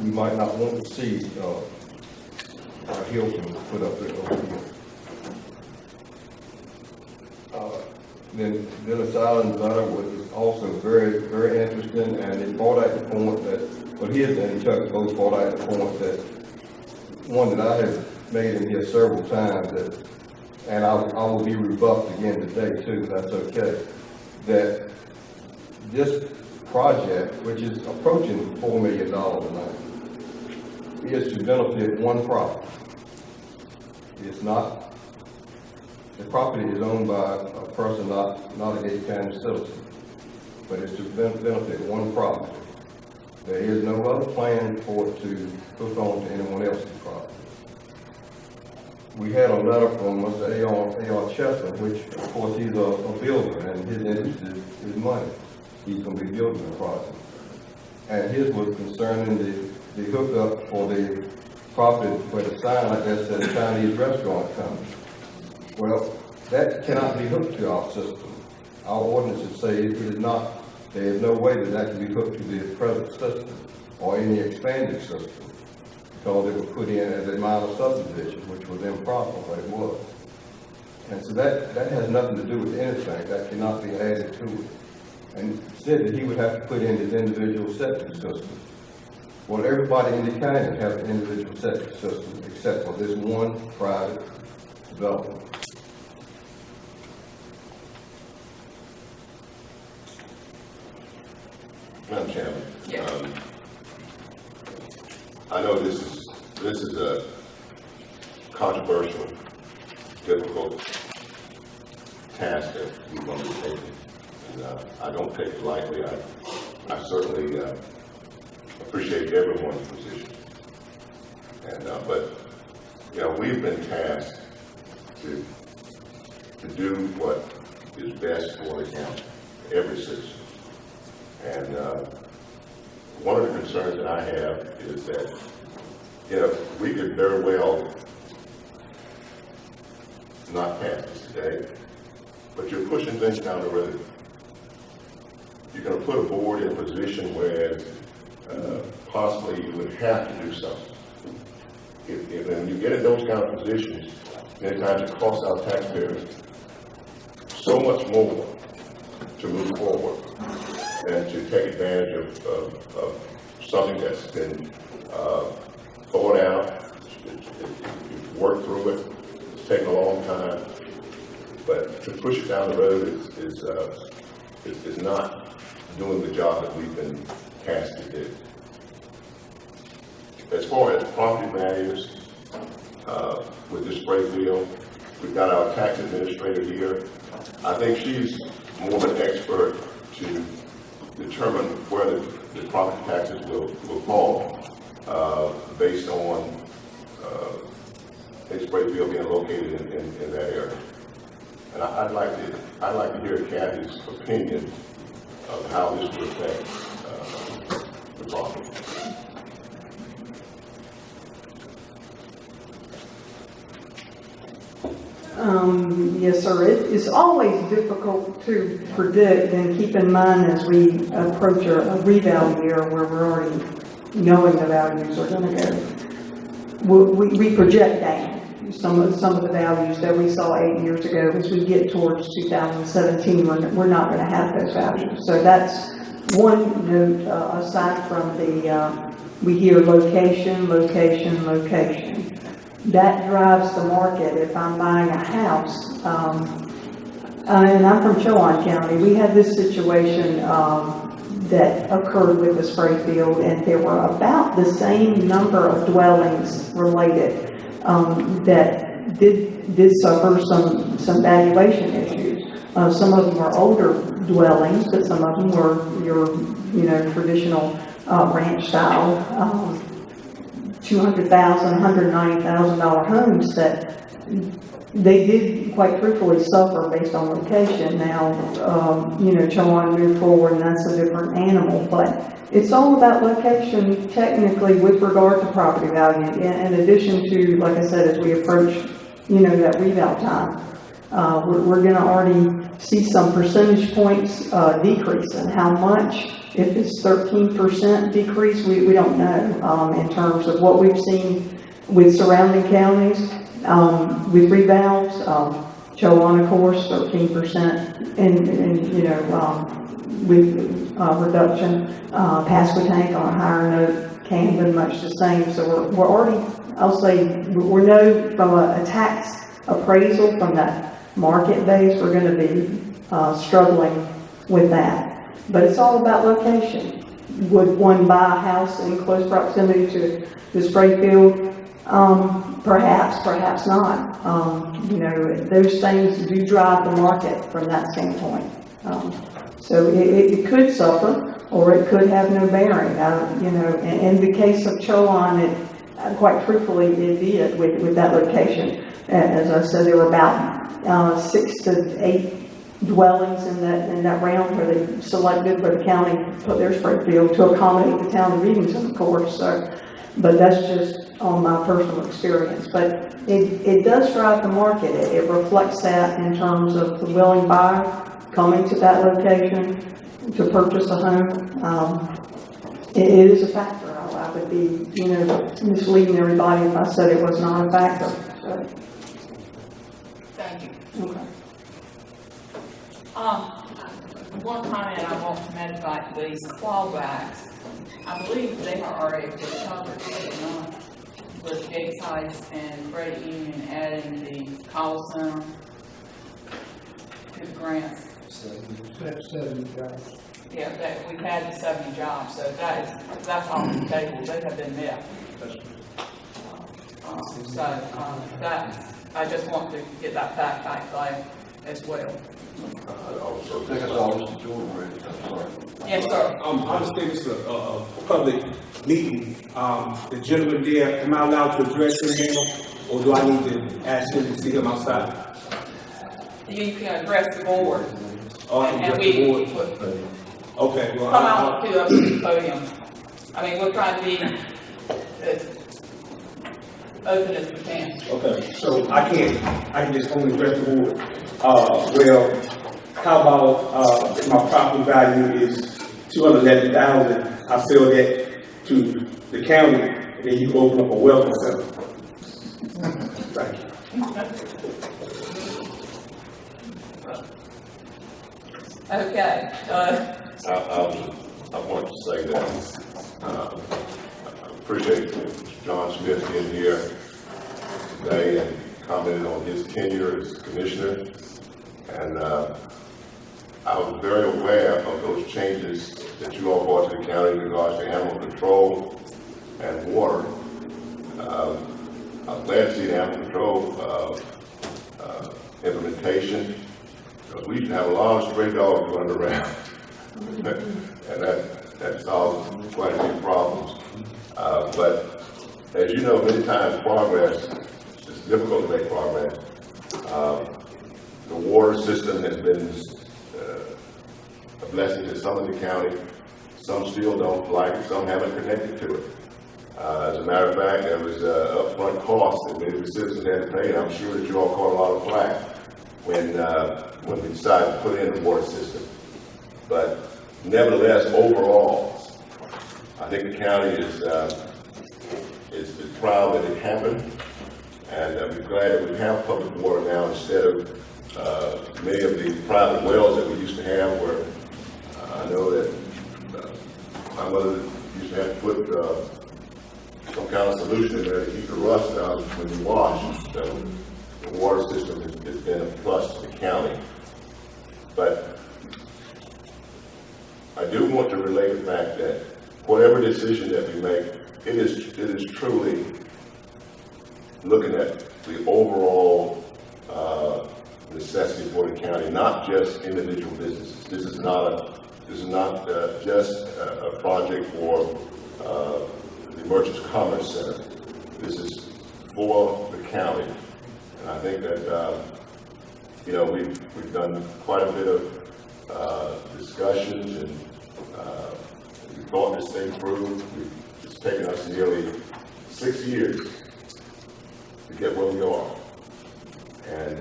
we might not want to see our Hilton put up there over here. Then Village Island letter was also very, very interesting, and it brought out the point that, well, he and Chuck both brought out the point that, one that I have made in here several times, that, and I will be rebuffed again today too, that's okay, that this project, which is approaching $4 million now, is to benefit one property. It's not. The property is owned by a person not a Gates County citizen, but it's to benefit one property. There is no other plan for it to hook on to anyone else's property. We had a letter from Mr. A.R. Chester, which of course he's a builder, and his interest is money. He's going to be building the project. And his was concerning the hookup for the property where the sign like that says Chinese restaurant coming. Well, that cannot be hooked to our system. Our ordinances say it is not, there is no way that can be hooked to the present system or any expanded system, because it was put in as a minor subdivision, which was improper, but it was. And so that has nothing to do with anything. That cannot be added to it. And said that he would have to put in his individual septic system. Well, everybody in the county has an individual septic system except for this one private development. Madam Chairman, I know this is a controversial, difficult task that we're going to be taking, and I don't take it lightly. I certainly appreciate everyone's position, and but we've been tasked to do what is best for the county, every citizen. And one of the concerns that I have is that, we could very well not pass this today, but you're pushing things down the road. You're going to put a board in a position where possibly you would have to do something. If when you get in those kind of positions, many times it costs our taxpayers so much more to move forward and to take advantage of something that's been thought out, you've worked through it, it's taken a long time, but to push it down the road is not doing the job that we've been tasked to do. As far as property values, with this spray wheel, we've got our tax administrator here. I think she's more of an expert to determine where the property taxes will fall based on a spray field being located in that area. And I'd like to hear Kathy's opinion of how this would affect the property. Yes, sir. It's always difficult to predict, and keep in mind as we approach a reval year where we're already knowing the values are going to go. We project down some of the values that we saw 8 years ago. As we get towards 2017, we're not going to have those values. So that's one note. Aside from we hear location, location, location. that drives the market. If I'm buying a house, and I'm from Chowan County, we had this situation that occurred with the spray field, and there were about the same number of dwellings related that did suffer some valuation issues. Some of them were older dwellings, but some of them were your, traditional ranch style, $200,000, $190,000 homes that they did quite truthfully suffer based on location. Now, Chowan moved forward, and that's a different animal, but it's all about location technically with regard to property value. In addition to, like I said, as we approach, that reval time, we're going to already see some percentage points decrease. And how much, if it's 13% decrease, we don't know in terms of what we've seen with surrounding counties. With revals, Chowan, of course, 13%, with reduction. Pasquotank on a higher note, Camden much the same. So we're already, I'll say, we know from a tax appraisal from that market base, we're going to be struggling with that. But it's all about location. Would one buy a house in close proximity to the spray field? Perhaps, perhaps not. Those things do drive the market from that standpoint. So it could suffer, or it could have no bearing. In the case of Chowan, quite truthfully, it did with that location. As I said, there were about 6 to 8 dwellings in that round where they selected, where the county put their spray field to accommodate the town of Evanston, of course. But that's just on my personal experience. But it does drive the market. It reflects that in terms of the willing buyer coming to that location to purchase a home. It is a factor. I would be, misleading everybody if I said it was not a factor. So. Thank you. Okay. One comment I want to make about these clawbacks. I believe they are already covered, with Gates Heights and Credit Union adding the call center to the grants. 70 jobs. Yeah, that we've had the 70 jobs, so that's on the table. They have been met. That I just want to get that fact back there as well. That's all Mr. Jordan read. I'm sorry. Yes, sir. I understand this is a public meeting. The gentleman there, am I allowed to address him now, or do I need to ask him to see him outside? You can address the board. I can address the board. Okay, well, come out to the podium. I mean, we're trying to be as open as we can. Okay, so I can just only address the board. Well, how about if my property value is $211,000, I sell that to the county, and then you can open up a welcome center. Thank you. Okay. I want to say that I appreciate John Smith being here today and commenting on his tenure as commissioner. And I was very aware of those changes that you all brought to the county in regards to animal control and water. I'm glad to see the animal control implementation, because we used to have a lot of stray dogs running around. And that solves quite a few problems. But as you know, many times progress, it's difficult to make progress. The water system has been a blessing to some of the county. Some still don't like it, some haven't connected to it. As a matter of fact, there was upfront costs that many of the citizens had to pay, and I'm sure that you all caught a lot of flack when we decided to put in the water system. But nevertheless, overall, I think the county is proud that it happened, and we're glad that we have public water now instead of many of the private wells that we used to have, where I know that my mother used to have to put some kind of solution in there to keep the rust out when you wash. So the water system has been a plus to the county. But I do want to relay the fact that whatever decision that we make, it is truly looking at the overall necessity for the county, not just individual businesses. This is not just a project for the Merchants Commerce Center. This is for the county, and I think that we've done quite a bit of discussions, and we thought this thing through. It's taken us nearly 6 years to get where we are, and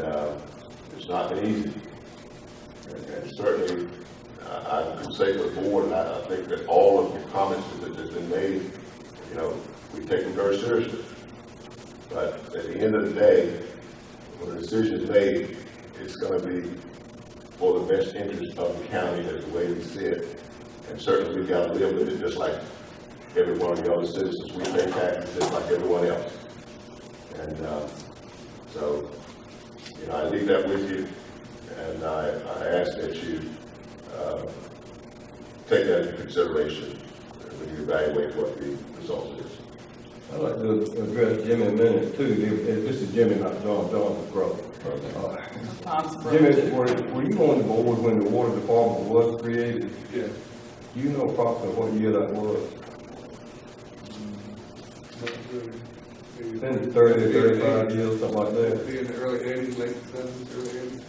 it's not been easy. And certainly, I can say for the board, and I think that all of the comments that have been made, we take them very seriously. But at the end of the day, when the decision is made, it's going to be for the best interest of the county, as the way we see it. And certainly, we've got to live with it just like every one of the other citizens. We pay taxes just like everyone else. And so, I leave that with you, and I ask that you take that into consideration when you evaluate what the result is. I'd like to address Jimmy a minute too. This is Jimmy, not John, John's brother. Jimmy, were you on the board when the water department was created? Yeah. Do you know approximately what year that was? Been 30, 35 years, something like that. Be in the early 80s, late 70s, early 80s.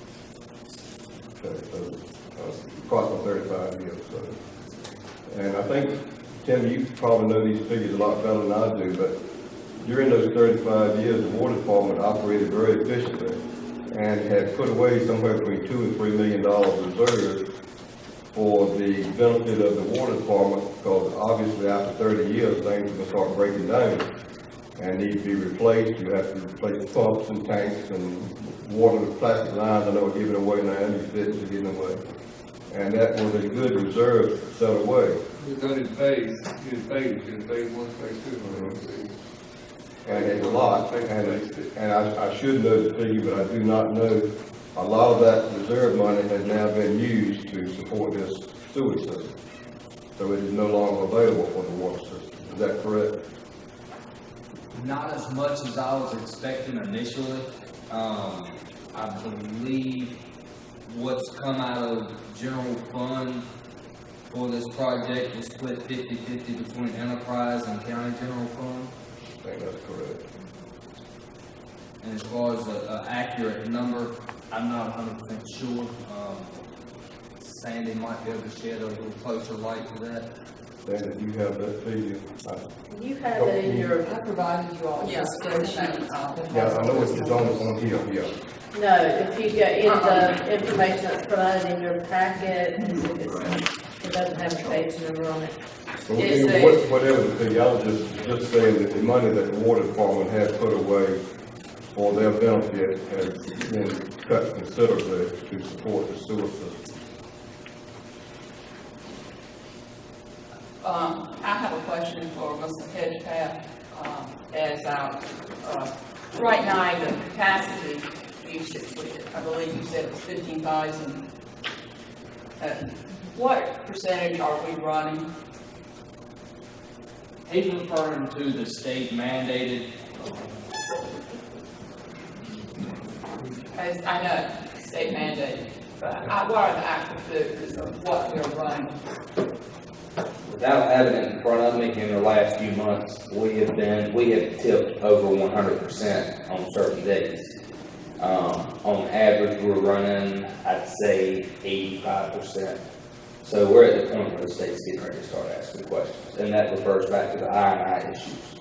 Okay, so approximately 35 years. So. And I think, Tim, you probably know these figures a lot better than I do, but during those 35 years, the water department operated very efficiently and had put away somewhere between $2 and $3 million reserves for the benefit of the water department, because obviously after 30 years, things are going to start breaking down and need to be replaced. You have to replace pumps and tanks and water plastic lines. I know we're giving away now, you didn't give them away. And that was a good reserve set away. We've done it phase, phase 1, phase 2. And it's a lot, and I should know the figure, but I do not know. A lot of that reserve money has now been used to support this sewer system. So it is no longer available for the water system. Is that correct? Not as much as I was expecting initially. I believe what's come out of general fund for this project was split 50-50 between enterprise and county general fund. I think that's correct. And as far as an accurate number, I'm not 100% sure. Sandy might be able to shed a little closer light to that. Sandy, do you have that figure? You have it in your, I provided you all. Yes. Spreadsheet. Yeah, I know it's on here. no, if you get in the information that's provided in your packet, it doesn't have a page number on it. So whatever the figure, I was just saying that the money that the water department has put away for their benefit has been cut considerably to support the sewer system. I have a question for Mr. Hedgepath. As right now, the capacity, I believe you said it was 15,000. What percentage are we running? He's referring to the state mandated. As I know, state mandated, but what are the actual figures of what we're running? Without having it in front of me, in the last few months, we have tipped over 100% on certain days. On average, we're running, I'd say, 85%. So we're at the point where the state's getting ready to start asking questions, and that refers back to the I&I issues.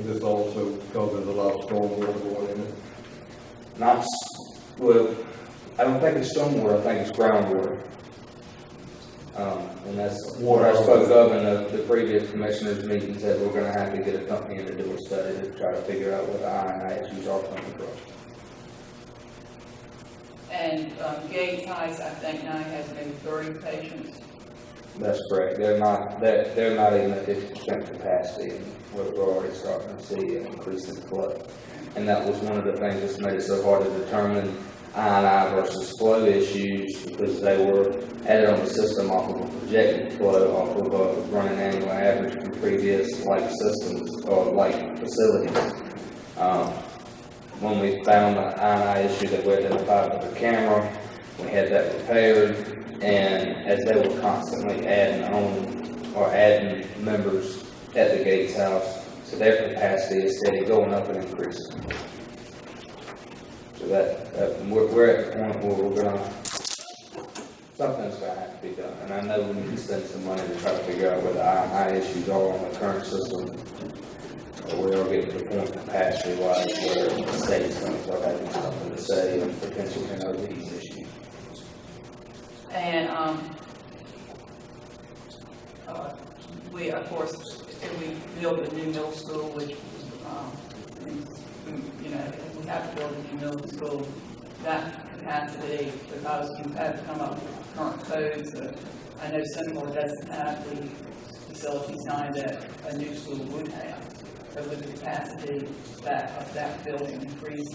This also because there's a lot of stormwater going in it. Well, I don't think it's stormwater, I think it's groundwater. And that's what I spoke of in the previous commissioners' meeting, said we're going to have to get a company in to do a study to try to figure out what the I&I issues are coming from. And Gates Heights, I think now has maybe 30 patients. That's correct. They're not even at 50% capacity, and we're already starting to see an increase in flow. And that was one of the things that's made it so hard to determine I&I versus flow issues, because they were added on the system off of a projected flow, off of a running annual average from previous like systems or like facilities. When we found the I&I issue that we identified with the camera, we had that repaired, and as they were constantly adding on or adding members at the Gates House, so their capacity is steady going up and increasing. So we're at the point where we're gonna, something's gonna have to be done. And I know we need to spend some money to try to figure out where the I&I issues are on the current system. We are getting to the point capacity-wise where the state's gonna start having something to say and potentially can over these issues. And, we, of course, if we build a new middle school, which, you know, if we have to build a new middle school, that capacity, because you have to come up with current codes. I know Seminole doesn't have the facilities now that a new school would have. So with the capacity of that building increase.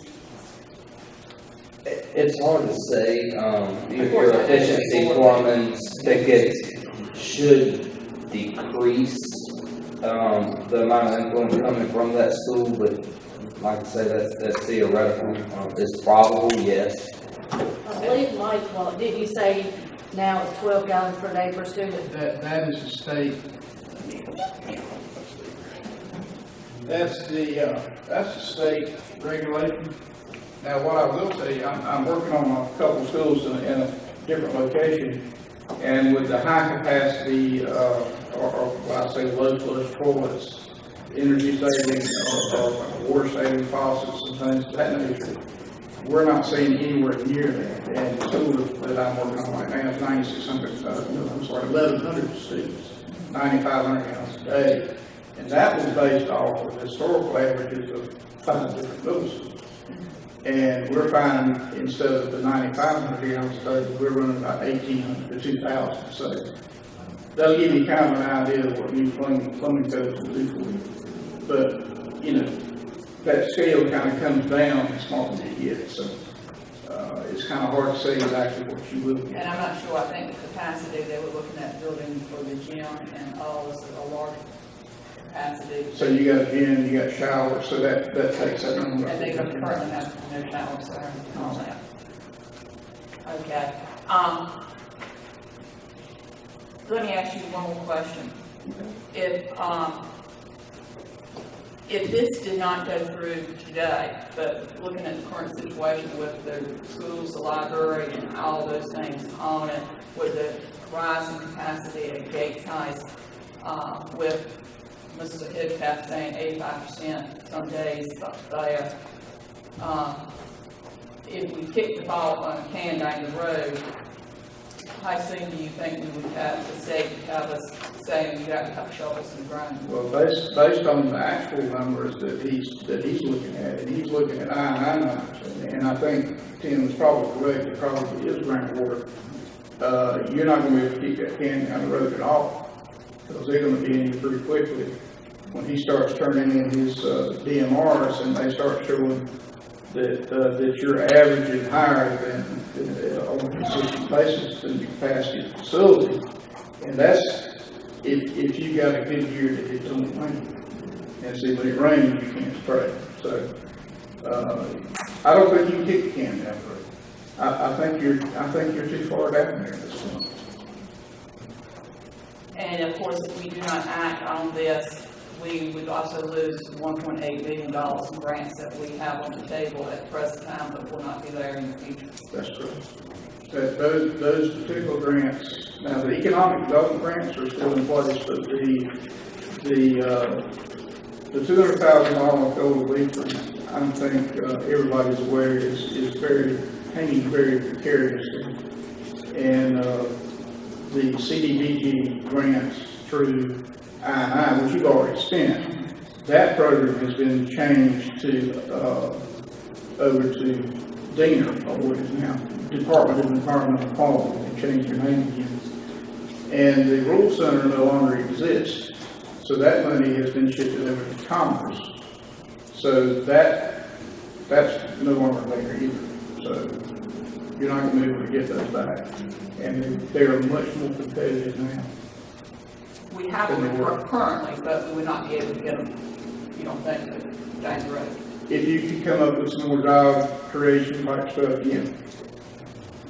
It's hard to say. Your efficiency plumbing spigots should decrease the amount of influence coming from that school, but like I say, that's theoretical. It's probable, yes. I believe, Mike, well, did you say now it's 12 gallons per day per student? That is the state. That's the state regulation. Now, what I will tell you, I'm working on a couple schools in a different location, and with the high capacity, or what I say low flush toilets, energy saving, or water saving faucets and things of that nature, we're not seeing anywhere near that. And the school that I'm working on right now is 1,100 students, 9,500 gallons a day. And that was based off of historical averages of 5 different middle schools. And we're finding, instead of the 9,500 gallons a day, we're running about 1,800 to 2,000. So that'll give you kind of an idea of what new plumbing codes will do for you. But, you know, that scale kind of comes down the smaller you get. So it's kind of hard to say exactly what you will get. And I'm not sure, I think the capacity they were looking at building for the gym and all is a large capacity. So you got a gym, you got showers, so that takes that number. And they currently have no showers there and all that. Okay. Let me ask you one more question. If this did not go through today, but looking at the current situation with the schools, the library, and all those things on it, with the rise in capacity at Gates House, with Mr. Hidcap saying 85% some days there, if we kick the ball on a can down the road, how soon do you think we would have the state have us saying we got to have shovels in the ground? Well, based on the actual numbers that he's looking at, and he's looking at I&I numbers, and I think Tim is probably correct, it probably is groundwater. You're not going to be able to keep that can down the road at all, because they're going to be in here pretty quickly. When he starts turning in his DMRs and they start showing that you're averaging higher than on a consistent basis than the capacity of the facility, and that's if you got a good year that it don't rain. And see, when it rains, you can't spray. So I don't think you can kick the can down the road. I think you're too far down there at this point. And of course, if we do not act on this, we would also lose $1.8 billion in grants that we have on the table at the present time, but will not be there in the future. That's correct. Those particular grants, now the economic development grants are still in place, but the $200,000 Golden Leaf grant, I don't think everybody's aware is hanging very precariously. And the CDBG grants through I&I, which you've already spent, that program has been changed to over to DENR, or what is now Department of Environmental Quality. They changed their name again. And the Rule Center no longer exists. So that money has been shifted over to Commerce. So that's no longer there either. So you're not gonna be able to get those back. And they are much more competitive now. We have them currently, but we would not be able to get them, you don't think, down the road? If you could come up with some more job creation type stuff, yeah,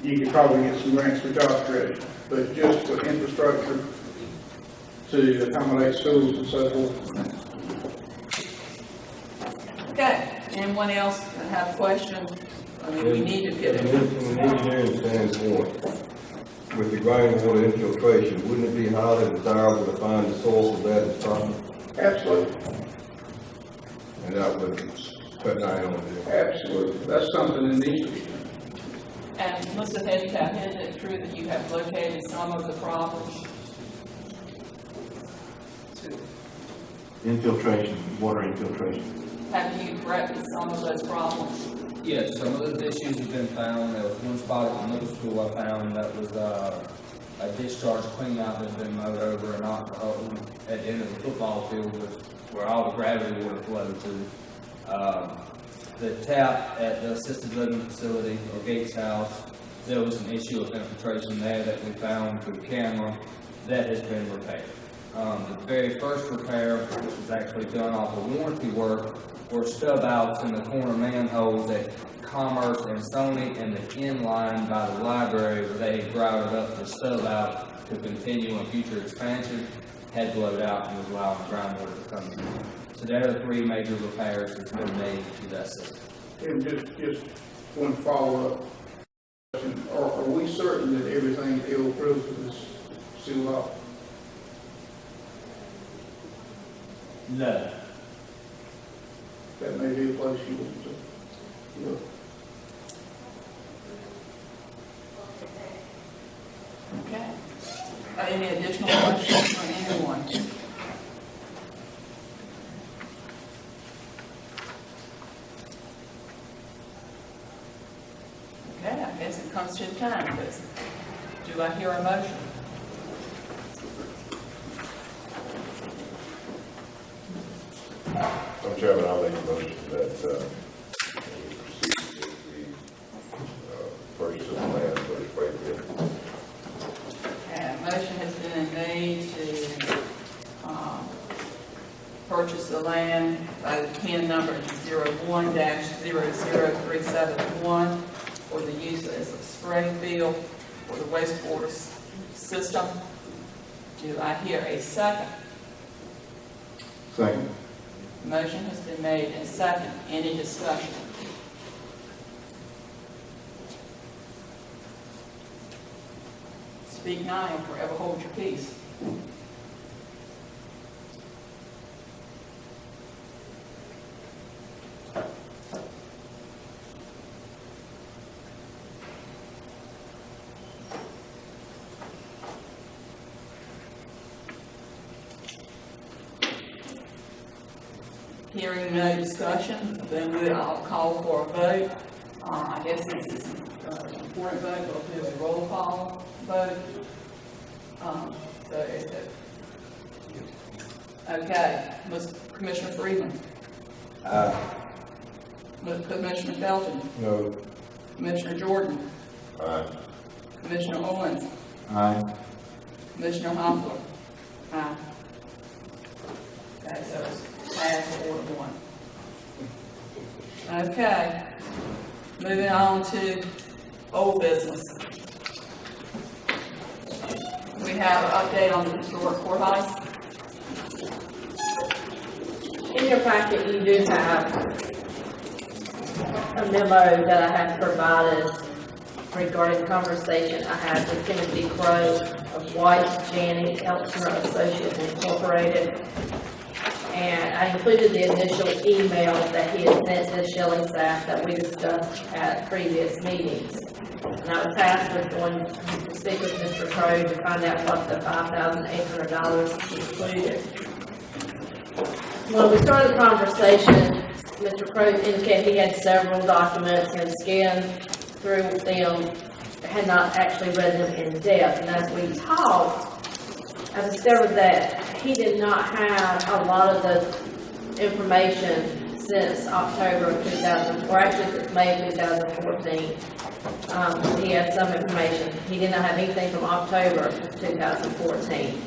you could probably get some grants for job creation. But just for infrastructure to accommodate schools and so forth. Okay, anyone else have questions? I mean, we need to get it. From an engineering standpoint, with the groundwater infiltration, wouldn't it be highly desirable to find the source of that as possible? Absolutely. And that would cut down on it. Absolutely. That's something that needs to be done. And Mr. Hedgepeth, is it true that you have located some of the problems? Infiltration, water infiltration. Have you corrected some of those problems? Yeah, some of those issues have been found. There was one spot at the middle school I found that was a discharge cleanout that had been mowed over and not at the end of the football field where all the gravity water flowed to. The tap at the assisted living facility or Gates House, there was an issue of infiltration there that we found through camera that has been repaired. The very first repair, which was actually done off of warranty work, were stub outs in the corner manholes at Commerce and Sony and the inline by the library where they had grouted up the stub out to continue on future expansion, had blowed out and was allowing groundwater to come in. So there are 3 major repairs that's been made to that system. And just one follow-up. Are we certain that everything ill-approved is sealed off? No. That may be a place you want to look. Okay. Any additional questions from anyone? Okay, I guess it comes to the time, but do I hear a motion? Mr. Chairman, I'll make a motion that we proceed with the purchase of the land for the spray field. Okay, a motion has been made to purchase the land by the PIN number 01-00371 for the use as a spray field for the wastewater system. Do I hear a second? Second. Motion has been made and second. Any discussion? Speak now and forever hold your peace. Hearing no discussion, then I'll call for a vote. I guess this is an important vote, we'll do a roll call vote. Okay, Commissioner Freeman. Aye. Commissioner Felton. No. Commissioner Jordan. Aye. Commissioner Owens. Aye. Commissioner Hopler. Aye. Okay, so it's passed 4-1. Okay, moving on to old business. We have an update on the historic courthouse. In your packet, you do have a memo that I have provided regarding conversation I had with Timothy Crow of White, Janney, Elksner Associates Incorporated. And I included the initial email that he had sent to the Shelley staff that we discussed at previous meetings. And I was tasked with going to speak with Mr. Crow to find out what the $5,800 included. When we started the conversation, Mr. Crow indicated he had several documents and scanned through them, had not actually read them in depth. And as we talked, I discovered that he did not have a lot of the information since October of 2000, or actually since May of 2014. He had some information. He did not have anything from October of 2014.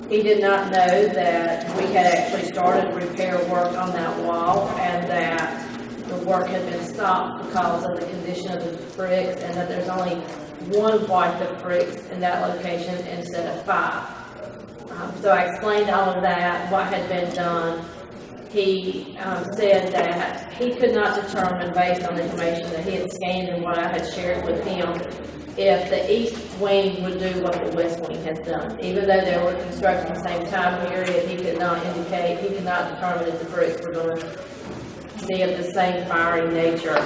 He did not know that we had actually started repair work on that wall and that the work had been stopped because of the condition of the bricks and that there's only one wipe of bricks in that location instead of 5. So I explained all of that, what had been done. He said that he could not determine, based on the information that he had scanned and what I had shared with him, if the east wing would do what the west wing has done. Even though they were constructed in the same time period, he could not determine if the bricks were going to be of the same firing nature.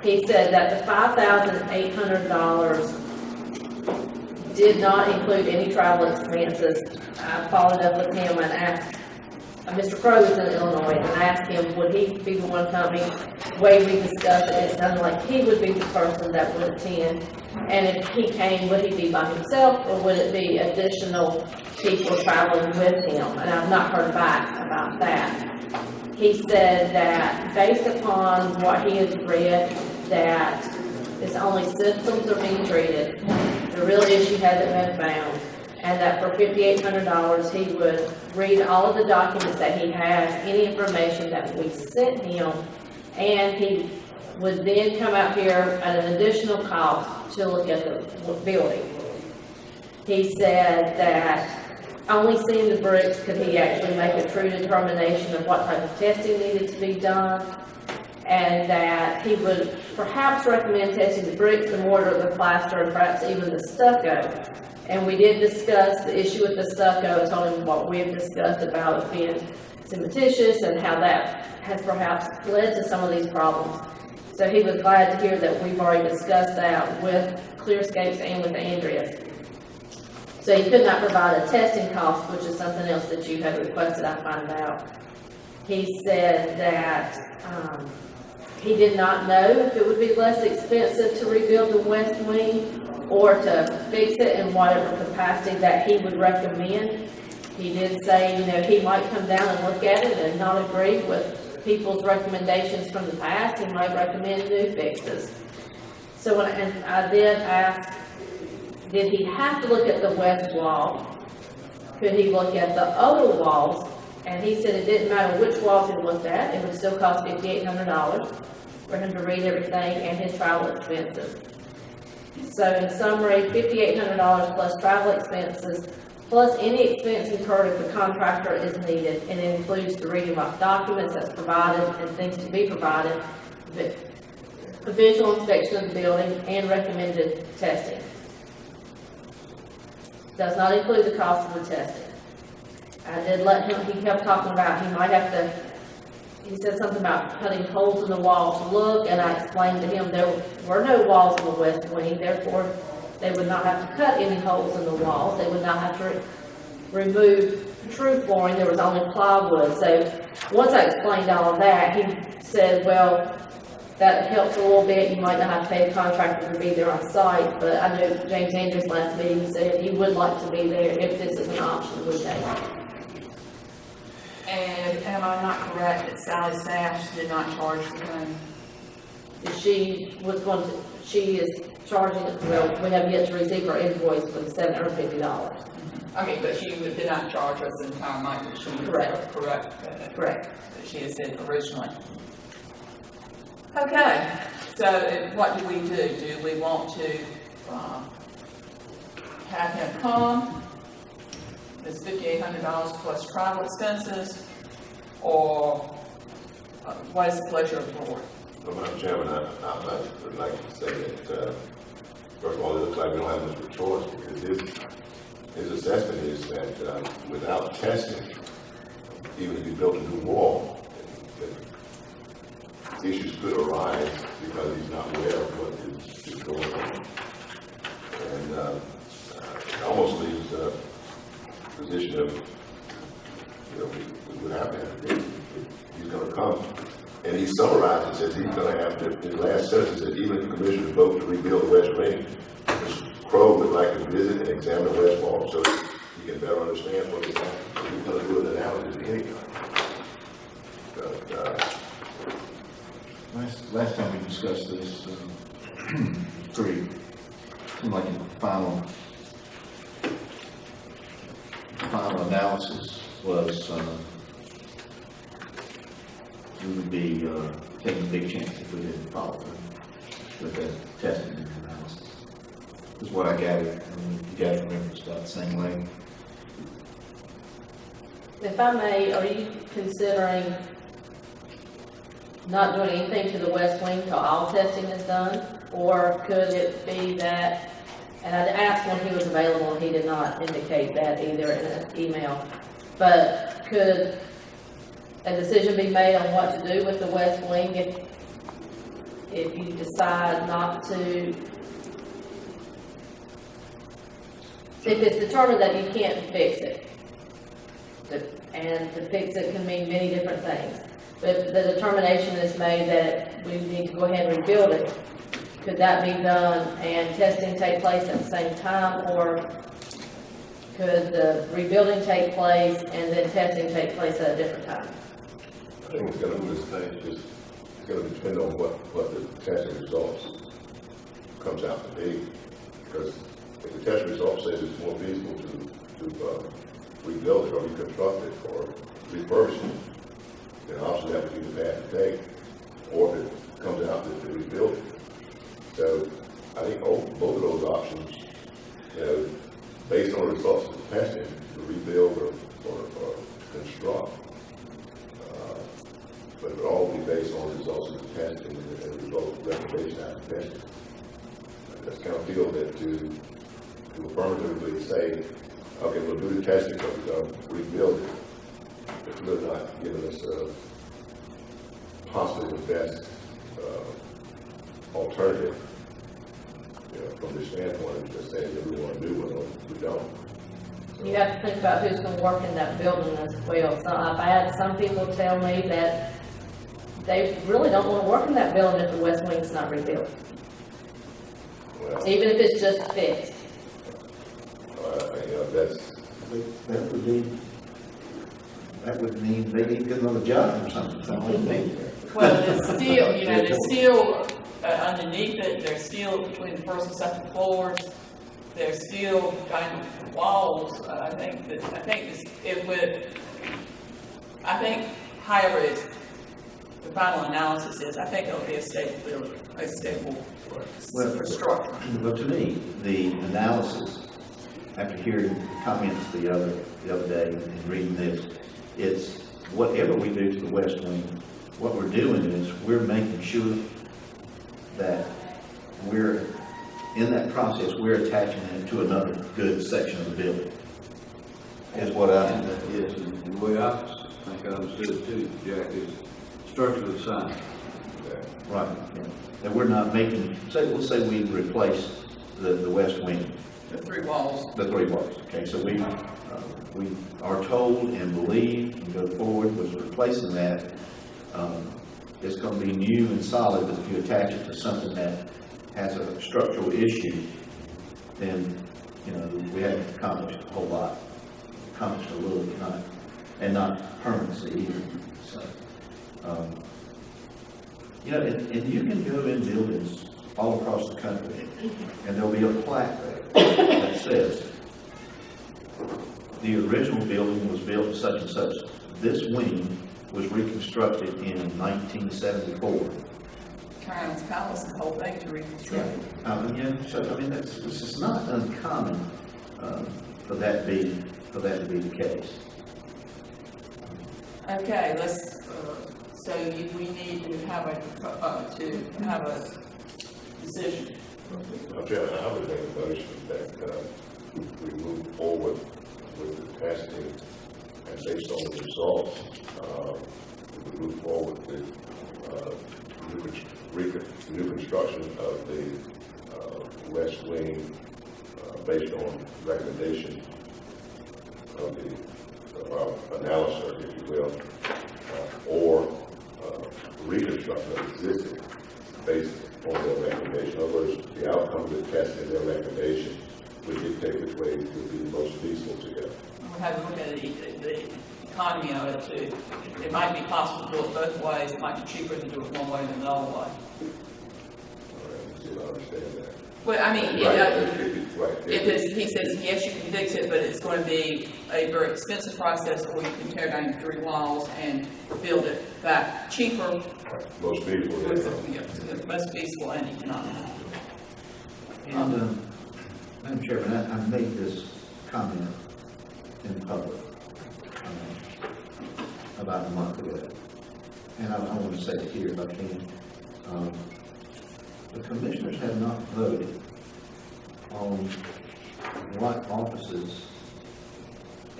He said that the $5,800 did not include any travel expenses. I followed up with him and asked, Mr. Crow is in Illinois, and I asked him, would he be the one coming? The way we discussed it, it sounded like he would be the person that would attend. And if he came, would he be by himself, or would it be additional people traveling with him? And I've not heard back about that. He said that based upon what he has read, that it's only symptoms are being treated. The real issue hasn't been found. And that for $5,800, he would read all of the documents that he has, any information that we sent him, and he would then come out here at an additional cost to look at the building. He said that only seeing the bricks could he actually make a true determination of what type of testing needed to be done, and that he would perhaps recommend testing the bricks, the mortar, the plaster, and perhaps even the stucco. And we did discuss the issue with the stucco. I told him what we have discussed about it being cementitious and how that has perhaps led to some of these problems. So he was glad to hear that we've already discussed that with Clearscapes and with Andreas. So he could not provide a testing cost, which is something else that you had requested I find out. He said that he did not know if it would be less expensive to rebuild the west wing or to fix it in whatever capacity that he would recommend. He did say, he might come down and look at it and not agree with people's recommendations from the past. He might recommend new fixes. So I did ask, did he have to look at the west wall? Could he look at the other walls? And he said it didn't matter which walls he looked at, it would still cost $5,800 for him to read everything and his travel expenses. So in summary, $5,800 plus travel expenses, plus any expense incurred if the contractor is needed, and it includes the reading of documents that's provided and things to be provided, a visual inspection of the building, and recommended testing. Does not include the cost of the testing. I did let him, he kept talking about he might have to, he said something about cutting holes in the wall to look, and I explained to him there were no walls in the west wing, therefore they would not have to cut any holes in the walls. They would not have to remove true flooring. There was only plywood. So once I explained all of that, he said, well, that helps a little bit. You might not have to pay a contractor to be there on site, but I know James Andrews last meeting said he would like to be there if this is an option we take. And am I not correct that Sally Sash did not charge the money? She is charging, well, we have yet to receive her invoice for the $750. Okay, but she did not charge us the entire amount that she was Correct. Correct. That she had said originally. Okay, so what do we do? Do we want to have him come? It's $5,800 plus travel expenses, or what is the pleasure of the board? Well, Madam Chairman, I would like to say that, first of all, it looks like we don't have much of a choice, because his assessment is that without testing, even if you built a new wall, that issues could arise because he's not aware of what is going on. And it almost leaves a position of, we would have to have, he's going to come. And he summarized and says he's going to have to, his last sentence said, even if the commission vote to rebuild the west wing, Mr. Crow would like to visit and examine the west wall. So you can better understand what is happening. You're gonna do an analysis anyhow. But, Last time we discussed this, seemed like in the final analysis was, we would be taking a big chance if we didn't follow through with that testing and analysis. Is what I gathered. You guys remember it's about the same way. If I may, are you considering not doing anything to the west wing till all testing is done? Or could it be that, and I asked when he was available, and he did not indicate that either in an email, but could a decision be made on what to do with the west wing if you decide not to, if it's determined that you can't fix it? And to fix it can mean many different things. But if the determination is made that we need to go ahead and rebuild it, could that be done and testing take place at the same time, or could the rebuilding take place and then testing take place at a different time? I think it's gonna do this thing, it's gonna depend on what the testing results comes out to be. Because if the test results says it's more feasible to rebuild it or reconstruct it or refurbish it, then obviously that would be the path to take. Or if it comes out that they rebuild it. So I think both of those options, based on the results of the testing, to rebuild or construct, but it would all be based on the results of the testing and the result of the recommendation after testing. I just kind of feel that to affirmatively say, okay, we'll do the testing, but we're going to rebuild it, it's really not giving us possibly the best alternative, from the standpoint of just saying that we want to do one, we don't. You have to think about who's going to work in that building as well. So I've had some people tell me that they really don't want to work in that building if the west wing's not rebuilt. Well, Even if it's just fixed. That would mean they need to get another job or something. So I think Well, there's still, there's still underneath it, there's still between the first and second floors, there's still kind of walls. I think however the final analysis is, I think it'll be a stable building, a stable structure. Well, to me, the analysis, after hearing comments the other day and reading this, it's whatever we do to the west wing, what we're doing is we're making sure that we're, in that process, we're attaching it to another good section of the building. Is what I think that is. The way I think I understood it too, Jack, is structurally sound. Right, yeah. That we're not making, let's say we replace the west wing. The three walls. The three walls, okay, so we are told and believe and go forward with replacing that. It's going to be new and solid, but if you attach it to something that has a structural issue, then, we haven't accomplished a whole lot. Accomplished a little, not permanency either, so. And you can go in buildings all across the country, and there'll be a plaque there that says, the original building was built such and such. This wing was reconstructed in 1974. Crown's Palace, the whole thing to reconstruct. This is not uncommon for that to be the case. Okay, we need to have a decision. Chairman, I would make a motion that we move forward with the testing, and based on the results, we move forward with new construction of the west wing based on recommendation of the analysis, if you will, or reconstruction of existing based on their recommendation. In other words, the outcome of the test and their recommendation would dictate which way would be the most feasible to go. We'll have to look at the economy of it too. It might be possible to do it both ways, it might be cheaper to do it one way than the other way. All right, see if I understand that. Well, I mean, Right, if it's, he says, yes, you can fix it, but it's going to be a very expensive process, or you can tear down your 3 walls and build it back cheaper. Most feasible. Yeah, the most feasible and economic. And, Madam Chairman, I made this comment in public about a month ago, and I want to say it here if I can. The commissioners have not voted on what offices,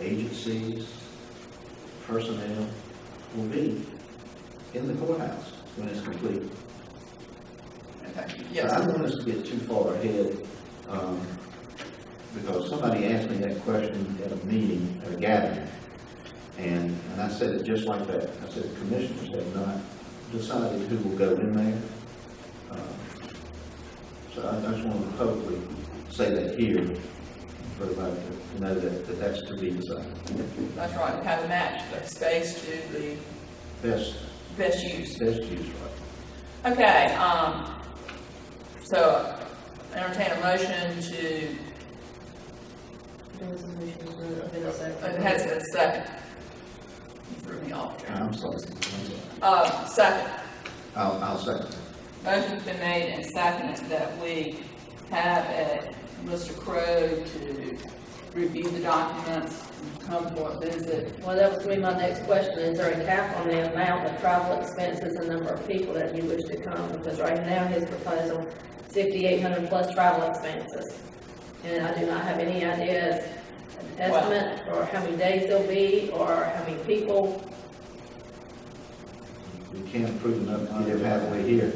agencies, personnel will be in the courthouse when it's complete. Yes. I don't want us to get too far ahead, because somebody asked me that question at a meeting, at a gathering, and I said it just like that. I said, the commissioners have not decided who will go in there. So I just want to publicly say that here, for everybody to know that that's to be decided. That's right, kind of match the space to the best use. Best use, right. Okay, so entertain a motion to, it has a second. You threw me off there. I'm sorry. Second. I'll second. Motion's been made and seconded that we have Mr. Crowe to review the documents, come for a visit. Well, that was going to be my next question. Is there a cap on the amount of travel expenses and number of people that you wish to come? Because right now, his proposal, 5,800 plus travel expenses. And I do not have any ideas, an estimate, or how many days they'll be, or how many people. We can't approve enough to live halfway here.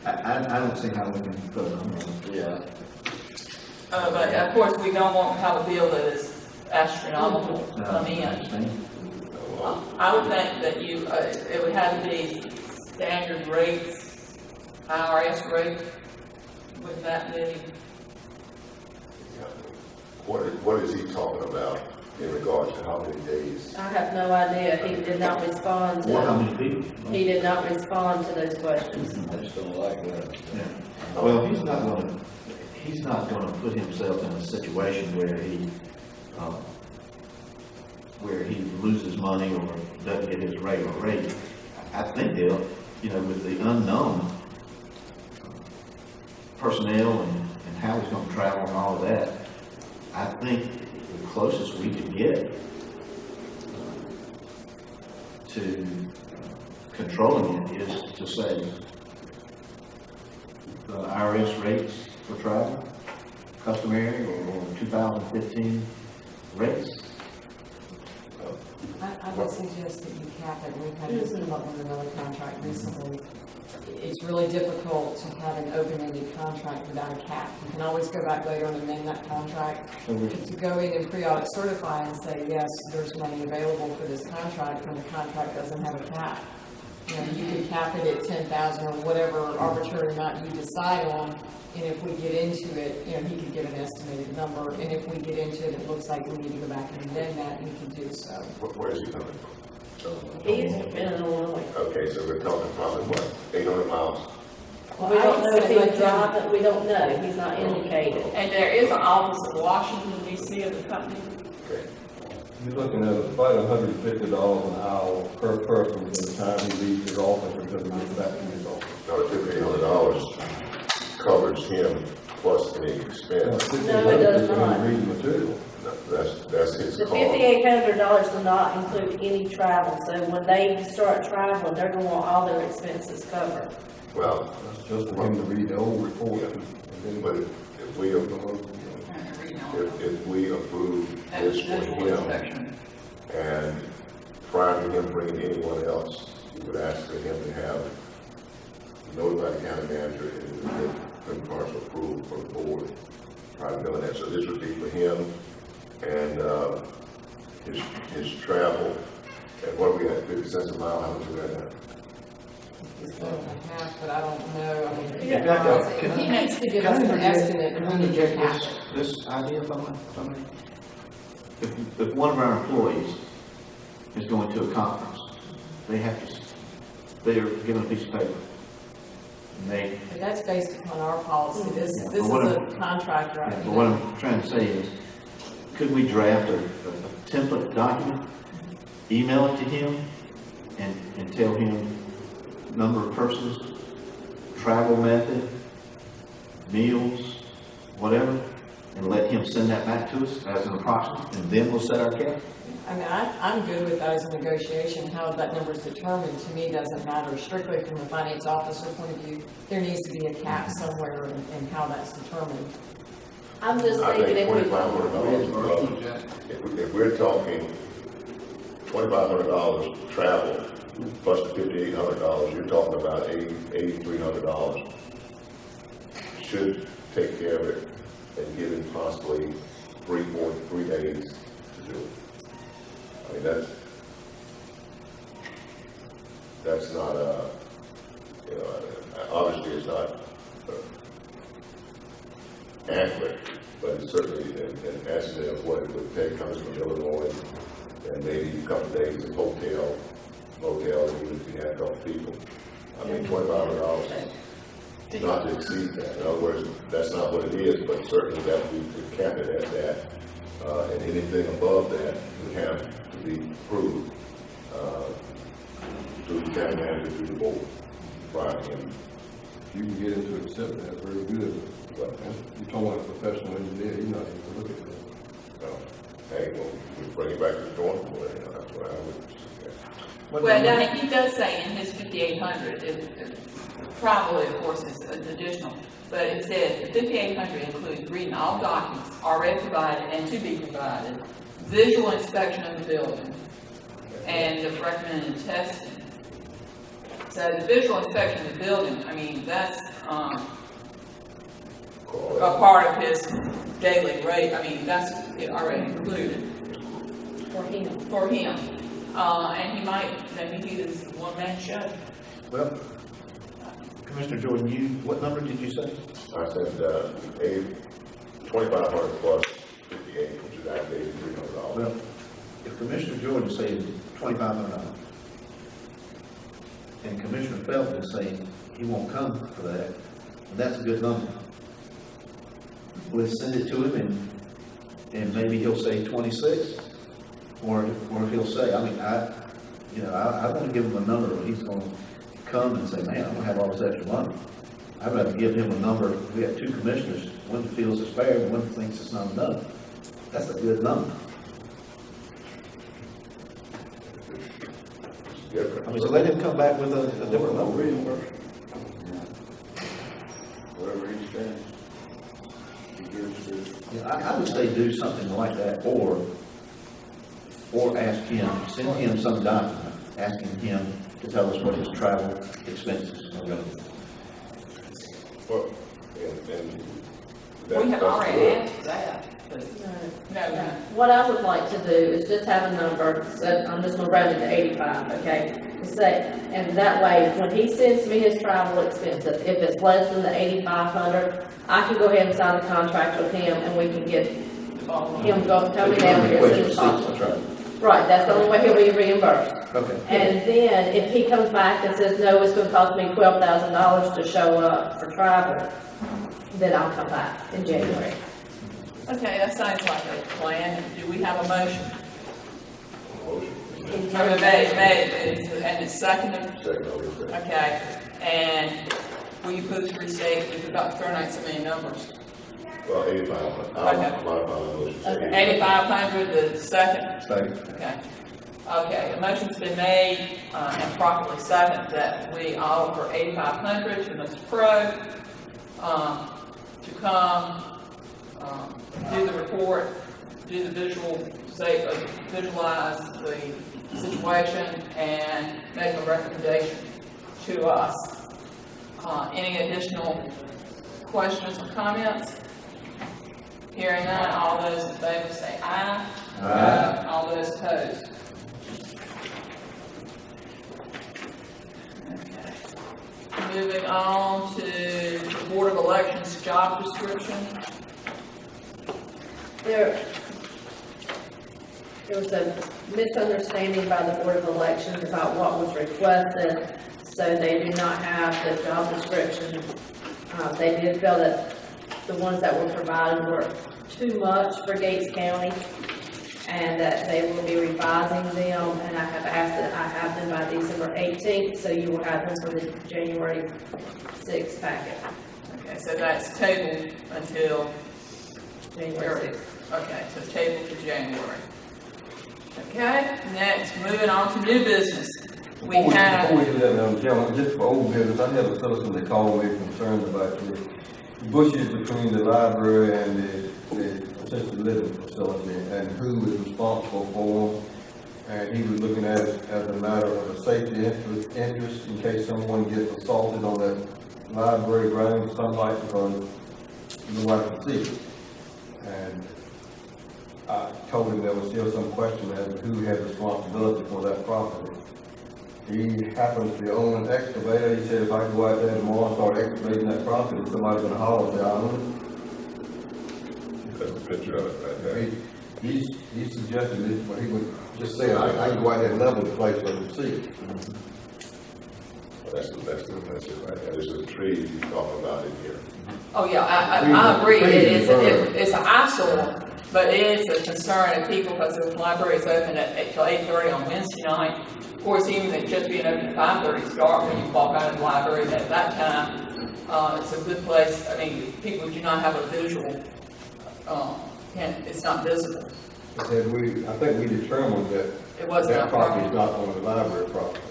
I don't see how we can put it on. Yeah. But of course, we don't want to have a bill that is astronomical to come in. I would think that it would have to be standard rates, IRS rate, with that be? What is he talking about in regards to how many days? I have no idea. He did not respond Or how to, many people? he did not respond to those questions. I just don't like that. Yeah. Well, he's not going to put himself in a situation where he loses money or doesn't get his regular rate. I think they'll, with the unknown personnel and how he's going to travel and all of that, I think the closest we could get to controlling it is to say the IRS rates for travel, customary or 2015 rates. I would suggest that you cap it. We've had this come up with another contract recently. It's really difficult to have an open-ended contract without a cap. You can always go back later and amend that contract. To go in and pre-audit certify and say, yes, there's money available for this contract when the contract doesn't have a cap. You can cap it at 10,000 or whatever arbitrary amount you decide on, and if we get into it, he could give an estimated number, and if we get into it, it looks like we need to go back and amend that, we can do so. Where is he coming from? He's in Illinois. Okay, so we're talking probably what, 800 miles? Well, we don't know if he's driving, we don't know. He's not indicated. And there is an office in Washington, D.C. of the company. Okay. You're looking at about $150 an hour per person from the time he leaves his office until he gets back to his office. No, $1,500 covers him plus any expense. No, it does not. Reading material. No, that's his The cost. $5,800 will not include any travel. So when they start traveling, they're going to want all their expenses covered. Well, That's just for him to read the whole report. but if we approve this for him, and prior to him bringing anyone else, we would ask for him to have notified the county manager and get partial approval from the board prior to doing that. So this would be for him and his travel. And what are we at, 50 cents a mile? How much is that now? It's 7.5, but I don't know. In fact, He needs to give us an estimate when he interject gets this idea if I may? If one of our employees is going to a conference, they are given a piece of paper. And they, And that's based upon our policy. This but is what a I'm- contract right but now. what I'm trying to say is, could we draft a template document, email it to him, and tell him number of persons, travel method, meals, whatever, and let him send that back to us as an approximate, and then we'll set our cap? I mean, I'm good with that as a negotiation. How that number is determined, to me, doesn't matter. Strictly from the finance officer point of view, there needs to be a cap somewhere in how that's determined. I'm just I thinking think if we. $2,500, if we're talking $2,500 travel, plus the $5,800, you're talking about $8,300. Should take care of it and give him possibly 3 days to do it. I mean, that's not you know, obviously it's not accurate, but it's certainly an estimate of what it would take coming from Illinois, and maybe a couple of days of motel, even if you had a couple of people. I mean, $2,500, not to exceed that. In other words, that's not what it is, but certainly that we could cap it at that. And anything above that would have to be approved through the county manager, through the board. Right. And You can get him to accept that very good. But you're talking about a professional engineer, he's not even gonna look at that. so, hey, well, we bring it back to the drawing board, you know, that's what I would suggest. Well, now, he does say in his 5,800, travel, of course, is an additional, but it says the 5,800 includes reading all documents already provided and to be provided, visual inspection of the building, and the recommended testing. So the visual inspection of the building, I mean, that's a part of his daily rate. I mean, that's already included For him. for him. And he might, maybe he is one-man show. Well, Commissioner Jordan, what number did you say? I said, 2,500 plus 58, which is actually $8,300. Well, if Commissioner Jordan is saying $2,500, and Commissioner Felton is saying he won't come for that, and that's a good number. Let's send it to him, and maybe he'll say 26, or he'll say, I mean, I want to give him a number where he's going to come and say, man, I'm going to have all this extra money. I'd rather give him a number. We have two commissioners, one feels it's fair, and one thinks it's not enough. That's a good number. I mean, so let him come back with a different number. Whatever he stands. Yeah, I would say do something like that, or ask him, send him some document, asking him to tell us what his travel expenses are going to be. Well, and We have already good. answered that, but no. What I would like to do is just have a number, so I'm just gonna round it to 85, okay? Say, and that way, when he sends me his travel expenses, if it's less than the 8,500, I can go ahead and sign the contract with him, and we can get him coming down here as soon as possible. Right, that's the only way he'll be reimbursed. Okay. And then, if he comes back and says, no, it's gonna cost me $12,000 to show up for travel, then I'll come back in January. Okay, that sounds like a plan. Do we have a motion? Motion. And it's seconded? Second, I'll leave that. Okay, and will you please restate, we've about thrown out so many numbers. Well, 8,500. Okay. I'll modify my motion. to say 8,500, the second? Second. Okay. Okay, a motion's been made and properly seconded that we offer 8,500 to Mr. Pro to come do the report, do the visualize the situation, and make a recommendation to us. Any additional questions or comments? Hearing none, all those in favor say aye. Aye. All those opposed? Okay. Moving on to Elections job description. There was a misunderstanding by the Board of Elections about what was requested, so they do not have the job description. They did feel that the ones that were provided were too much for Gates County, and that they will be revising them, and I have asked that I have them by December 18th, so you will have them for the January 6th packet. Okay, so that's tabled until January 6th. Okay, so table to January. Okay, next, moving on to new business. We Before have, we do that, Madam Chairman, just for old business, I had a citizen that called me concerned about the bushes between the library and the assisted living facility and who is responsible for them. And he was looking at it as a matter of a safety interest in case someone gets assaulted on that library ground with sunlight because nobody can see it. And I told him there was still some question as to who had responsibility for that property. He happens to own an excavator. He said if I go out there tomorrow and start excavating that property, somebody's gonna holler at the island. That's a picture of it right there. He suggested it, but he would just say, I can go out there and level the place so you can see it. That's it right there. There's a tree you're talking about in here. oh yeah, I agree, it's an eyesore, but it is a concern of people because the library is open till 8:30 on Wednesday night. Of course, even it just being open at 5:30, it's dark when you walk out of the library at that time. It's a good place, I mean, people do not have a visual, it's not visible. I think we determined that It wasn't that our property is property. not on the library property.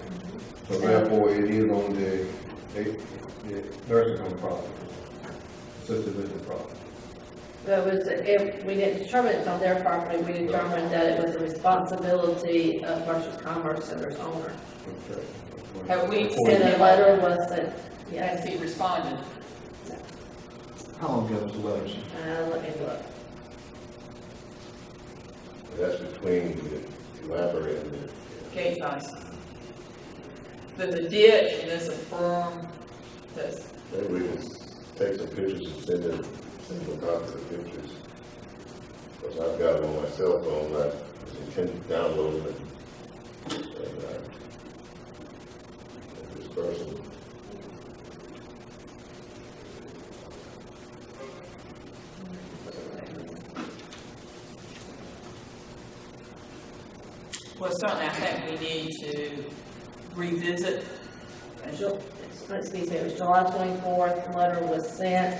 So therefore, it is on the nursing home property, assisted living property. But if we didn't determine it's on their property, we determined that it was the responsibility of Mercer's Commerce Center's owner. Okay. Have we And sent the him letter was sent, yes, Has he responded? How long ago was the letter? let me look. That's between the library and the. Gates Ice. There's a ditch and there's a berm that's, Maybe we can take some pictures and send them copies of the pictures. Because I've got them on my cell phone, I intend to download them and disperse them. well, certainly I think we need to revisit. Excuse me, it was July 24th, the letter was sent.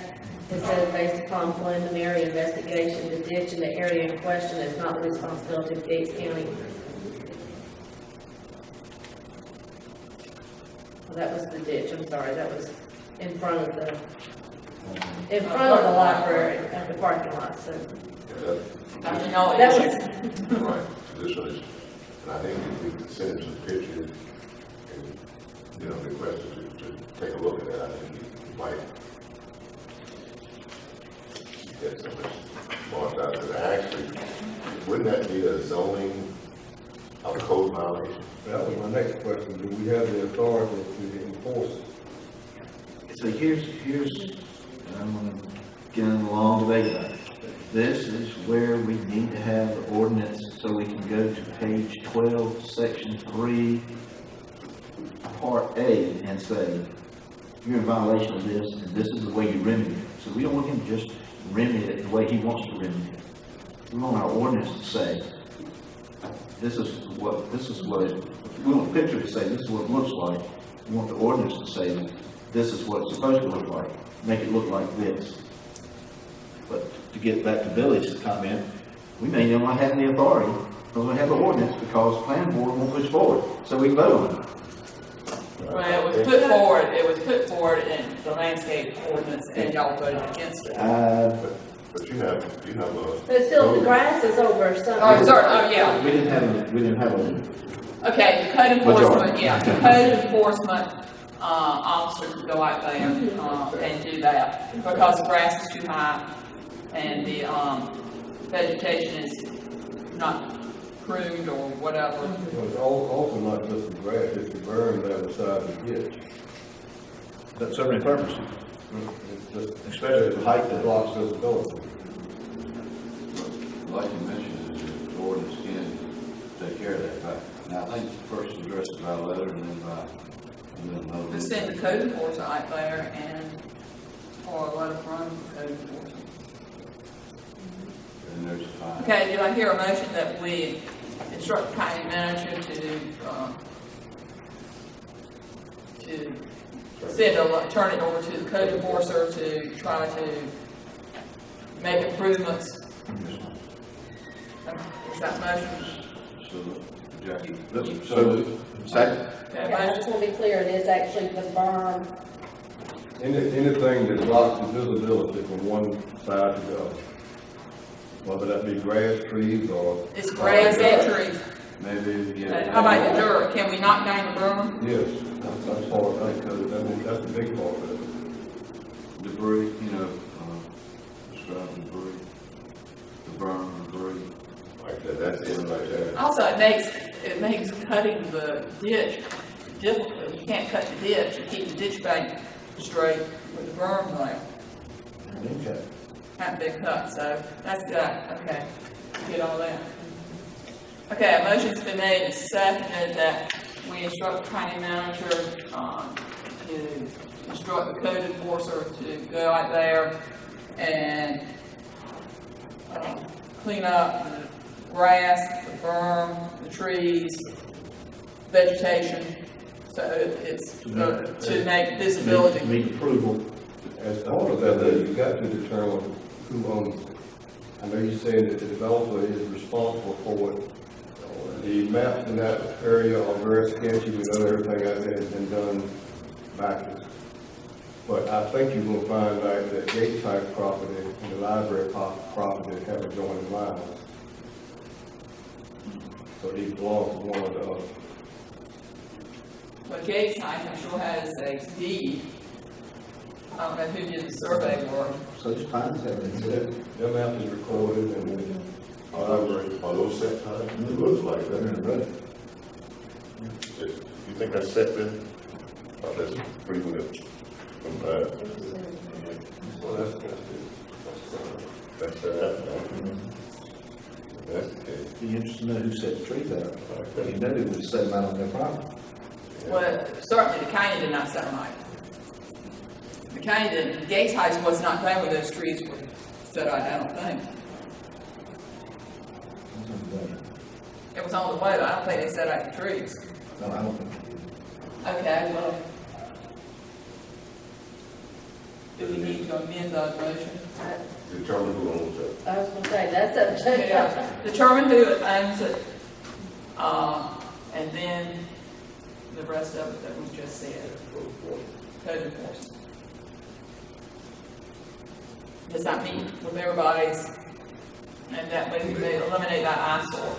It said, based upon preliminary investigation, the ditch in the area in question is not the responsibility of Gates County. Well, that was the ditch, I'm sorry, that was in front of the library, at the parking lot, so. I know That it was, Right, this one is, and I think if we could send him some pictures and, request to take a look at that, I think he might get some marked out there. Actually, wouldn't that be a zoning of code violation? That was my next question. Do we have the authority to enforce it? So here's, I'm gonna get in a long debate about it. This is where we need to have the ordinance, so we can go to page 12, section 3, part A, and say, you're in violation of this, and this is the way you remedy it. So we don't want him to just remedy it the way he wants to remedy it. We want our ordinance to say, this is what it, we want the picture to say, this is what it looks like. We want the ordinance to say, this is what it's supposed to look like. Make it look like this. But to get back to Billy's comment, we may not have the authority, because we have the ordinance, because the planning board won't push forward, so we can vote on it. Well, it was put forward in the landscape ordinance, and y'all voted against it. But you have a. but still, the grass is over some. Oh, sorry, oh, yeah. We didn't have a, Okay, the code enforcement, yeah, the code enforcement, officer could go out there, and do that, because the grass is too high, and the, vegetation is not pruned or whatever. It's also not just the grass, it's the berm that was side of the ditch. that serve any purpose? Especially the height that blocks visibility. Like you mentioned, is the ordinance can take care of that fact. Now, I think first address it by letter and then another. Just send the code enforcer out there and, or a letter from the code enforcer. And there's a fine. Okay, do I hear a motion that we instruct the county manager to turn it over to the code enforcer to try to make improvements? Is that motion? So, Jackie. Second. Okay, I just want to be clear, it is actually the berm. Anything that blocks the visibility from one side to the other, whether that be grass, trees, or. it's grass and trees. Maybe, yeah. How about the dirt? Can we knock down the berm? Yes, that's part of it, that's the big part of it. Debris, describe debris, the burn debris. Like that, that's it right there. Also, it makes cutting the ditch difficult. You can't cut the ditch and keep the ditch bank straight with the berm there. Okay. Haven't been cut, so that's good. Okay, get all that. Okay, a motion's been made and seconded that we instruct the county manager to instruct the code enforcer to go out there and clean up the grass, the berm, the trees, vegetation, so it's to make visibility. Meet approval. As part of that, though, you've got to determine who owns it. I know you said that the developer is responsible for it. The maps in that area are very sketchy. We know everything out there has been done backwards. But I think you're gonna find out that gate type property and the library property have adjoining lines. So these belong to one or the other. But Gates Heights, I'm sure has a deed. I don't know who did the survey work. Such pines have been said. Their map is recorded and Are those set times? It looks like that. You think that's set then? Oh, that's pretty good. well, that's That's set up now. That's the case. Be interested to know who set the trees out. Because you know they would set them out on their property. Well, certainly the county did not set them out. The county didn't, Gates Heights was not there when those trees were set out, I don't think. It was on the way, but I don't think they set out the trees. No, I don't think. Okay, well. Do we need to amend the motion? Determine who owns it. I was gonna say, that's up to. Yeah, determine who owns it, and then the rest of it that we just said. Code enforcement. Does that meet with everybody's, and that way we may eliminate that eyesore?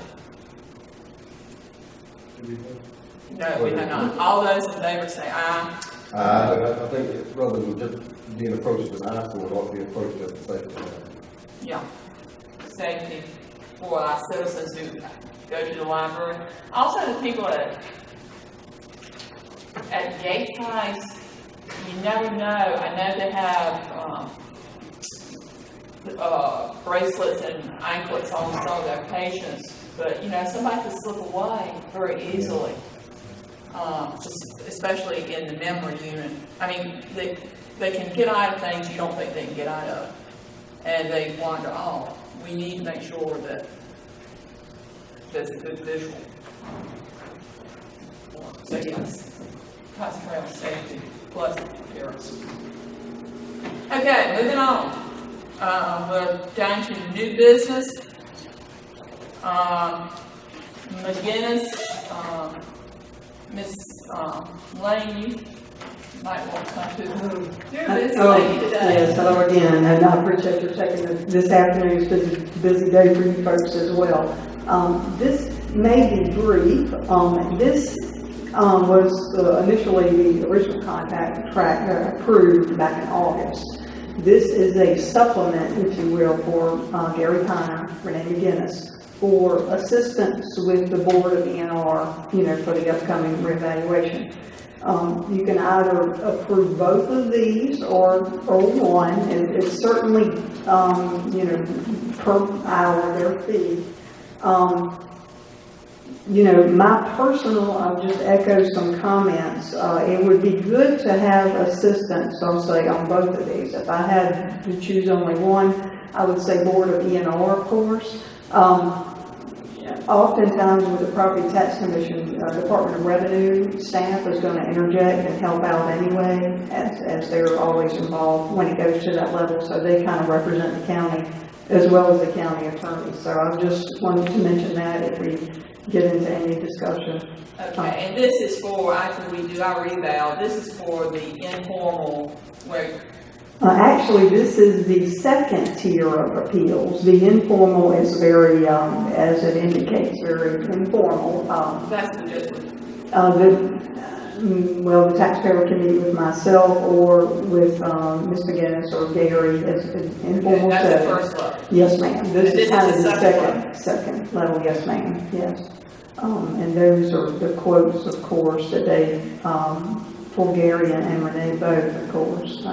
No, we have not. All those in favor say aye. I think that rather than just being approached as an eyesore, it ought to be approached as a safety matter. Yeah. Safety for our citizens who go to the library. Also, the people at Gates Heights, you never know. I know they have bracelets and anklets on some of their patients, but you know, somebody can slip away very easily. Especially in the memory unit. I mean, they can get out of things you don't think they can get out of, and they wander off. We need to make sure that there's a good visual. So yes, concentrate on safety plus appearance. Okay, moving on. We're down to new business. McGinnis, Miss Lane, you might want to come to the new business lady today. Yes, hello again, and I appreciate your taking this afternoon's busy day for you folks as well. This may be brief. This was initially the original contract approved back in August. This is a supplement, if you will, for Gary Piner, Renee McGinnis, for assistance with the board of ENR, for the upcoming reevaluation. You can either approve both of these or one. It's certainly, you know, per hour, their fee. You know, my personal, I'll just echo some comments. It would be good to have assistance, I'll say, on both of these. If I had to choose only one, I would say Board of E&R, of course. Oftentimes with the Property Tax Commission, Department of Revenue staff is going to interject and help out anyway, as they're always involved when it goes to that level. So they kind of represent the county as well as the county attorney. So I just wanted to mention that if we get into any discussion. Okay, and this is for, after we do our revow, this is for the informal, where, Actually, this is the second tier of appeals. The informal is very, as it indicates, very informal. that's the just, Well, the taxpayer can meet with myself or with Ms. McGinnis or Gary as an informal that's the setting. first level. Yes, ma'am. This And is kind of the the second level, yes, ma'am, yes. And those are the quotes, of course, that they, for Gary and Renee both, of course.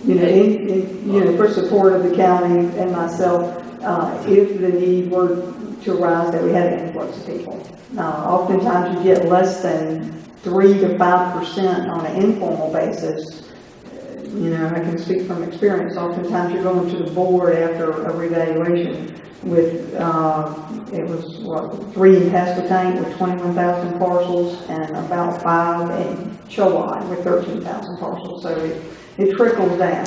You know, for support of the county and myself, if the need were to arise that we had an influx of people. Oftentimes you get less than 3 to 5% on an informal basis. You know, I can speak from experience. Oftentimes you're going to the board after a revaluation with, it was what, 3 in Pasquotank with 21,000 parcels and about 5 in Chilliwack with 13,000 parcels. So it trickles down,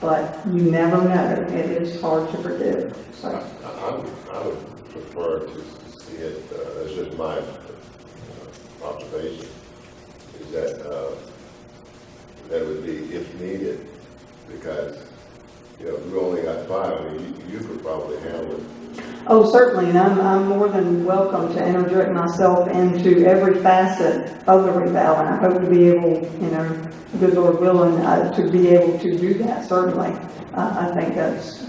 but you never know. It is hard to predict. So I would prefer to see it, that's just my observation, is that that would be if needed, because, you know, we only got 5, I mean, you could probably handle it. Oh, certainly, and I'm more than welcome to interject myself into every facet of the revow, and I hope to be able, you know, good Lord willing, to be able to do that, certainly. I think that's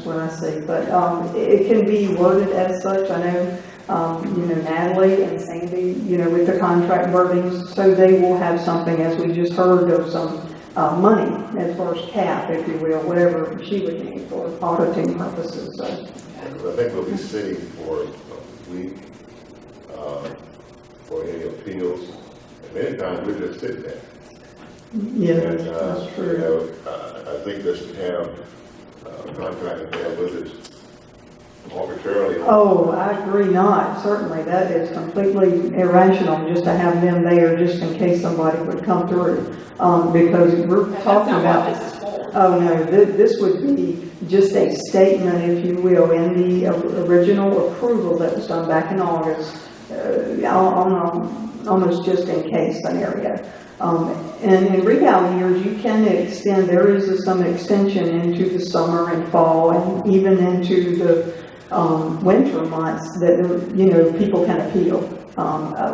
what I see, but it can be worded as such. I know, you know, Natalie and Sandy, you know, with the contract wordings, so they will have something, as we just heard, of some money as far as cap, if you will, whatever she would need for auditing purposes. So. I think we'll be sitting for a week for any appeals, and many times we're just sitting there. Yeah, And, that's true. You know, I think this have contract there with us arbitrarily. Oh, I agree not, certainly, that is completely irrational, just to have them there, just in case somebody would come through, because we're talking about. This is for. Oh, no, this would be just a statement, if you will, in the original approval that was done back in August, on almost just in case scenario. And in revow years, you can extend, there is some extension into the summer and fall and even into the winter months that, you know, people can appeal.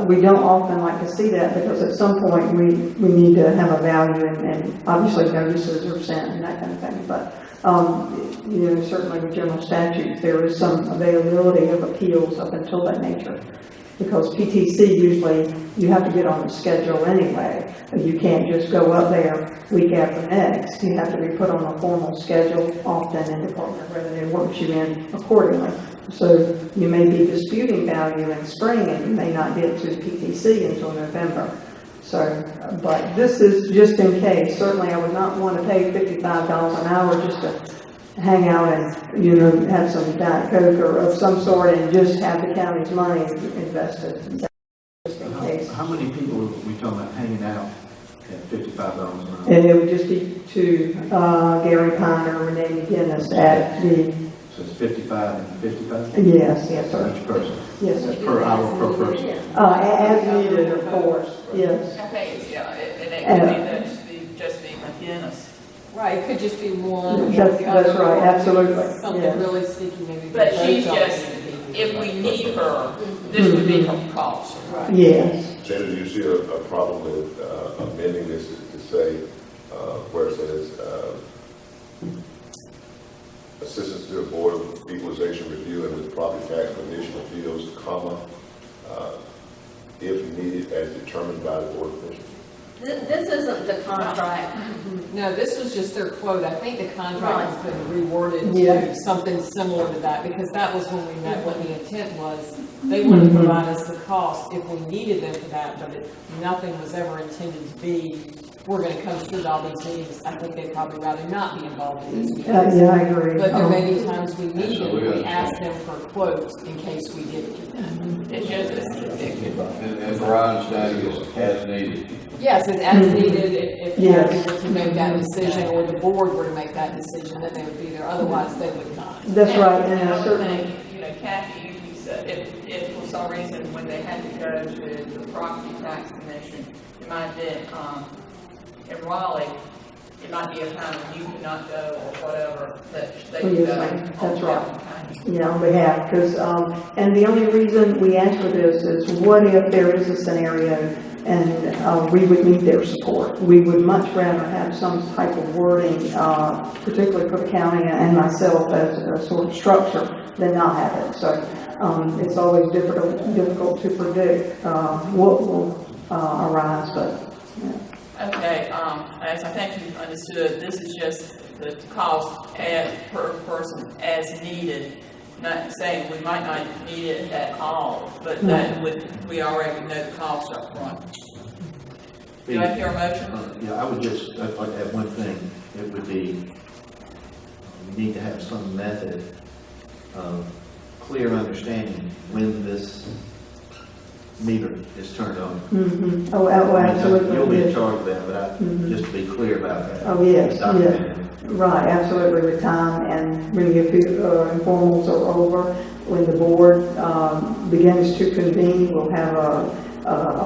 We don't often like to see that because at some point we need to have a value and obviously notices are sent and that kind of thing. But, you know, certainly with general statutes, there is some availability of appeals up until that nature. Because PTC usually, you have to get on the schedule anyway. You can't just go up there week after next. You have to be put on a formal schedule, often, and Department of Revenue works you in accordingly. So you may be disputing value in spring and you may not get to PTC until November. So, but this is just in case. Certainly I would not want to pay $55 an hour just to hang out and, you know, have some Diet Coke or of some sort and just have the county's money invested. Just in case. How many people are we talking about hanging out at $55 an hour? And it would just be to Gary Piner, Renee McGinnis at the. So it's 55 and 55? Yes, sir. Each person? Yes, sir. That's per hour, per person? As needed, of course, yes. I think it's, yeah, and it could be just be McGinnis. Right, it could just be one. That's right, absolutely. Something Yeah. really sticky, maybe. But both she's of just, them. if we need her, this would be her cost. Right. Yes. Senator, do you see a problem with amending this to say, where it says, assistance to the Board of Equalization Review and with Property Tax Commission Appeals, comma, if needed as determined by the Board of Commissioners? This isn't the contract. No, this was just their quote. I think the contract has been reworded Yeah. to something similar to that, because that was when we met, what the intent was. They wanted to provide us the cost if we needed them for that, but nothing was ever intended to be, we're gonna come sit all these meetings. I think they'd probably rather not be involved in these meetings. Yeah, I agree. But there may be times we need them, we ask them for quotes in case we did need them. It's just, And Brian's saying is as needed. Yes, and as needed, if Yes. Kathy were to make that decision, or the board were to make that decision, then they would be there, otherwise they would not. That's right, and I I would certainly, think, Kathy usually said, if for some reason when they had to go to the property tax commission, it might be, in Raleigh, it might be a time when you could not go or whatever, that they Oh, could yes, go. ma'am. That's on right. behalf of the county. yeah, on behalf, because, and the only reason we ask for this is what if there is a scenario and we would need their support? We would much rather have some type of wording, particularly for the county and myself as a sort of structure, than not have it. So it's always difficult to predict what will arise, but, yeah. Okay, as I think you've understood, this is just the cost per person as needed. Not saying we might not need it at all, but that we already know the cost up front. Do I hear a motion? Yeah, I would just, I'd like to add one thing. It would be, we need to have some method of clear understanding when this meter is turned on. Mm-hmm. Oh, absolutely. You'll be in yes. charge of that, but just to be clear about that. Oh, yes, Document yes. it. Right, absolutely, with time and when a few informals are over, when the board begins to convene, we'll have a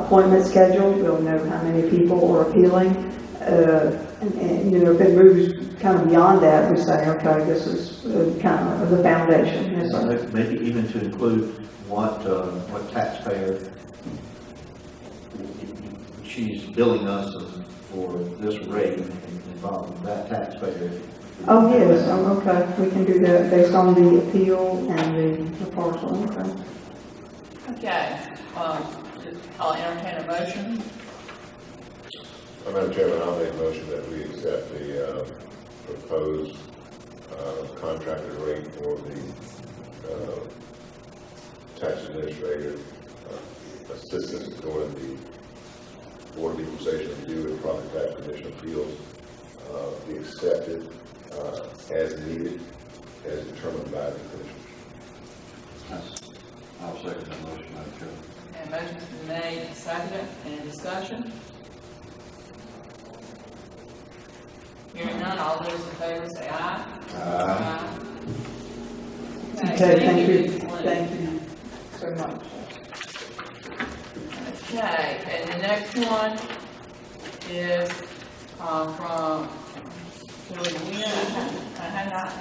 appointment scheduled, we'll know how many people are appealing. And, you know, if it moves kind of beyond that, we say, okay, this is kind of the foundation. Yes, sir. Maybe even to include what taxpayer she's billing us for this rate involving that taxpayer. Oh, yes, okay, we can do that based on the appeal and the parcel, okay. Okay, I'll entertain a motion. Madam Chairman, I'll make a motion that we accept the proposed contracted rate for the tax administrator assistance during the Board of Equalization Review and Property Tax Commission appeals be accepted as needed, as determined by the commission. I'll second that motion, Madam Chairman. And motion's been made, seconded, any discussion? Hearing none, all those in favor say aye. Aye. Okay, thank you, thank you so much. Okay, and the next one is from Julie Wynn.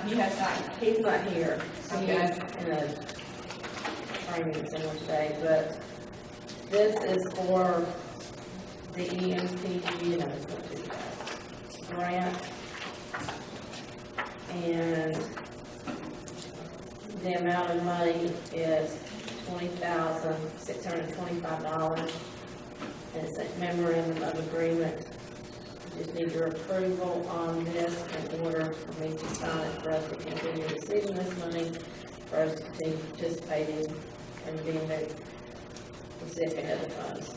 He has not. He's not here. Okay. He's in a training center today, but this is for the EMPG, no, it's not too bad, grant. And the amount of money is $20,625. And it's a memorandum of agreement. Just need your approval on this in order for me to sign it, for us to continue receiving this money, for us to continue participating and being the recipient of the funds.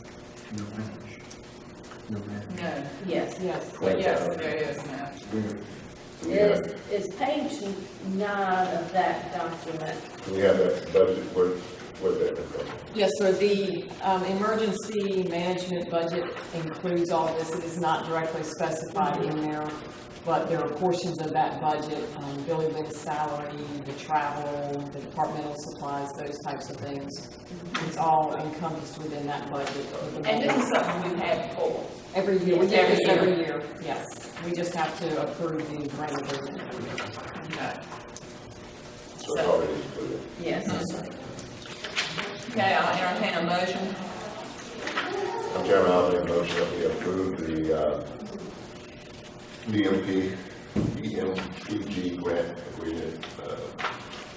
No match. No match. No. Yes. Yes. But yes, there is now. It's page 9 of that document. Do we have that budget, where's that come from? Yes, so the emergency management budget includes all this. It is not directly specified in there, but there are portions of that budget, Billy Lynn's salary, the travel, the departmental supplies, those types of things. It's all encompassed within that budget. And this is something we've had before. Every year, we Yes, do this every every year, yes. We just have to approve the grant agreement. Okay. So it's already included. Yes, that's right. Okay, I'll entertain a motion. Madam Chairman, I'll make a motion that we approve the EMPG grant agreement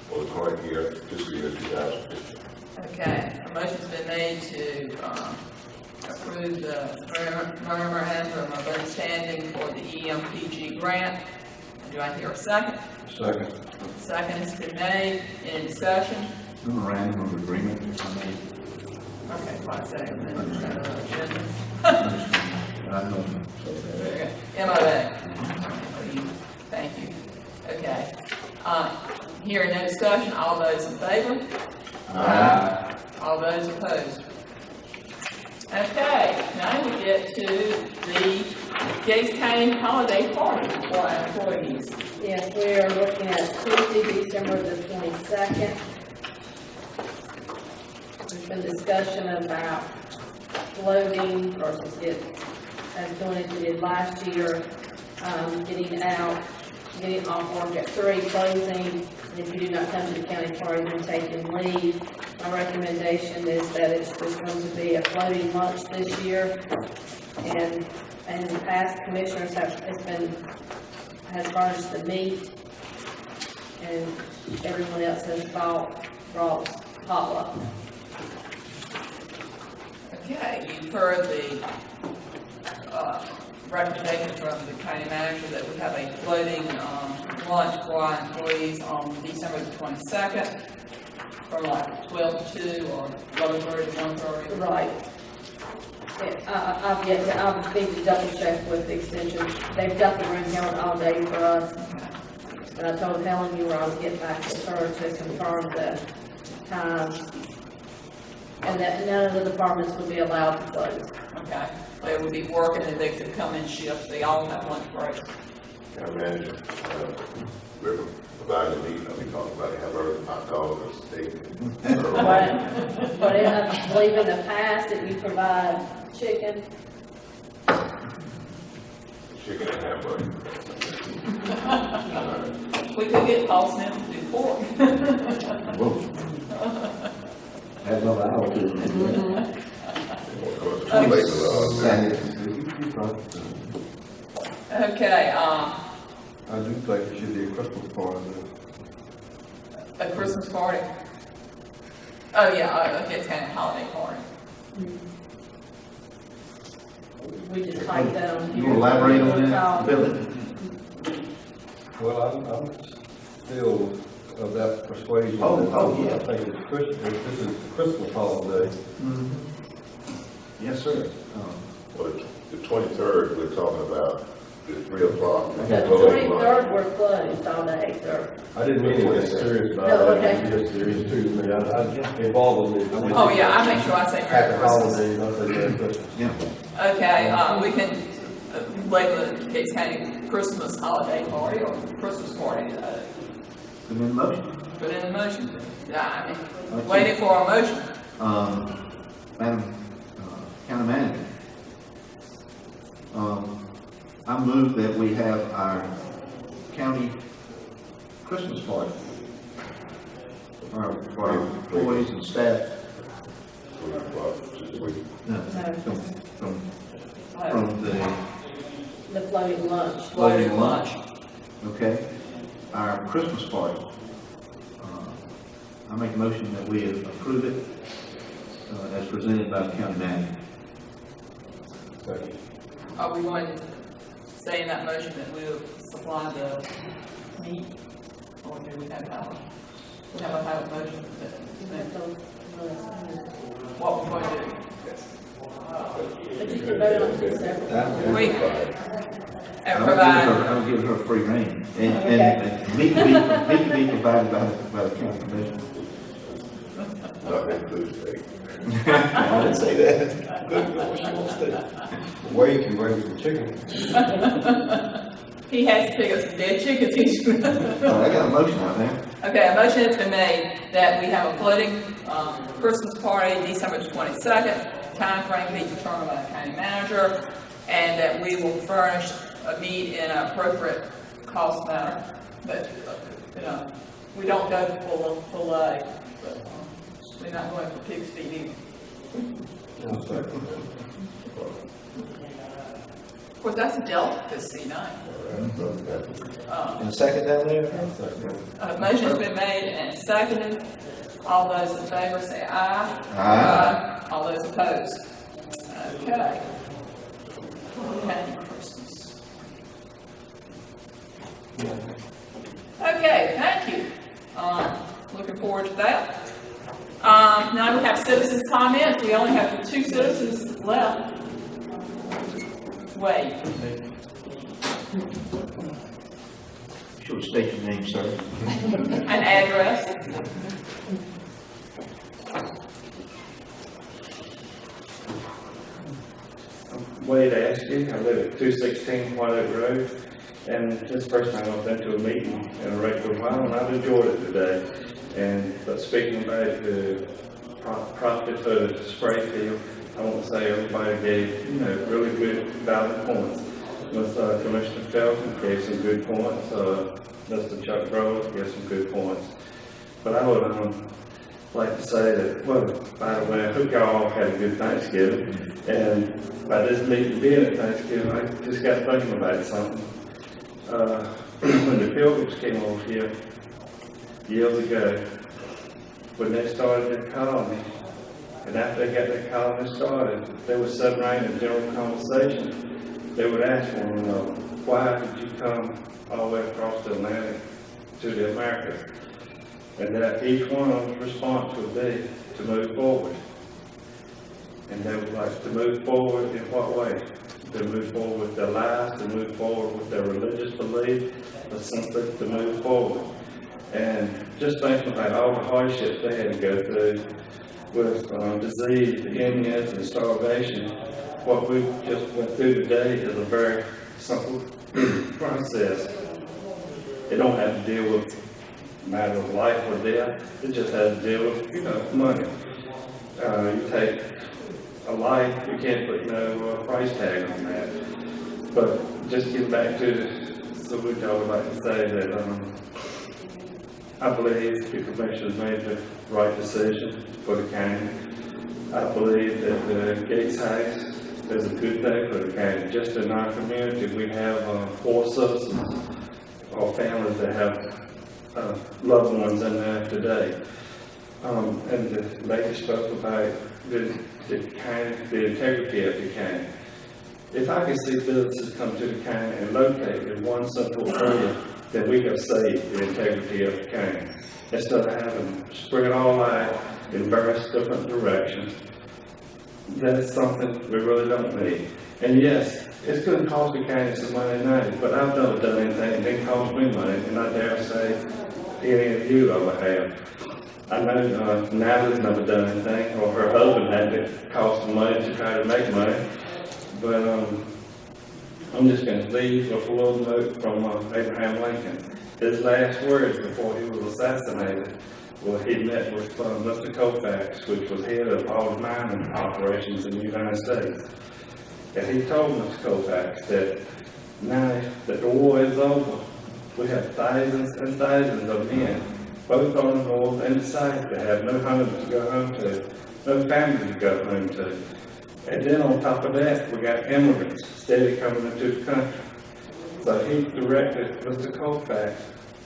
for the current year, fiscal year 2015. Okay, a motion's been made to, approve the memorandum of understanding for the EMPG grant. Do I hear a second? Second. Second has been made. Any discussion? Memorandum of agreement, I made. Okay, like I say, MOA. Thank you. Okay. Hearing no discussion, all those in favor? Aye. All those opposed? Okay, now we get to the Gates County holiday party for our employees. Yes, we are looking at Tuesday, December the 22nd. There's been discussion about floating versus as doing as we did last year, getting out, getting off work at 3, closing. And if you do not come to the county party, then taking leave. My recommendation is that it's just going to be a floating lunch this year. And past commissioners has furnished the meat, and everyone else has brought potluck. Okay, you've heard the recommendation from the county manager that we have a floating lunch for our employees on December the 22nd from like 12 to 2 or 11:30 to 1:30. Right. I've need to double check with the extension. They've got the room held all day for us. But I told Helen you were on to get back with her to confirm the times. And that none of the departments will be allowed to close. Okay, they will be working and they could come in shifts, they all have lunch breaks. County manager, we're providing the meat, we talked about hamburger, hot dog, or steak. But I believe in the past that you provide chicken. Chicken and hamburger. We could get Paul Smith to do pork. Have no hour to. Okay, I do think it should be a Christmas party. a Christmas party. Oh, yeah, it's kind of holiday party. We just type that on here. You want to elaborate on that, Billy? Well, I'm still of that persuasion. Yeah. I think it's Christmas, this is the Christmas holiday. Yes, sir. Well, the 23rd, we're talking about at 3 o'clock. The 23rd, we're closed all day, sir. I didn't mean to get serious about No, it. okay. It's serious too. I involved with it. Oh, yeah, I make sure I say Merry Happy Christmas. holidays, I say Merry Christmas. Yeah. Okay, we can label it Gates County Christmas holiday party or Christmas party. Put in motion. Put in a motion. Yeah, I mean, waiting for a motion. Madam County Manager, I move that we have our county Christmas party for our employees and staff. 3 o'clock, this week. No, from the The floating lunch. floating lunch, okay? Our Christmas party. I make a motion that we approve it as presented by the county manager. Are we going to say in that motion that we'll supply the meat? Or do we have a motion? What we're going to do? But you can vote on two separate. We, and I'll provide, give her free rein. And meat can be provided by the county commission. Not include steak. I didn't say that. Wade can bring some chicken. he has to pick up some dead chickens each. I got a motion out there. Okay, a motion has been made that we have a floating Christmas party December 22nd, time frame be determined by the county manager, and that we will furnish a meat in an appropriate cost manner. But, we don't go full fillet, but we're not going for pig's feet either. Of course, that's a delicacy, not. And second down there? A motion's been made and seconded. All those in favor say aye. Aye. All those opposed? Okay. Happy Christmas. Okay, thank you. Looking forward to that. Now we have citizens' comments. We only have 2 citizens left. Wait. Sure, state your name, sir. An address. Wade Askew, I live at 216 White Oak Road, and this is the first time I've been to a meeting in a regular while, and I've enjoyed it today. But speaking about the profit for the spray field, I want to say everybody gave, really good valid points. Commissioner Felton gave some good points, Mr. Chuck Rose gave some good points. But I would like to say that, well, by the way, I hope y'all all had a good Thanksgiving, and by this meeting being at Thanksgiving, I just got thinking about something. When the Pilgrims came over here years ago, when they started their colony, and after they got their colony started, they were sitting around in general conversation. They would ask one another, why did you come all the way across the Atlantic to the Americas? And that each one of them's response would be to move forward. And they would like to move forward in what way? To move forward with their lives, to move forward with their religious belief, or simply to move forward. And just thinking about all the hardships they had to go through with disease, the Indians, and starvation, what we just went through today is a very simple process. It don't have to deal with a matter of life or death. It just has to deal with, money. You take a life, you can't put no price tag on that. But just get back to so which I would like to say that I believe the commissioners made the right decision for the county. I believe that the Gates House is a good thing for the county. Just in our community, we have 4 citizens or families that have loved ones in there today. And the lady spoke about the integrity of the county. If I could see businesses come to the county and locate in one simple area, then we have saved the integrity of the county. Instead of having them spread all out in various different directions, that's something we really don't need. And yes, it's going to cost the county some money now, but I've never done anything that didn't cost me money, and I dare say any of you ever have. I know Natalie's never done anything, or her husband had to cost some money to try to make money, but I'm just going to leave with a little note from Abraham Lincoln. His last words before he was assassinated, well, he met with Mr. Colfax, which was head of all the mining operations in the United States. And he told Mr. Colfax that now that the war is over, we have thousands and thousands of men, both on the north and the south, that have no home to go home to, no family to go home to. And then on top of that, we got immigrants steadily coming into the country. So he directed Mr. Colfax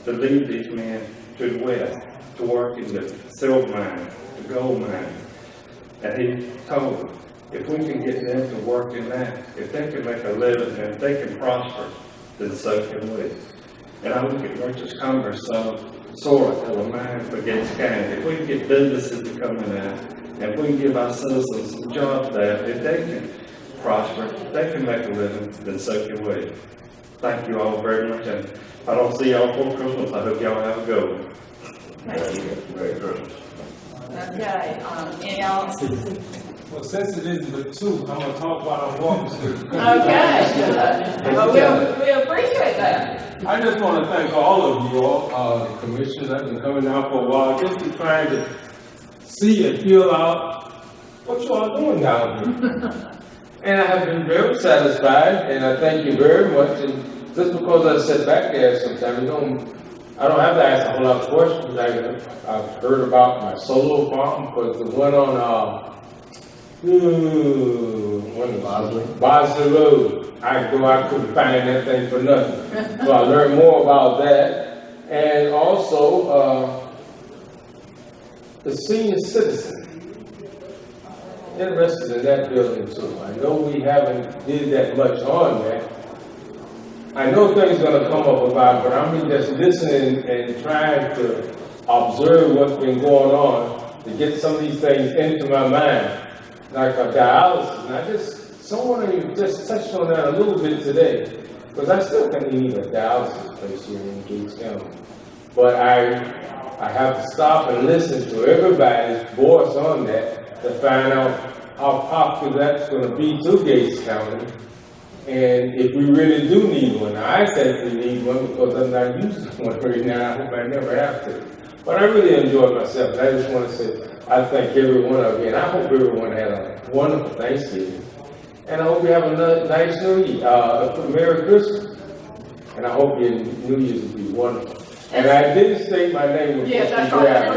to lead these men to the west, to work in the silver mine, the gold mine. And he told them, if we can get them to work in that, if they can make a living and if they can prosper, then so can we. And I look at Merchants Congress, sort of a mine for Gates County. If we can get businesses to come in there, and if we can give our citizens some jobs there, if they can prosper, if they can make a living, then so can we. Thank you all very much, and if I don't see y'all for Christmas, I hope y'all have a good one. Thank you. Merry Christmas. Okay, any else? Well, since it is the 2, I'm gonna talk about our walking street. Okay, well, we appreciate that. I just want to thank all of you all, the commissioners that have been coming out for a while, just in trying to see and feel out what you all doing down here. And I have been very satisfied, and I thank you very much. And just because I sit back there sometimes, I don't have to ask a whole lot of questions. I've heard about my solar farm, because the one on Bosley Road, I couldn't find that thing for nothing. So I learned more about that. And also, the senior citizen interested in that building too. I know we haven't did that much on that. I know things gonna come up about it, but I'm just listening and trying to observe what's been going on to get some of these things into my mind, like a dialysis. And I just, someone just touched on that a little bit today, because I still think we need a dialysis place here in Gates County. But I have to stop and listen to everybody's voice on that to find out how popular that's going to be to Gates County, and if we really do need one. I think we need one because I'm not using one right now. I hope I never have to. But I really enjoyed myself. I just want to say I thank every one of you, and I hope everyone had a wonderful Thanksgiving. And I hope you have a nice New Year, Merry Christmas. And I hope your New Year's will be wonderful. And I didn't state my name was that's Mr. right.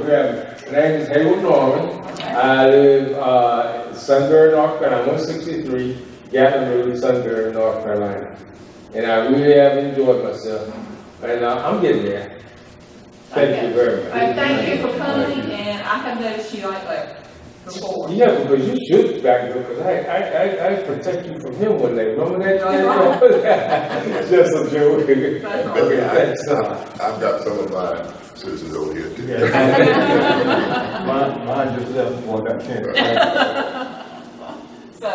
Graham. My name is Hayward Norman. I live in Sunbury, North Carolina, 163 Gatlin Road, Sunbury, North Carolina. And I really have enjoyed myself. And I'm getting there. Thank you very much. Thank you for coming, and I have noticed you like that before. Yeah, because you should back up, because I protect you from him one day. Remember that? Just a joke. Okay, thanks. I've got some of my citizens over here too. Mine just left before I got chance. So,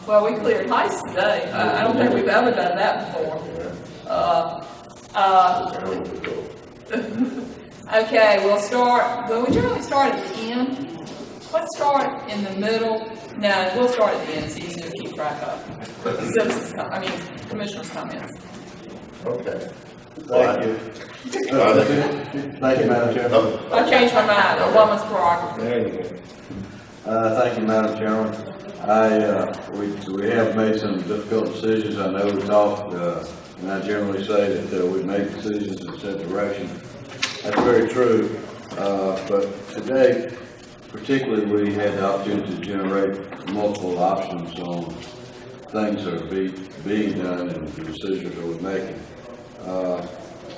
well, we cleared heights today. I don't think we've ever done that before. Okay, we'll start, well, we generally start at the end. Let's start in the middle. No, we'll start at the end, it's easier to keep track of. Commissioners' comments. Okay. Thank you. Thank you, Madam Chairman. I changed my mind, a woman's prerogative. There you go. Thank you, Madam Chairman. We have made some difficult decisions. I know we talked, and I generally say that we make decisions in set direction. That's very true. But today, particularly, we had the opportunity to generate multiple options on things that are being done and the decisions that we're making.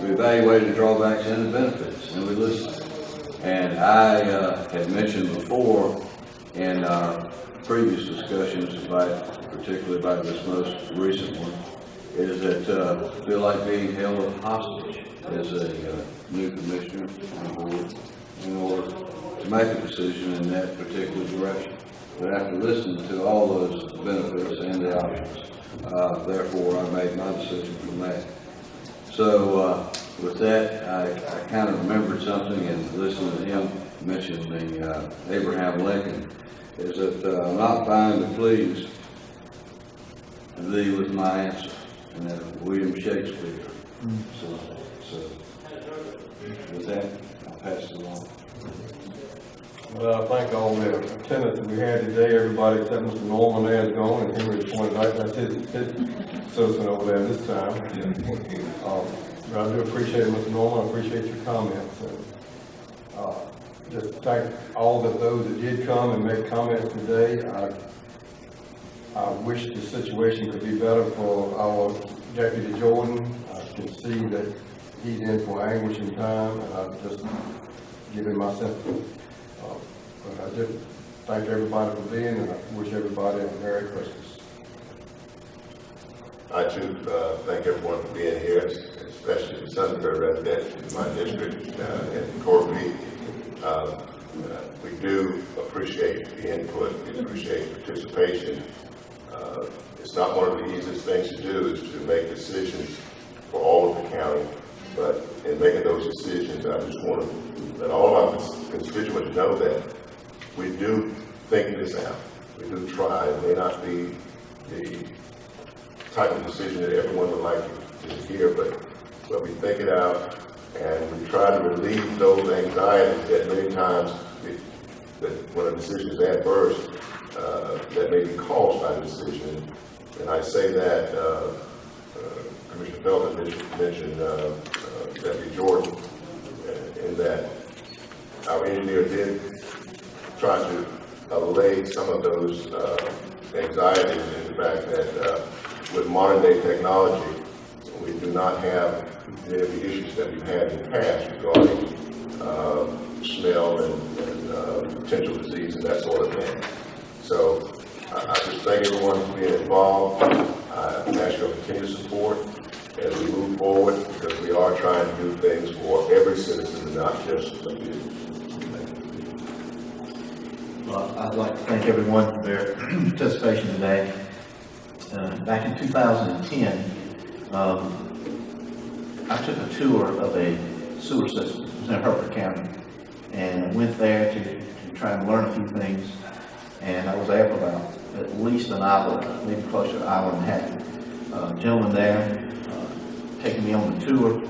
We evaluated the drawbacks and the benefits, and we listened. And I had mentioned before in our previous discussions particularly about this most recent one, is that I feel like being held hostage as a new commissioner on board in order to make a decision in that particular direction. But after listening to all those benefits and the options, therefore I made my decision from that. So with that, I kind of remembered something and listening to him mentioning Abraham Lincoln, is that I'm not bound to please thee with my answer, and that William Shakespeare. So with that, I'll pass it along. Well, I thank all the attendants that we had today. Everybody except Mr. Norman there is gone, and Henry pointed out that's his citizen over there this time. But I do appreciate it, Mr. Norman. I appreciate your comments. And just thank all of those that did come and make comments today. I wish the situation could be better for our Deputy Jordan. I can see that he's in for anguishing time, and I just give him my sympathy. But I just thank everybody for being, and I wish everybody a Merry Christmas. I too thank everyone for being here, especially the Sunbury residents in my district and Corby. We do appreciate the input, we appreciate participation. It's not one of the easiest things to do is to make decisions for all of the county, but in making those decisions, I just want to let all of our constituents know that we do think this out. We do try. It may not be the type of decision that everyone would like to hear, but we think it out and we try to relieve those anxieties that many times, that when a decision is adverse, that may be caused by the decision. And I say that Commissioner Felton mentioned Deputy Jordan, in that our engineer did try to allay some of those anxieties in the fact that with modern day technology, we do not have many of the issues that we've had in the past regarding smell and potential disease and that sort of thing. So I just thank everyone for being involved. I ask your continued support as we move forward, because we are trying to do things for every citizen and not just a few. Well, I'd like to thank everyone for their participation today. Back in 2010, I took a tour of a sewer system. It was in Hertford County, and I went there to try and learn a few things. And I was there for about at least an hour, maybe closer to an hour and a half. Gentleman there taking me on the tour.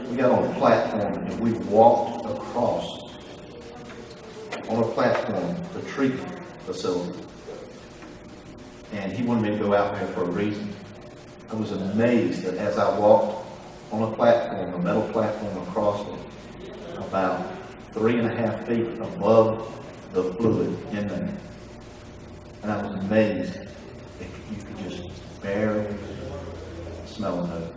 We got on a platform and we walked across on a platform the treatment facility. And he wanted me to go out there for a reason. I was amazed that as I walked on a platform, a metal platform across it, about 3.5 feet above the fluid in there. And I was amazed that you could just barely smell it.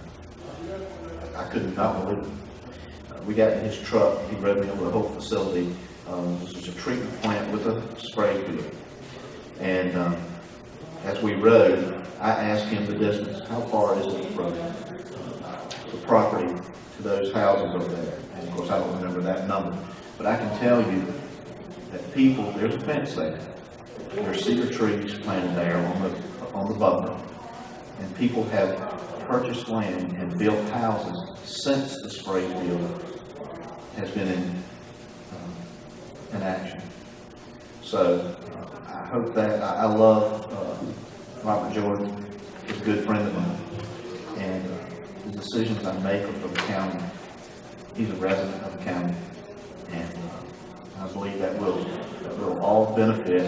I could not believe it. We got in his truck, he rode me over the whole facility. This was a treatment plant with a spray field. And as we rode, I asked him the distance. How far is it from the property to those houses over there? And of course, I don't remember that number. But I can tell you that people, there's a fence there. There's cedar trees planted there on the buffer. And people have purchased land and built houses since the spray field has been in action. So I hope that, I love Robert Jordan. He's a good friend of mine. And the decisions I make are for the county. He's a resident of the county. And I believe that will all benefit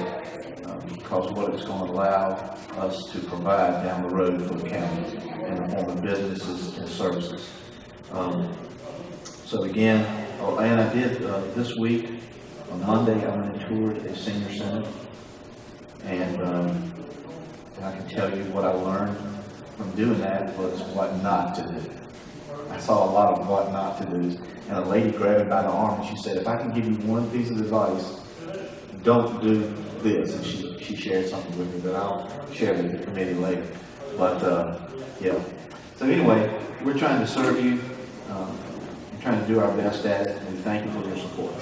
because of what it's going to allow us to provide down the road for the county in the form of businesses and services. So again, and I did this week, on Monday, I went and toured a senior center. And I can tell you what I learned from doing that was what not to do. I saw a lot of what not to do. And a lady grabbed me by the arm and she said, if I can give you one piece of advice, don't do this. And she shared something with me that I'll share with the committee later. But yeah. So anyway, we're trying to serve you. We're trying to do our best at it. And we thank you for your support.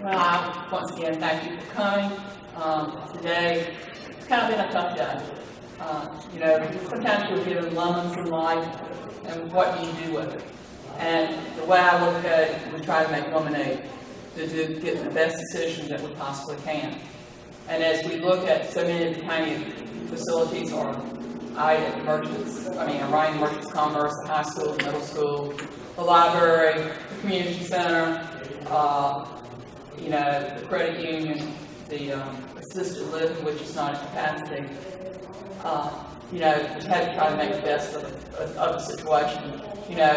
Well, once again, thank you for coming. Today, it's kind of been a tough day. You know, sometimes you're given lemons in life, and what do you do with it? And the way I look at it, we try to make lemonade to get the best decisions that we possibly can. And as we look at so many of the county facilities, or Ryan Merchants Commerce, the high school, the middle school, the library, the community center, you know, the credit union, the assisted living, which is not at capacity. You know, we had to try to make the best of the situation. You know,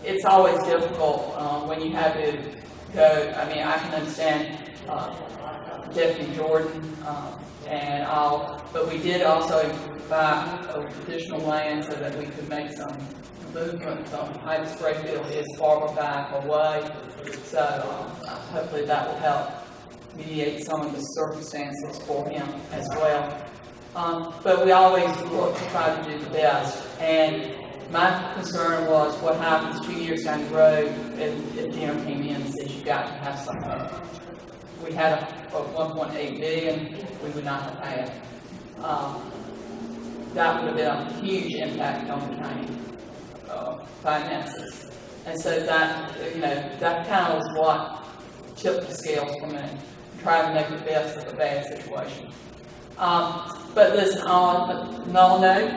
it's always difficult when you have to go. I mean, I can understand Deputy Jordan but we did also buy additional land so that we could make some movement on how the spray field is farther back away. So hopefully that will help mediate some of the circumstances for him as well. But we always look to try to do the best. And my concern was what happens 2 years down the road if Gino came in and says you got to have something. We had a 1.8 billion, we would not have had. That would have been a huge impact on the county finances. And so that, you know, that kind of was what tipped the scales for me, trying to make the best of a bad situation. But listen, on another note,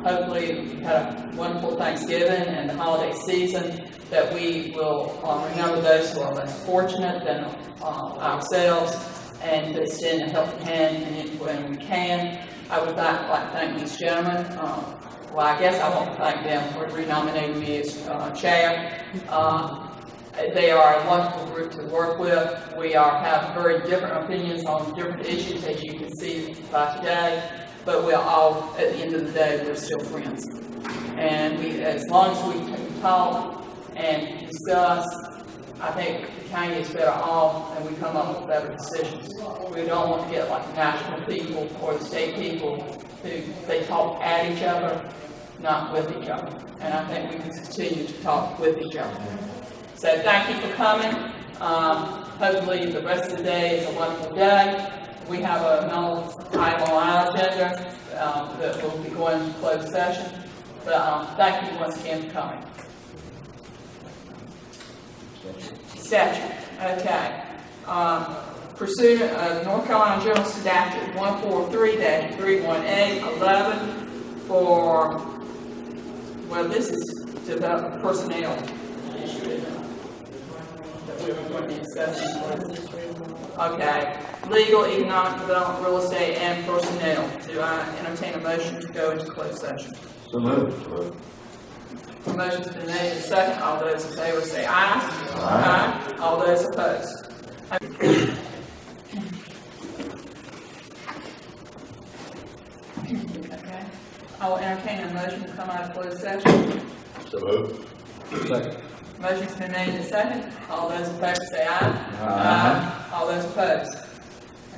hopefully you had a wonderful Thanksgiving and the holiday season, that we will remember those who are less fortunate than ourselves, and to extend a helping hand when we can. I would like to thank these gentlemen. Well, I guess I want to thank them for renominating me as chair. They are a wonderful group to work with. We have very different opinions on different issues, as you can see by today, but we're all, at the end of the day, we're still friends. And as long as we can talk and discuss. I think the county is better off and we come up with better decisions. We don't want to get like national people or the state people who, they talk at each other, not with each other. And I think we can continue to talk with each other. So thank you for coming. Hopefully the rest of the day is a wonderful day. We have another item on our agenda that will be going to closed session. But thank you once again for coming. Statute, okay. Pursuant of North Carolina General Statute 143-318 11 for, well, this is develop personnel issue, isn't it? That we were going to be discussing. Okay, legal, economic development, real estate, and personnel. Do I entertain a motion to go into closed session? So moved. Motion's been made and second. All those in favor say aye. Aye. All those opposed. Okay. I will entertain a motion to come out of closed session. So moved. Second. Motion's been made and second. All those in favor say aye. Aye. All those opposed.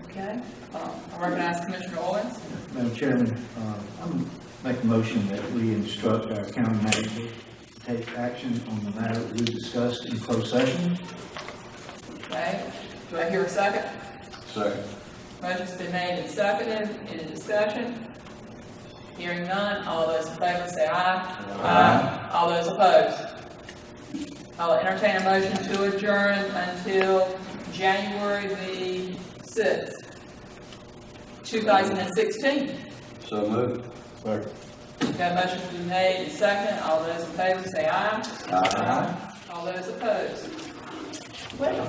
Okay. I recognize Commissioner Owens. Madam Chairman, I'm make a motion that we instruct our county manager to take action on the matter we discussed in closed session. Okay. Do I hear a second? Second. Motion's been made and seconded. Any discussion? Hearing none. All those in favor say aye. Aye. All those opposed. I'll entertain a motion to adjourn until January the 6th, 2016. So moved. Second. Got a motion to be made and second. All those in favor say aye. Aye. All those opposed. Well.